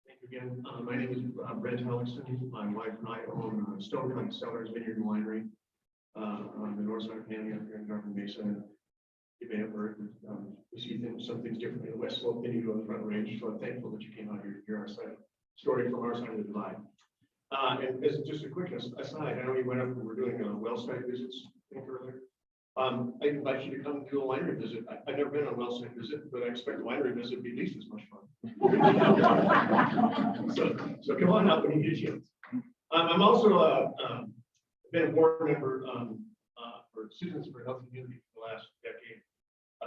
Thank you again. My name is Brent Hellickson. My wife and I own Stone County Cellars Vineyard and Winery on the north side of Paonia here in Northern Mesa. You may have heard, we see some things differently in the West Slope than you do on the Front Range. So I'm thankful that you came out here to hear our side story from our side of the divide. And as just a quick aside, I know you went up and we're doing well site visits, I think earlier. I invite you to come do a winery visit. I've never been on a well site visit, but I expect a winery visit to be at least as much fun. so come on up when you get a chance. I'm also been a board member for Citizens for Health Community for the last decade.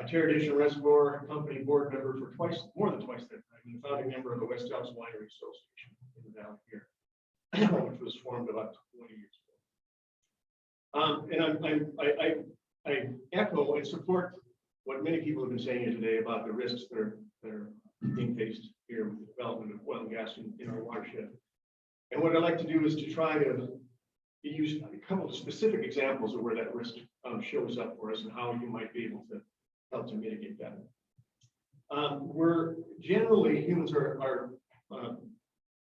Terradation Reservoir Company board member for more than twice that time, and founding member of the West Alps Winery Association in the valley here, which was formed about 20 years ago. And I echo and support what many people have been saying here today about the risks that are being faced here with the development of oil and gas in our watershed. And what I'd like to do is to try to use a couple of specific examples of where that risk shows up for us and how you might be able to help to mitigate that. We're generally, humans are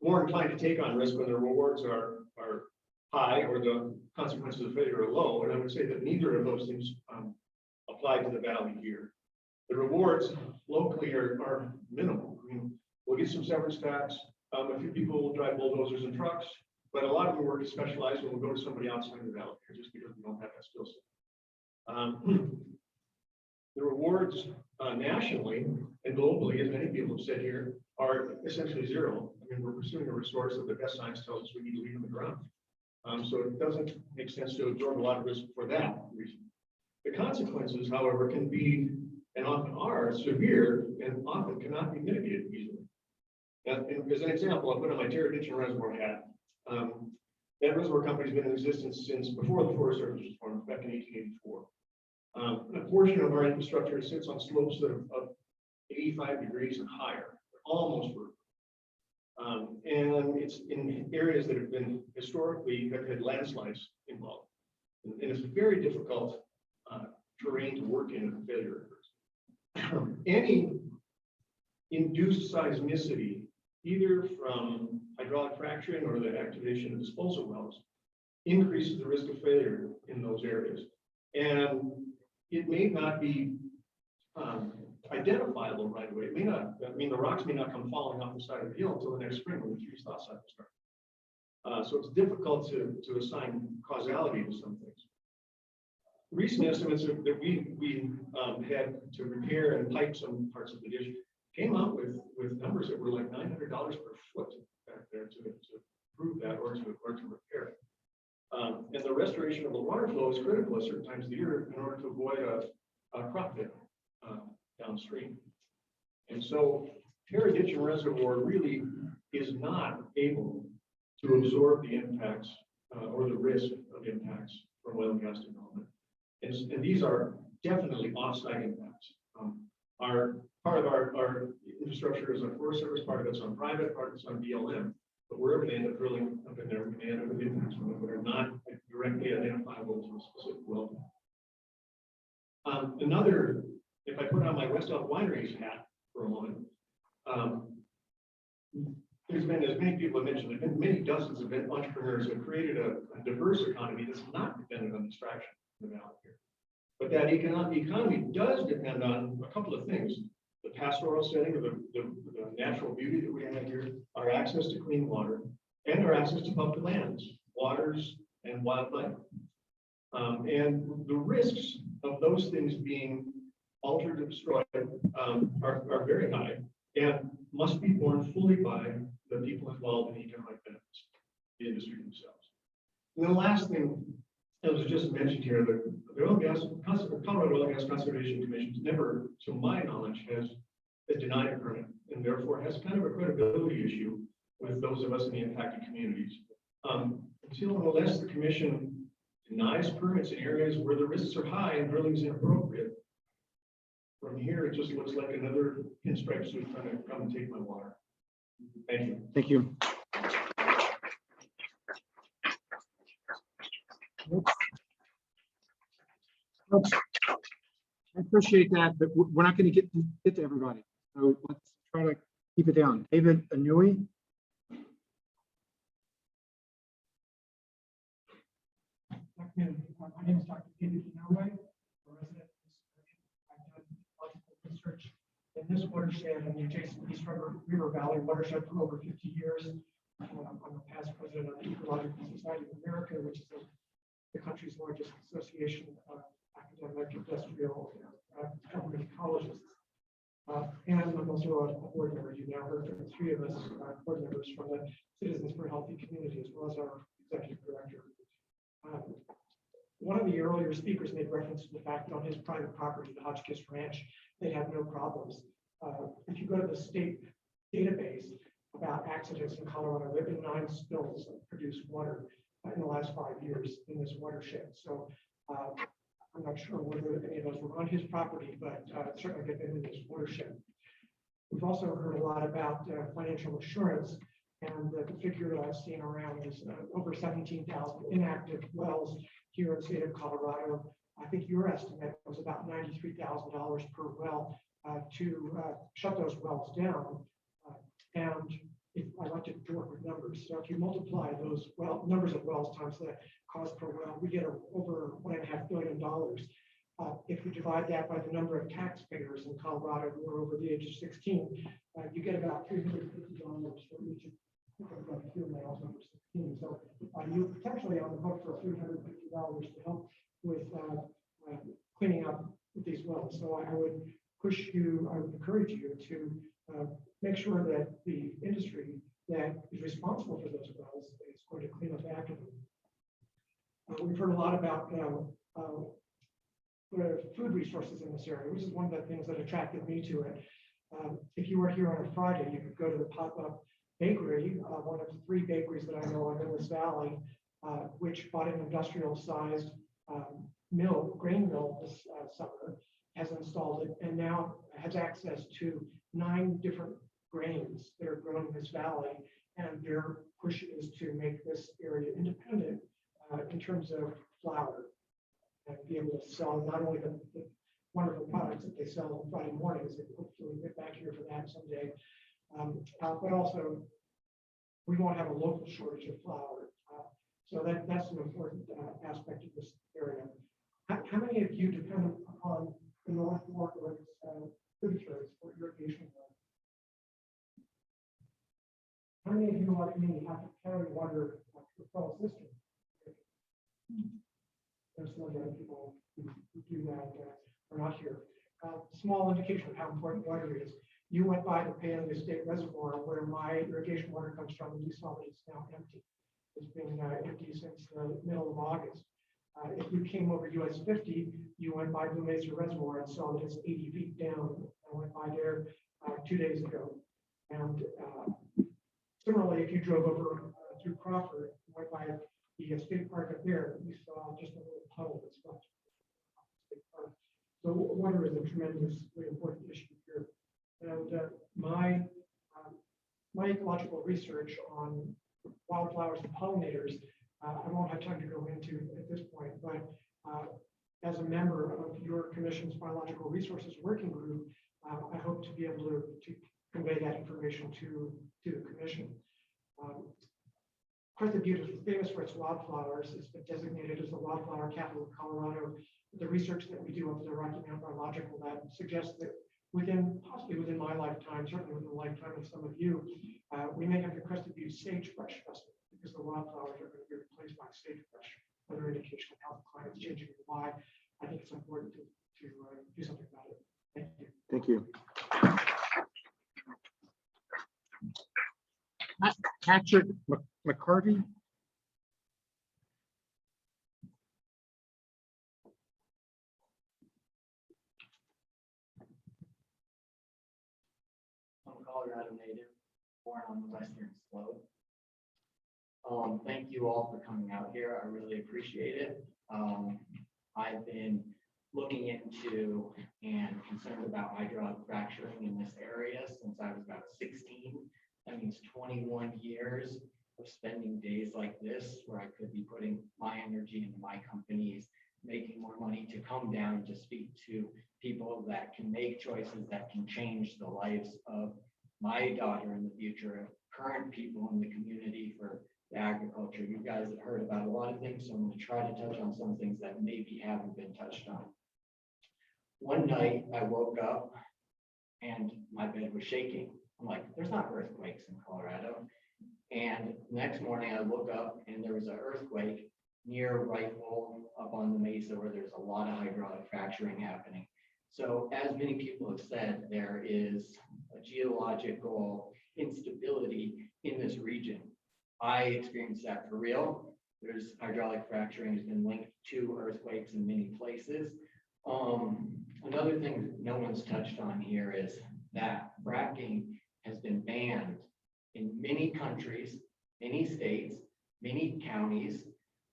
more inclined to take on risk when the rewards are high or the consequences of failure are low. And I would say that neither of those things apply to the valley here. The rewards locally are minimal. I mean, we'll get some severance tax. A few people will drive bulldozers and trucks, but a lot of the work is specialized and we'll go to somebody outside the valley here just because we don't have that skill set. The rewards nationally and globally, as many people have said here, are essentially zero. I mean, we're pursuing a resource that the best science tells us we need to leave in the ground. So it doesn't make sense to absorb a lot of risk for that reason. The consequences, however, can be, and often are, severe and often cannot be mitigated easily. And as an example, I'll put on my Terradation Reservoir hat. That reservoir company has been in existence since before the Forest Service was formed, back in 1884. A portion of our infrastructure sits on slopes that are of 85 degrees and higher, almost vertical. And it's in areas that have been historically have had landslides involved. And it's very difficult terrain to work in if a failure occurs. Any induced seismicity, either from hydraulic fracturing or the activation of disposal wells, increases the risk of failure in those areas. And it may not be identifiable right away. It may not, I mean, the rocks may not come falling off the side of the hill until the next spring when the trees thaw cycle starts. So it's difficult to assign causality to some things. Recent estimates that we had to repair and pipe some parts of the ditch came out with numbers that were like $900 per foot back there to prove that or to repair it. And the restoration of the water flow is critical at certain times of the year in order to avoid a crop failure downstream. And so Terradation Reservoir really is not able to absorb the impacts or the risk of impacts from oil and gas development. And these are definitely off-site impacts. Our part of our infrastructure is on Forest Service, part of it's on private, part of it's on BLM. But wherever they end up drilling up in there, we may end up with impacts from it that are not directly identifiable to a specific well. Another, if I put on my West Elk Wineries hat for a moment, there's been, as many people have mentioned, there have been many dozens of entrepreneurs that have created a diverse economy that's not dependent on extraction in the valley here. But that economy does depend on a couple of things. The pastoral setting of the natural beauty that we have here, our access to clean water, and our access to public lands, waters, and wildlife. And the risks of those things being altered or destroyed are very high and must be borne fully by the people involved in economic benefits, the industry themselves. And the last thing that was just mentioned here, the oil and gas, Colorado Oil and Gas Conservation Commission never, to my knowledge, has denied a permit, and therefore has kind of a credibility issue with those of us in the impacted communities. Until and unless the commission denies permits in areas where the risks are high and drilling is inappropriate, from here, it just looks like another pinstripe suit trying to come and take my water. Thank you. Thank you. Folks, I appreciate that, but we're not going to get to everybody. So let's try to keep it down. David Anui. My name is Dr. David Inouye, a resident of this area. I've done logical research in this watershed and the adjacent East River Valley watershed for over 50 years. I'm a past president of the Ecological Society of America, which is the country's largest association of academic, industrial, government ecologists. And I'm also a board member. You now heard from 3 of us board members from the Citizens for a Healthy Community, as well as our executive director. One of the earlier speakers made reference to the fact that on his private property, the Hotchkiss Ranch, they have no problems. If you go to the state database about accidents in Colorado, there have been 9 spills of produced water in the last 5 years in this watershed. So I'm not sure whether any of those were on his property, but certainly they've been in this watershed. We've also heard a lot about financial assurance. And the figure that I've seen around is over 17,000 inactive wells here in the state of Colorado. I think your estimate was about $93,000 per well to shut those wells down. And if I like to work with numbers, so if you multiply those numbers of wells times the cost per well, we get over $1.5 billion. If you divide that by the number of taxpayers in Colorado who are over the age of 16, you get about $350 for each of number 16. So you're potentially on the hook for $350 to help with cleaning up these wells. So I would encourage you to make sure that the industry that is responsible for those wells is going to clean up after them. We've heard a lot about the food resources in this area, which is one of the things that attracted me to it. If you were here on a Friday, you could go to the pop-up bakery, one of 3 bakeries that I know of in this valley, which bought an industrial-sized grain mill this summer, has installed it, and now has access to 9 different grains that are grown in this valley. And their push is to make this area independent in terms of flour, and be able to sell not only the wonderful products that they sell on Friday mornings, and hopefully we'll get back here for that someday, but also we won't have a local shortage of flour. So that's an important aspect of this area. How many of you depend upon the North Fork or its tributaries for irrigation? How many of you like me have to carry water to the well system? There's some other people who do that are not here. Small indication of how important water is. You went by the Paonia State Reservoir where my irrigation water comes from, and you saw that it's now empty. It's been empty since the middle of August. If you came over US 50, you went by Blue Mesa Reservoir and saw that it's 80 feet down. I went by there 2 days ago. And similarly, if you drove over through Crawford, went by the state park up there, you saw just a little puddle that's left. So water is a tremendously important issue here. And my ecological research on wildflowers and pollinators, I won't have time to go into at this point, but as a member of your commission's biological resources working group, I hope to be able to convey that information to the commission. Crested Butte is famous for its wildflowers. It's been designated as the wildflower capital of Colorado. The research that we do up at the Rocky Mountain Biological Lab suggests that possibly within my lifetime, certainly within the lifetime of some of you, we may have the Crested Butte Sagebrush Festival, because the wildflowers are going to be replaced by sagebrush. Another indication of how the climate's changing and why I think it's important to do something about it. Thank you. Thank you. Patrick McCarty. Colorado native, born on the western slope. Thank you all for coming out here. I really appreciate it. I've been looking into and concerned about hydraulic fracturing in this area since I was about 16. That means 21 years of spending days like this where I could be putting my energy into my companies, making more money to come down to speak to people that can make choices that can change the lives of my daughter in the future, current people in the community for the agriculture. You guys have heard about a lot of things, so I'm going to try to touch on some things that maybe haven't been touched on. One night I woke up and my bed was shaking. I'm like, there's not earthquakes in Colorado. And next morning I look up and there was an earthquake near Rifle up on the mesa where there's a lot of hydraulic fracturing happening. So as many people have said, there is a geological instability in this region. I experienced that for real. There's hydraulic fracturing has been linked to earthquakes in many places. Another thing no one's touched on here is that fracking has been banned in many countries, many states, many counties,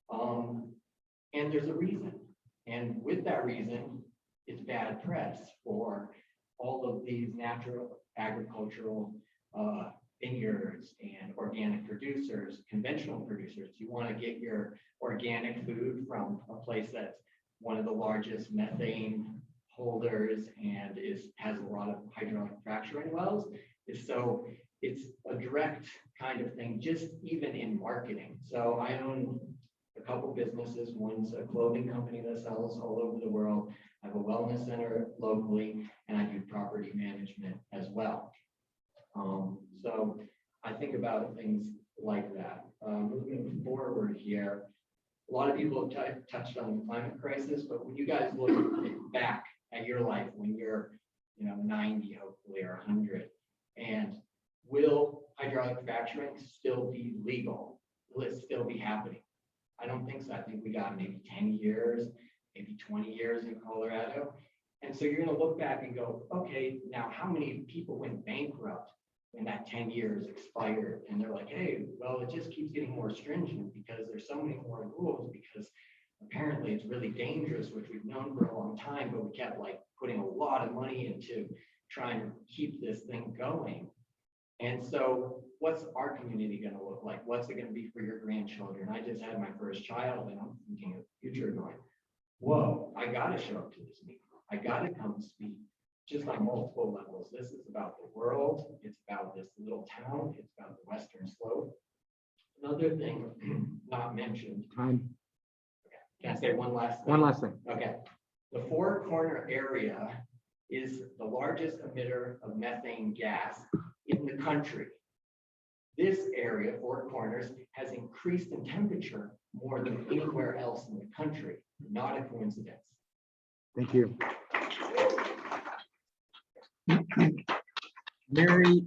and there's a reason. And with that reason, it's bad press for all of these natural agricultural vineyards and organic producers, conventional producers. You want to get your organic food from a place that's one of the largest methane holders and has a lot of hydraulic fracturing wells. So it's a direct kind of thing, just even in marketing. So I own a couple businesses. One's a clothing company that sells all over the world. I have a wellness center locally, and I do property management as well. So I think about things like that. Moving forward here, a lot of people have touched on the climate crisis, but when you guys look back at your life when you're 90 hopefully or 100, and will hydraulic fracturing still be legal? Will it still be happening? I don't think so. I think we got maybe 10 years, maybe 20 years in Colorado. And so you're going to look back and go, okay, now how many people went bankrupt when that 10 years expired? And they're like, hey, well, it just keeps getting more stringent because there's so many more rules, because apparently it's really dangerous, which we've known for a long time, but we kept like putting a lot of money into trying to keep this thing going. And so what's our community going to look like? What's it going to be for your grandchildren? I just had my first child and I'm thinking of the future going, whoa, I got to show up to this meeting. I got to come speak just on multiple levels. This is about the world. It's about this little town. It's about the Western Slope. Another thing not mentioned. Time. Can I say one last thing? One last thing. Okay. The Four Corner area is the largest emitter of methane gas in the country. This area, Four Corners, has increased in temperature more than anywhere else in the country. Not a coincidence. Thank you. Mary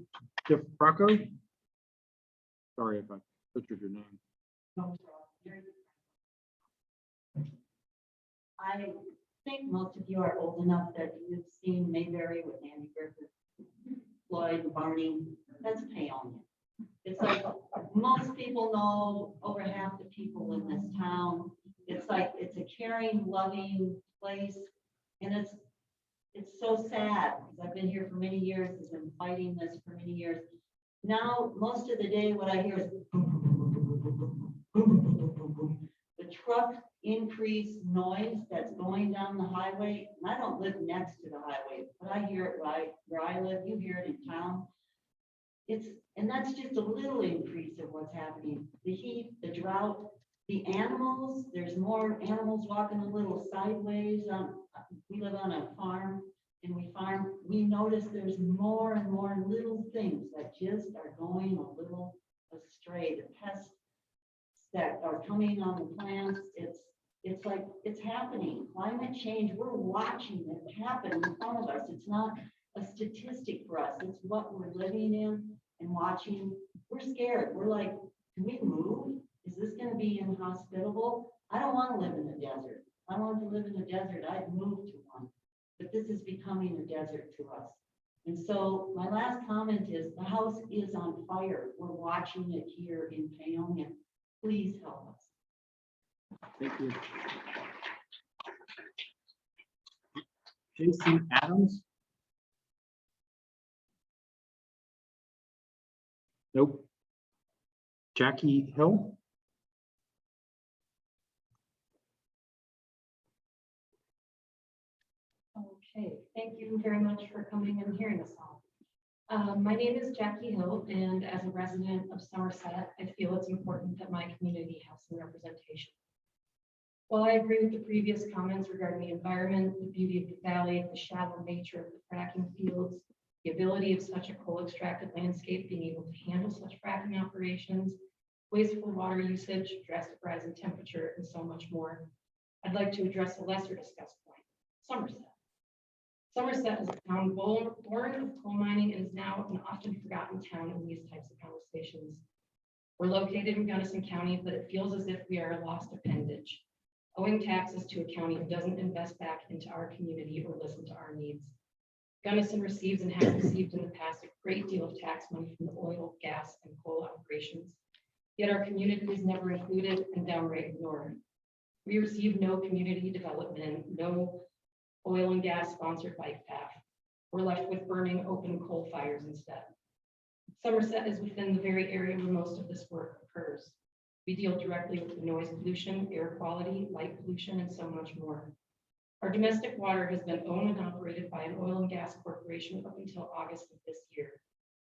DeFranco. Sorry if I butchered your name. I think most of you are old enough that you've seen Mayberry with Andy Griffith, Floyd, and Barney. That's Paonia. It's like most people know, over half the people in this town. It's like it's a caring, loving place, and it's so sad because I've been here for many years. I've been fighting this for many years. Now, most of the day, what I hear is the truck increased noise that's going down the highway. And I don't live next to the highway, but I hear it right where I live. You hear it in town. And that's just a little increase of what's happening. The heat, the drought, the animals, there's more animals walking a little sideways. We live on a farm and we farm. We notice there's more and more little things that just are going a little astray. The pests that are coming on the plants, it's like it's happening. Climate change, we're watching it happen in front of us. It's not a statistic for us. It's what we're living in and watching. We're scared. We're like, can we move? Is this going to be inhospitable? I don't want to live in the desert. I want to live in the desert. I'd move to one. But this is becoming a desert to us. And so my last comment is the house is on fire. We're watching it here in Paonia. Please help us. Thank you. Jason Adams? Nope. Jackie Hill? Okay, thank you very much for coming and hearing us all. My name is Jackie Hill, and as a resident of Somerset, I feel it's important that my community has some representation. While I agree with the previous comments regarding the environment, the beauty of the valley, the shallow nature of the fracking fields, the ability of such a coal extracted landscape being able to handle such fracking operations, wasteful water usage, drastic rise in temperature, and so much more, I'd like to address a lesser discussed point, Somerset. Somerset is a town born of coal mining and is now an often forgotten town in these types of conversations. We're located in Gunnison County, but it feels as if we are a lost appendage, owing taxes to a county who doesn't invest back into our community or listen to our needs. Gunnison receives and has received in the past a great deal of tax money from the oil, gas, and coal operations, yet our community is never included and downright ignored. We receive no community development, no oil and gas sponsored bike path. We're left with burning open coal fires instead. Somerset is within the very area where most of this work occurs. We deal directly with the noise pollution, air quality, light pollution, and so much more. Our domestic water has been owned and operated by an oil and gas corporation up until August of this year.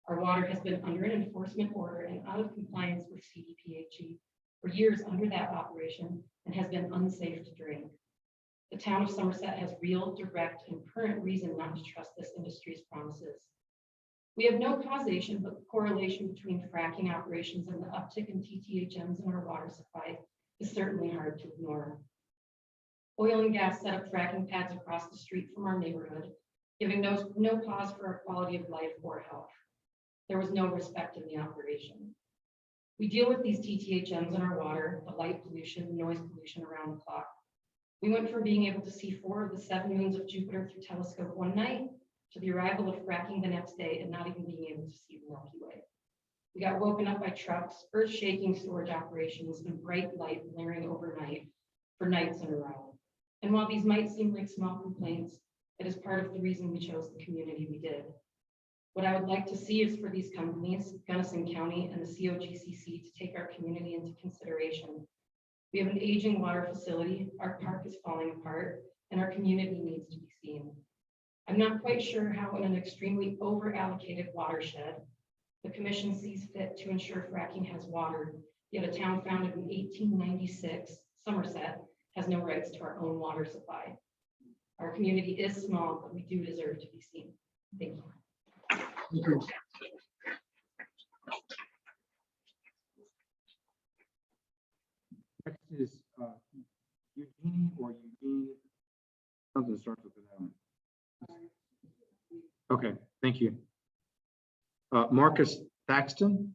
Our water has been under an enforcement order and out of compliance with CDPHE for years under that operation and has been unsafe to drink. The town of Somerset has real, direct, and current reason not to trust this industry's promises. We have no causation, but correlation between fracking operations and the uptick in TTHMs in our water supply is certainly hard to ignore. Oil and gas set up fracking pads across the street from our neighborhood, giving no pause for our quality of life or health. There was no respect in the operation. We deal with these TTHMs in our water, the light pollution, noise pollution around the clock. We went from being able to see 4 of the 7 moons of Jupiter through telescope one night to the arrival of fracking the next day and not even being able to see the Milky Way. We got woken up by trucks, earth-shaking storage operations, and bright light blaring overnight for nights in a row. And while these might seem like small complaints, it is part of the reason we chose the community we did. What I would like to see is for these companies, Gunnison County and the COGCC, to take our community into consideration. We have an aging water facility, our park is falling apart, and our community needs to be seen. I'm not quite sure how in an extremely over-allocated watershed, the commission sees fit to ensure fracking has water, yet a town founded in 1896, Somerset, has no rights to our own water supply. Our community is small, but we do deserve to be seen. Thank you. Thank you. Next is Eugenie or Eugene. Something starts with an M. Okay, thank you. Marcus Thaxton.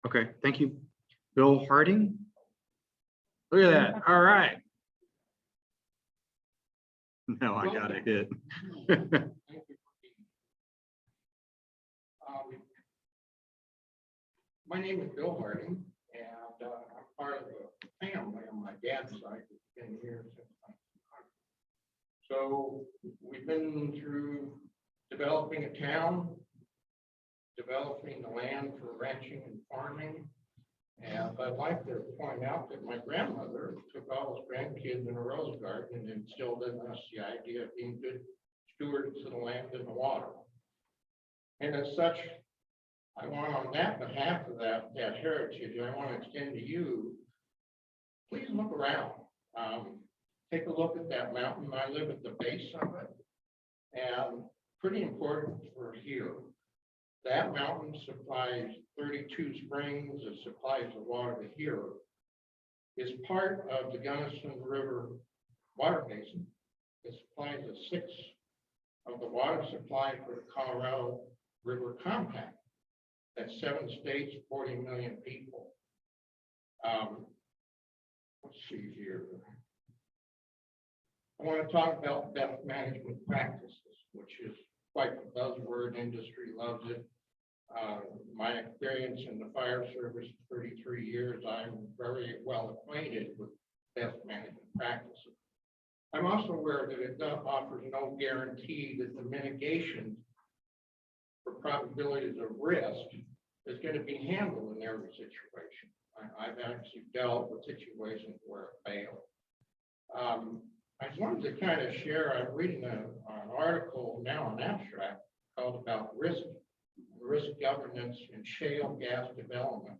Okay, thank you. Bill Harding. Look at that. All right. Now I got a hit. My name is Bill Harding, and I'm part of a family on my dad's side that's been here since 1900. So we've been through developing a town, developing the land for ranching and farming. And I'd like to point out that my grandmother took all his grandkids in a rose garden and instilled in us the idea of being good stewards of the land and the water. And as such, I want on that behalf of that heritage, I want to extend to you, please look around. Take a look at that mountain. I live at the base of it. And pretty important for here. That mountain supplies 32 springs. It supplies the water to here. Is part of the Gunnison River water basin. It supplies a 1/6 of the water supply for the Colorado River Compact. That's 7 states, 40 million people. Let's see here. I want to talk about best management practices, which is quite the buzzword. Industry loves it. My experience in the fire service, 33 years, I'm very well acquainted with best management practices. I'm also aware that it offers no guarantee that the mitigation for probabilities of risk is going to be handled in every situation. I've actually dealt with situations where it failed. I just wanted to kind of share, I'm reading an article now, an abstract, called about risk governance in shale gas development,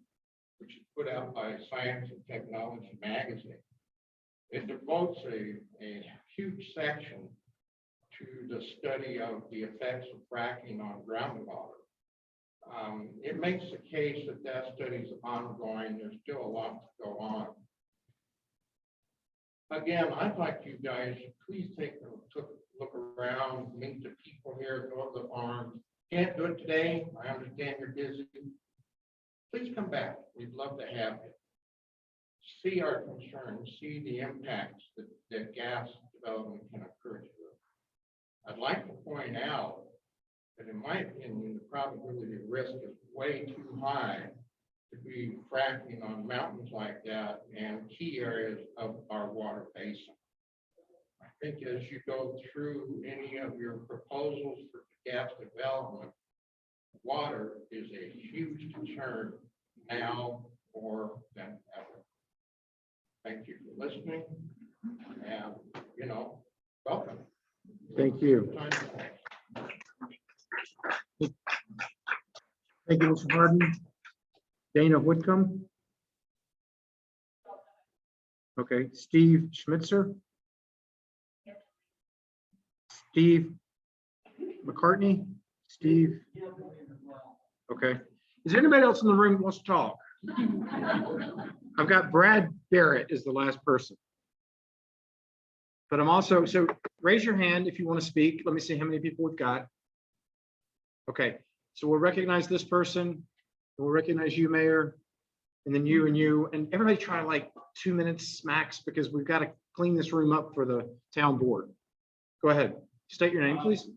which is put out by Science and Technology magazine. It devotes a huge section to the study of the effects of fracking on groundwater. It makes the case that that study is ongoing. There's still a lot to go on. Again, I'd like you guys, please take a look around, meet the people here, go to the farm. Can't do it today. I understand you're busy. Please come back. We'd love to have you. See our concerns, see the impacts that gas development can occur to us. I'd like to point out that in my opinion, the probability of risk is way too high to be fracking on mountains like that and key areas of our water basin. I think as you go through any of your proposals for gas development, water is a huge concern now more than ever. Thank you for listening, and welcome. Thank you. Thank you, Mr. Harden. Dana Whitcomb. Okay, Steve Schmitzer. Steve McCartney. Steve. Okay. Is there anybody else in the room who wants to talk? I've got Brad Barrett is the last person. But I'm also, so raise your hand if you want to speak. Let me see how many people we've got. Okay, so we'll recognize this person. We'll recognize you, Mayor, and then you and you, and everybody try like 2 minutes max because we've got to clean this room up for the town board. Go ahead. State your name, please.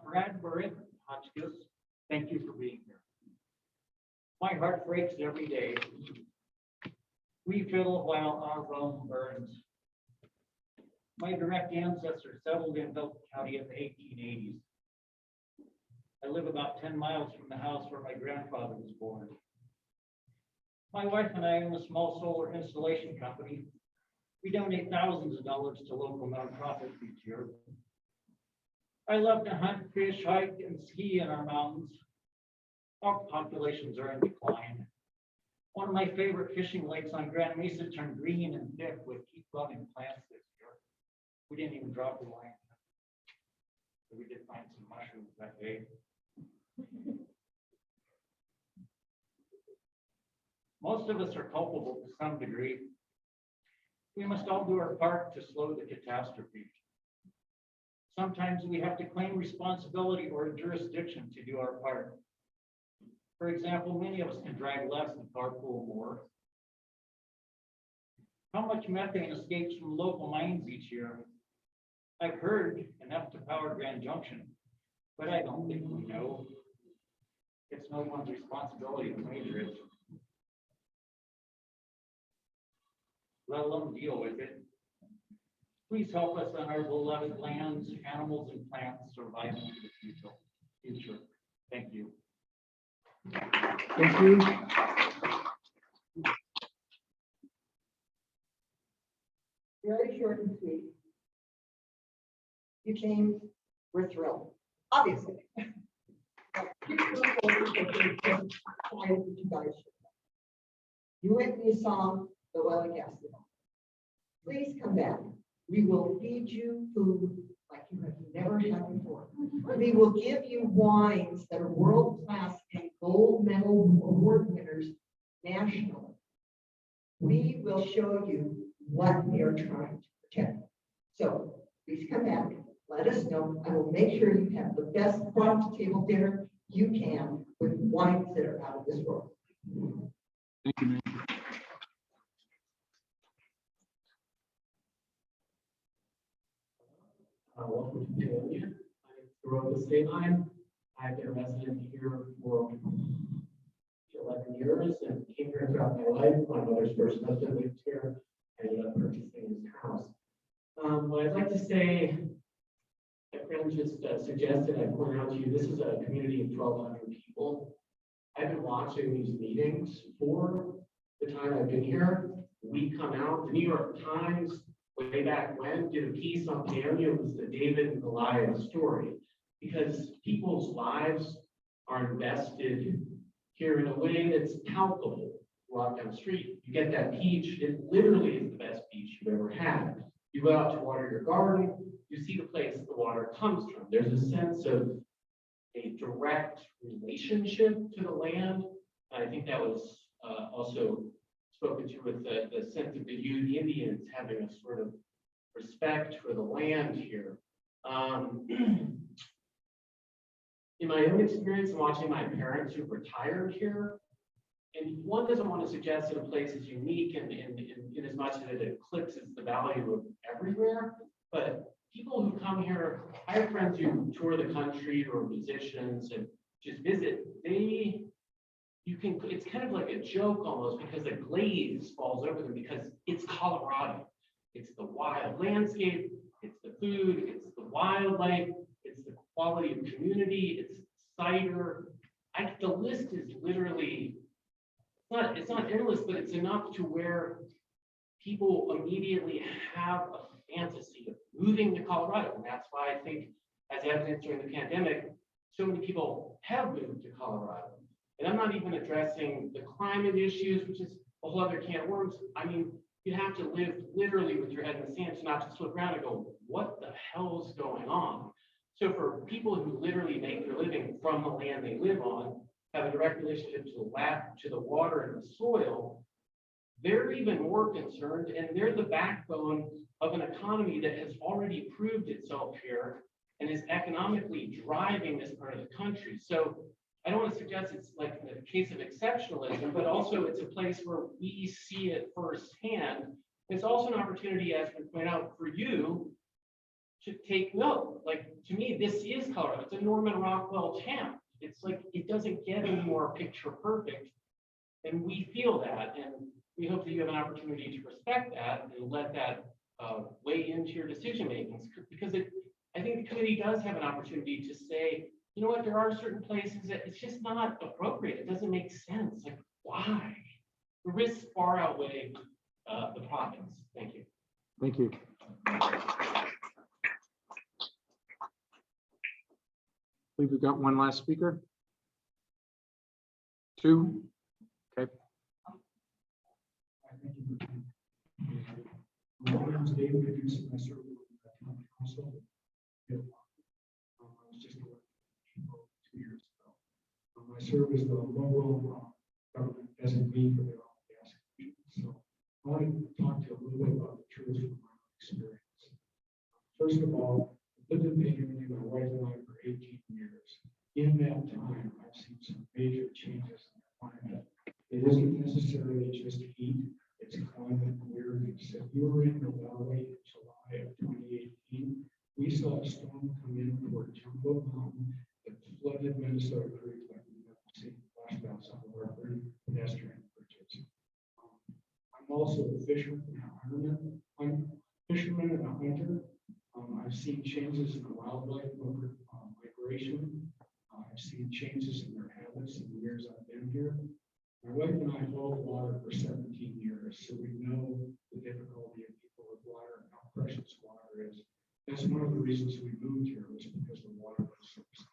Brad Barrett, Hotchkiss. Thank you for being here. My heart breaks every day. We fiddle while our Rome burns. My direct ancestors settled in Gunnison County in the 1880s. I live about 10 miles from the house where my grandfather was born. My wife and I own a small solar installation company. We donate thousands of dollars to local nonprofits each year. I love to hunt, fish, hike, and ski in our mountains. Our populations are in decline. One of my favorite fishing lakes on Grand Mesa turned green and thick with keep-loving plants this year. We didn't even drop the line. But we did find some mushrooms that day. Most of us are culpable to some degree. We must all do our part to slow the catastrophe. Sometimes we have to claim responsibility or a jurisdiction to do our part. For example, many of us can drive less and carpool more. How much methane escapes from local mines each year? I've heard enough to power Grand Junction, but I don't think we know. It's no one's responsibility to measure it, let alone deal with it. Please help us on our beloved lands, animals, and plants surviving the future. Thank you. Thank you. Very short and sweet. You came, we're thrilled, obviously. You went and you saw the oil and gas development. Please come back. We will feed you food like you have never had before. We will give you wines that are world-class and gold medal award winners nationally. We will show you what we are trying to protect. So please come back. Let us know. I will make sure you have the best farm-to-table dinner you can with wines that are out of this world. Thank you, Mayor. Welcome to Paonia. I rode the state line. I've been a resident here for 11 years and came here throughout my life. My mother's first husband lived here. I ended up purchasing his house. What I'd like to say, my friend just suggested I point out to you, this is a community of 1,200 people. I've been watching these meetings for the time I've been here. We come out, the New York Times, way back when, did a piece on Paonia. It was the David and Goliath story, because people's lives are invested here in a way that's palpable. Walk down the street, you get that peach. It literally is the best peach you've ever had. You go out to water your garden, you see the place the water comes from. There's a sense of a direct relationship to the land. I think that was also spoken to with the sense of the Ute Indians having a sort of respect for the land here. In my own experience in watching my parents who retired here, and one doesn't want to suggest that a place is unique in as much as it eclipses the value of everywhere, but people who come here, I have friends who tour the country or musicians and just visit, it's kind of like a joke almost, because the glaze falls over them because it's Colorado. It's the wild landscape, it's the food, it's the wildlife, it's the quality of community, it's cider. The list is literally, it's not endless, but it's enough to where people immediately have a fantasy of moving to Colorado. And that's why I think, as evidenced during the pandemic, so many people have moved to Colorado. And I'm not even addressing the climate issues, which is a whole other can of worms. I mean, you have to live literally with your head in the sand to not just look around and go, what the hell is going on? So for people who literally make their living from the land they live on, have a direct relationship to the water and the soil, they're even more concerned, and they're the backbone of an economy that has already proved itself here and is economically driving this part of the country. So I don't want to suggest it's like a case of exceptionalism, but also it's a place where we see it firsthand. It's also an opportunity, as we point out, for you to take note. Like, to me, this is Colorado. It's a Norman Rockwell town. It's like, it doesn't get any more picture perfect. And we feel that. And we hope that you have an opportunity to respect that and let that weigh into your decision makings. Because I think the committee does have an opportunity to say, you know what, there are certain places that it's just not appropriate. It doesn't make sense. Like, why? The risks far outweigh the profits. Thank you. Thank you. I believe we've got one last speaker. Two. Okay. My name is David Gunnison. I serve on the county council. I was just elected 2 years ago. I serve as the local government designee for the oil and gas commission. So I want to talk to you a little bit about the truth from my own experience. First of all, I've lived in Paonia, my wife and I, for 18 years. In that time, I've seen some major changes in the climate. It isn't necessarily just heat, it's climate weirdness. If you were in the valley in July of 2018, we saw a storm come in toward Jumbo Mountain that flooded Minnesota Creek like we've never seen. Flashbacks on our pedestrian bridges. I'm also a fisherman and a hunter. I'm a fisherman and a hunter. I've seen changes in the wildlife migration. I've seen changes in their habits in the years I've been here. My wife and I hauled water for 17 years, so we know the difficulty of people with water and how precious water is. That's one of the reasons we moved here, was because the water resource.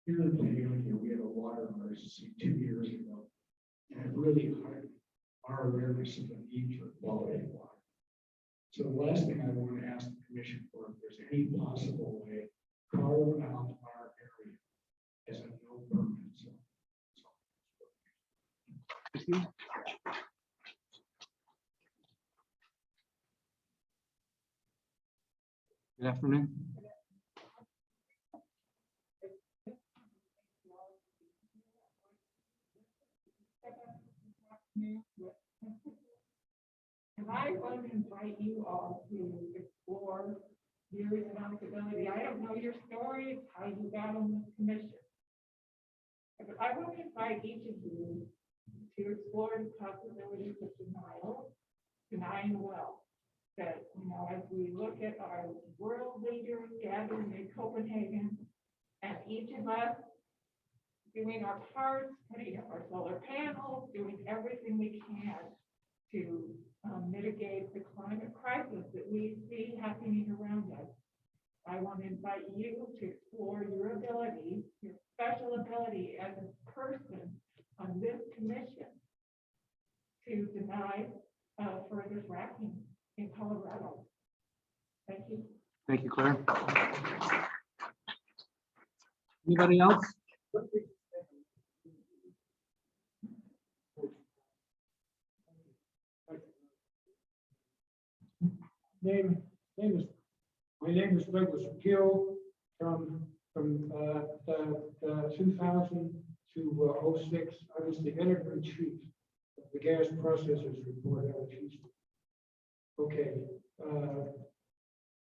Here in Paonia, we had a water emergency 2 years ago, and it really heightened our awareness of the need for quality water. So the last thing I want to ask the commission for, if there's any possible way, carve out our area as a no permit zone. Good afternoon. And I want to invite you all to explore years of accountability. I don't know your story, how you got on this commission. But I want to invite each of you to explore the possibilities of denying well. That, you know, as we look at our world leaders gathering in Copenhagen, and each of us doing our parts, putting up our solar panels, doing everything we can to mitigate the climate crisis that we see happening around us. I want to invite you to explore your ability, your special ability as a person on this commission to deny further fracking in Colorado. Thank you. Thank you, Claire. Anybody else? My name is Douglas Gill from 2000 to 06. I was the editor-in-chief of the gas processors report out of Houston. Okay,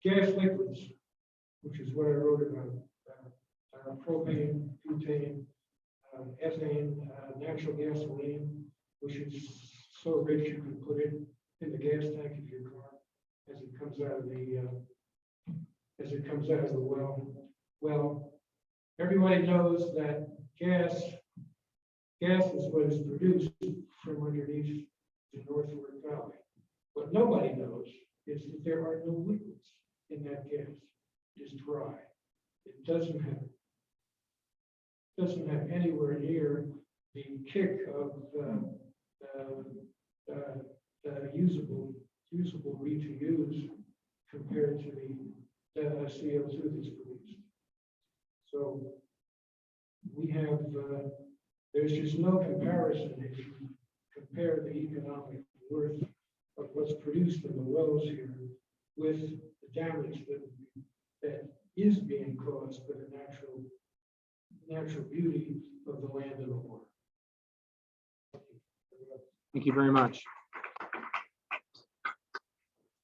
gas liquids, which is what I wrote about, propane, butane, ethane, natural gasoline, which is so rich you can put it in the gas tank of your car as it comes out of the well. Well, everybody knows that gas is what is produced from underneath the North Fork Valley. What nobody knows is that there are no liquids in that gas. It is dry. It doesn't have anywhere near the kick of usable reuse compared to the CO2 that's produced. So we have, there's just no comparison if you compare the economic worth of what's produced in the wells here with the damage that is being caused by the natural beauty of the land and the water. Thank you very much.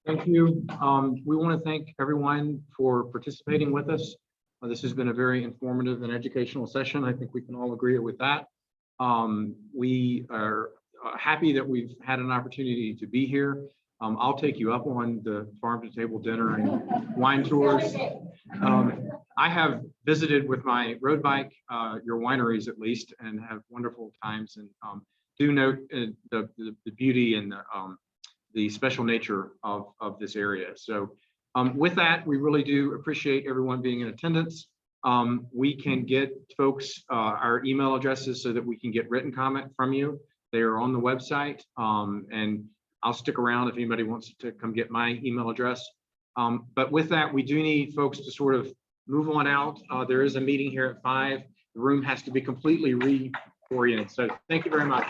Thank you. We want to thank everyone for participating with us. This has been a very informative and educational session. I think we can all agree with that. We are happy that we've had an opportunity to be here. I'll take you up on the farm to table dinner and wine tours. I have visited with my road bike, your wineries at least, and have wonderful times, and do note the beauty and the special nature of this area. So with that, we really do appreciate everyone being in attendance. We can get folks our email addresses so that we can get written comment from you. They are on the website, and I'll stick around if anybody wants to come get my email address. But with that, we do need folks to sort of move on out. There is a meeting here at 5. The room has to be completely reoriented. So thank you very much.